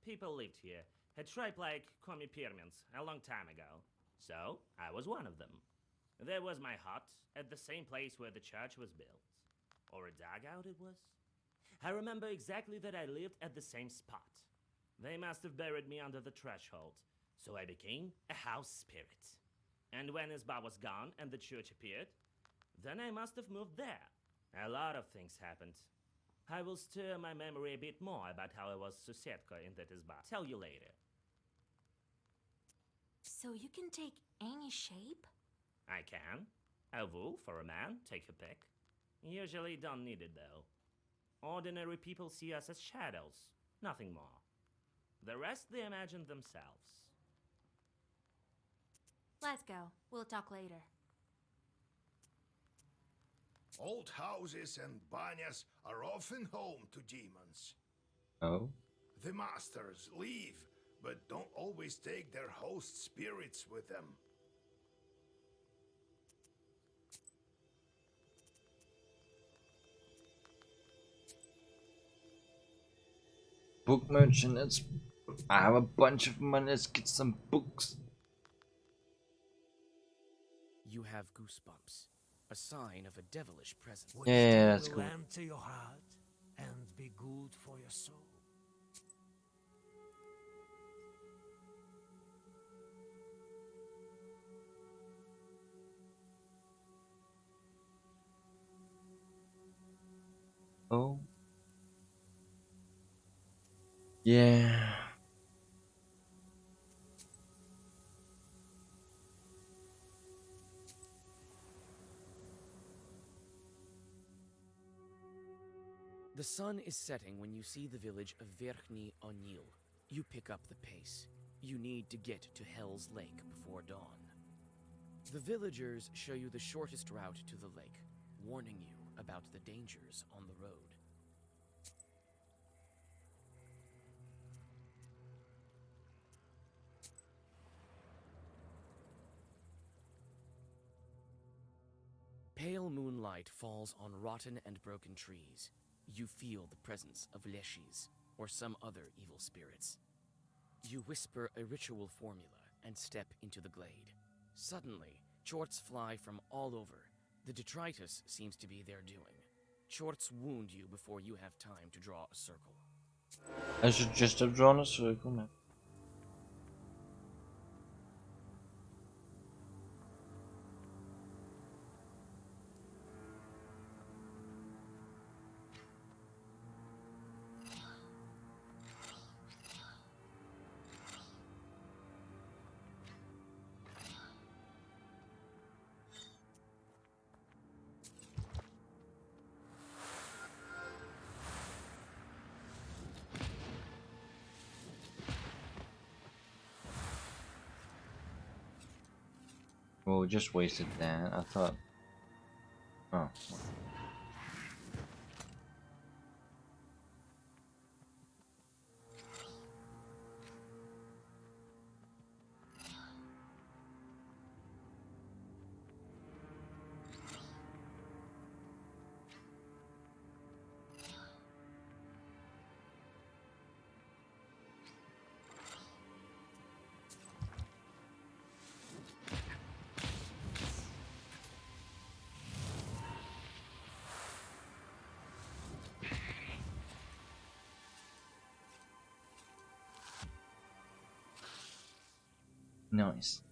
People lived here, a tribe like Komi-Permians, a long time ago. So, I was one of them. There was my hut, at the same place where the church was built. Or a dugout it was. I remember exactly that I lived at the same spot. They must have buried me under the threshold, so I became a house spirit. And when Isba was gone and the church appeared, then I must have moved there. A lot of things happened. I will stir my memory a bit more about how I was Susetka in that Isba. Tell you later. So you can take any shape? I can. A wolf or a man, take your pick. Usually don't need it though. Ordinary people see us as shadows, nothing more. The rest they imagine themselves. Let's go. We'll talk later. Old houses and banyas are often home to demons. Oh? The masters leave, but don't always take their host spirits with them. Book merchant, I have a bunch of money, let's get some books. You have goosebumps, a sign of a devilish presence. Yeah, that's will cool. enter your heart and be good for your soul. Oh. Yeah. The sun is setting when you see the village of Verkhny O'Neill. You pick up the pace. You need to get to Hell's Lake before dawn. The villagers show you the shortest route to the lake, warning you about the dangers on the road. Pale moonlight falls on rotten and broken trees. You feel the presence of leshis, or some other evil spirits. You whisper a ritual formula and step into the glade. Suddenly, chorts fly from all over. The detritus seems to be their doing. Chorts wound you before you have time to draw a circle. I should just have drawn a circle, man. Well, we just wasted that. I thought. Oh. Nice.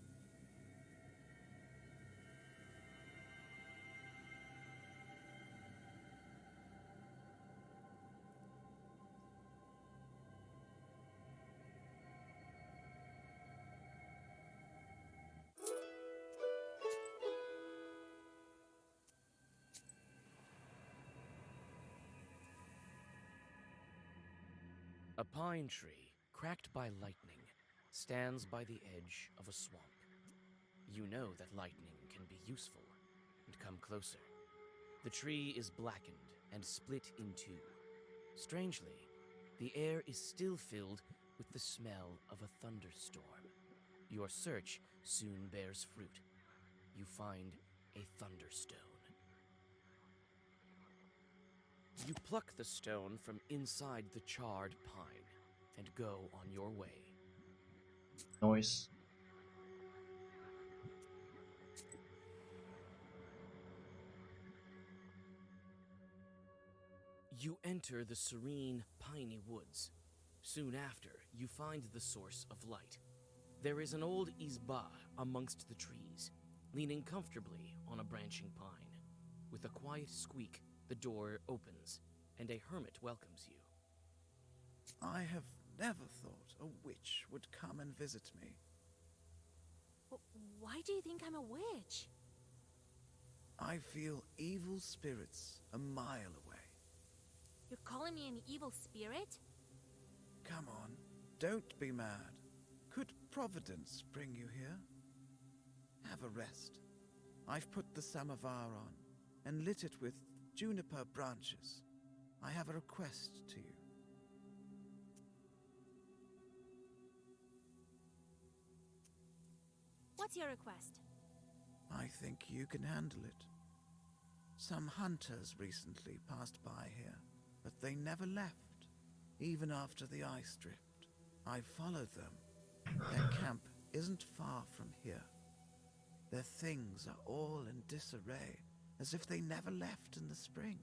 A pine tree, cracked by lightning, stands by the edge of a swamp. You know that lightning can be useful, and come closer. The tree is blackened and split in two. Strangely, the air is still filled with the smell of a thunderstorm. Your search soon bears fruit. You find a thunderstone. You pluck the stone from inside the charred pine and go on your way. Nice. You enter the serene, piney woods. Soon after, you find the source of light. There is an old izba amongst the trees, leaning comfortably on a branching pine. With a quiet squeak, the door opens, and a hermit welcomes you. I have never thought a witch would come and visit me. Why do you think I'm a witch? I feel evil spirits a mile away. You're calling me an evil spirit? Come on, don't be mad. Could Providence bring you here? Have a rest. I've put the samovar on. and lit it with juniper branches. I have a request to you. What's your request? I think you can handle it. Some hunters recently passed by here, but they never left, even after the ice drift. I followed them. Their camp isn't far from here. Their things are all in disarray, as if they never left in the spring.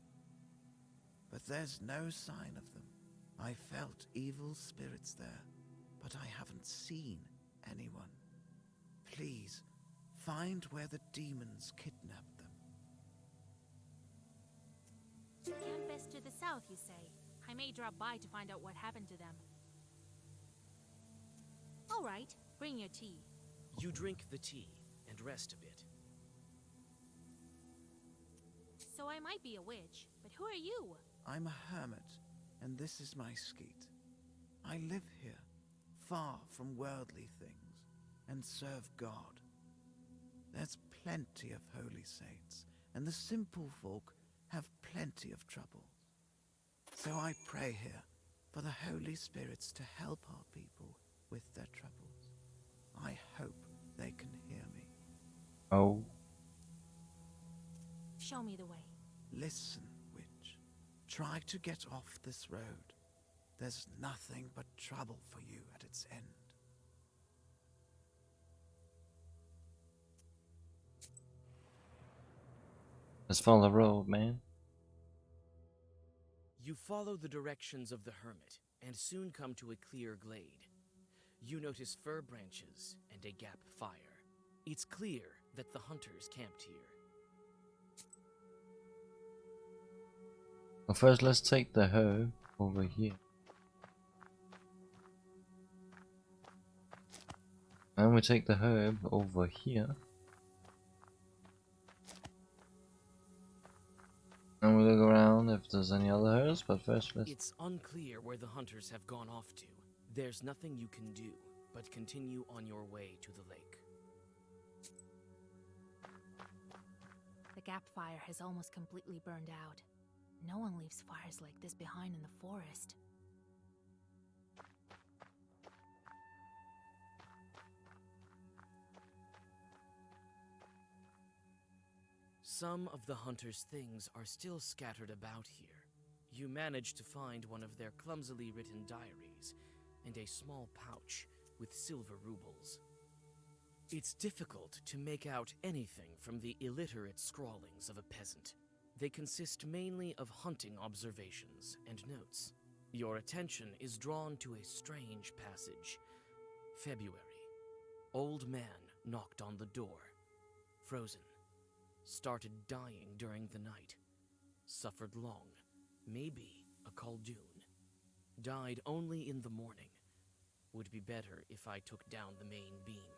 But there's no sign of them. I felt evil spirits there, but I haven't seen anyone. Please, find where the demons kidnapped them. Camp is to the south, you say? I may drop by to find out what happened to them. All right, bring your tea. You drink the tea and rest a bit. So I might be a witch, but who are you? I'm a hermit, and this is my skeet. I live here, far from worldly things, and serve God. There's plenty of holy saints, and the simple folk have plenty of trouble. So I pray here for the holy spirits to help our people with their troubles. I hope they can hear me. Oh. Show me the way. Listen, witch. Try to get off this road. There's nothing but trouble for you at its end. Let's follow the road, man. You follow the directions of the hermit and soon come to a clear glade. You notice fir branches and a gap fire. It's clear that the hunters camped here. Well, first let's take the herb over here. And we take the herb over here. And we look around if there's any other herbs, but first let's... It's unclear where the hunters have gone off to. There's nothing you can do but continue on your way to the lake. The gap fire has almost completely burned out. No one leaves fires like this behind in the forest. Some of the hunters' things are still scattered about here. You manage to find one of their clumsily written diaries and a small pouch with silver rubles. It's difficult to make out anything from the illiterate scrawlings of a peasant. They consist mainly of hunting observations and notes. Your attention is drawn to a strange passage. February. Old man knocked on the door. Frozen. Started dying during the night. Suffered long. Maybe a Khaldun. Died only in the morning. Would be better if I took down the main beam.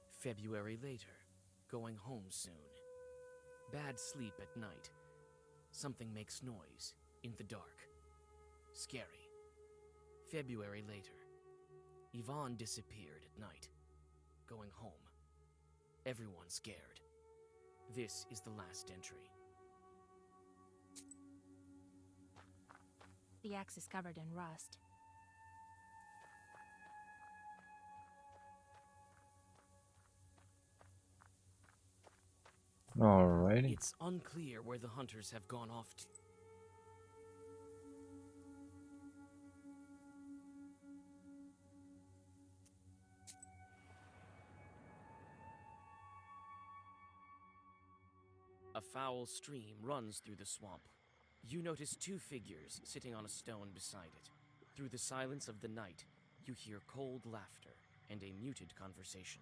February later. Going home soon. Bad sleep at night. Something makes noise in the dark. Scary. February later. Yvonne disappeared at night. Going home. Everyone scared. This is the last entry. The axe is covered in rust. Alrighty. It's unclear where the hunters have gone off to. A foul stream runs through the swamp. You notice two figures sitting on a stone beside it. Through the silence of the night, you hear cold laughter and a muted conversation.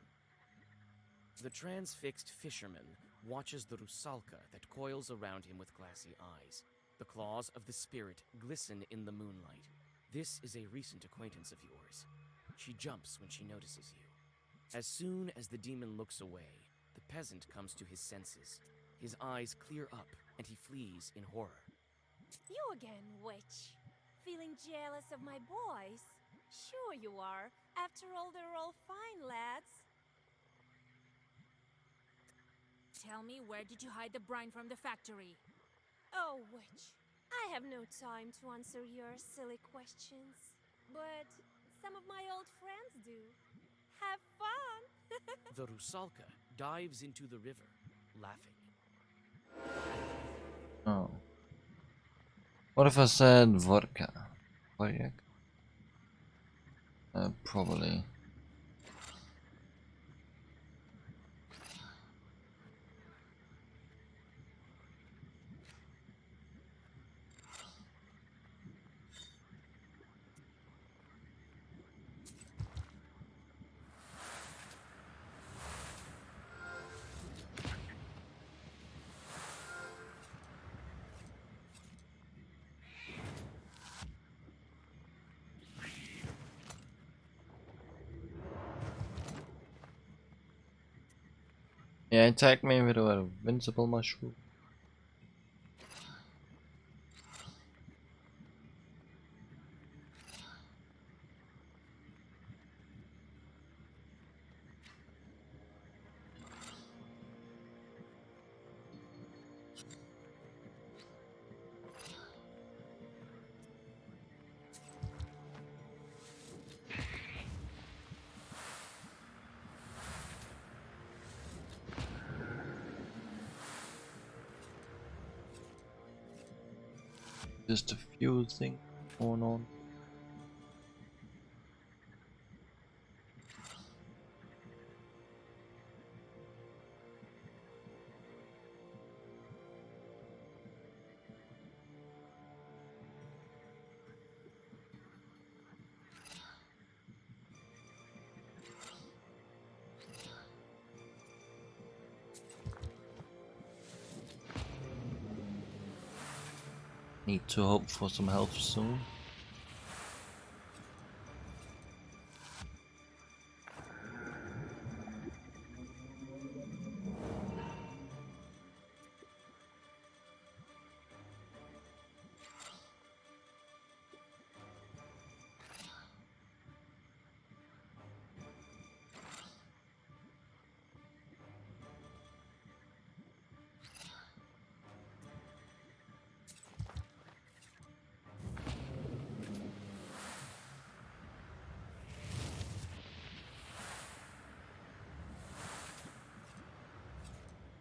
The transfixed fisherman watches the rusalka that coils around him with glassy eyes. The claws of the spirit glisten in the moonlight. This is a recent acquaintance of yours. She jumps when she notices you. As soon as the demon looks away, the peasant comes to his senses. His eyes clear up, and he flees in horror. You again, witch. Feeling jealous of my boys? Sure you are. After all, they're all fine lads. Tell me, where did you hide the brine from the factory? Oh, witch. I have no time to answer your silly questions. But some of my old friends do. Have fun! The Rusalka dives into the river, laughing. Oh. What if I said vodka? Vodka? Probably. Yeah, attack me with an invincible mushroom. Just a few things going on. Need to hope for some help soon.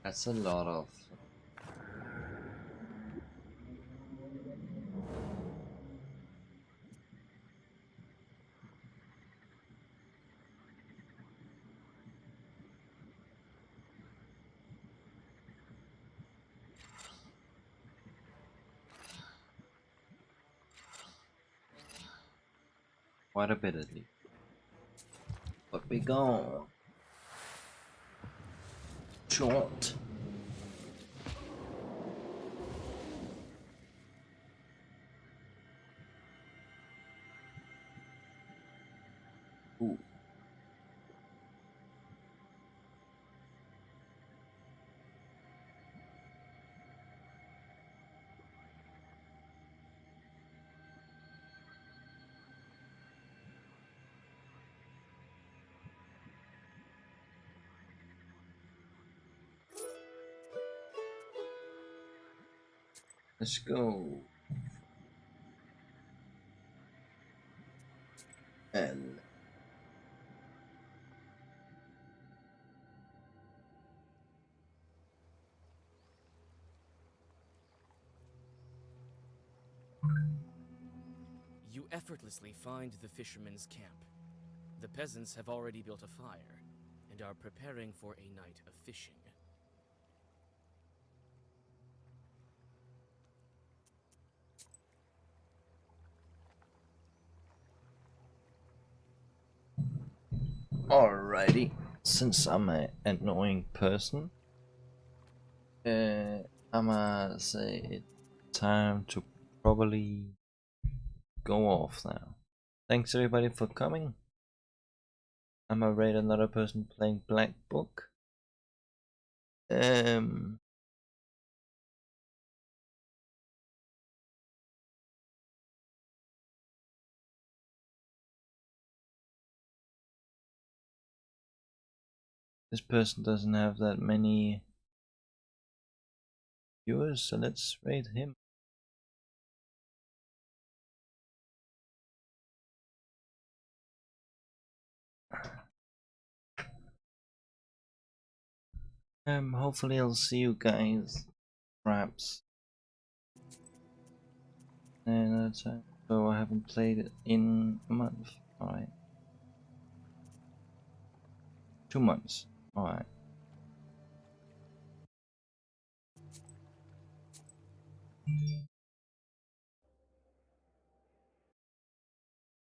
That's a lot of. Quite a bit at least. But we go. Short. Ooh. Let's go. And You effortlessly find the fisherman's camp. The peasants have already built a fire and are preparing for a night of fishing. alrighty. Since I'm an annoying person, I'ma say it's time to probably go off now. Thanks everybody for coming. I'ma rate another person playing Black Book. This person doesn't have that many viewers, so let's rate him. Hopefully I'll see you guys, perhaps. And so I haven't played it in a month. Alright. 2 months. Alright.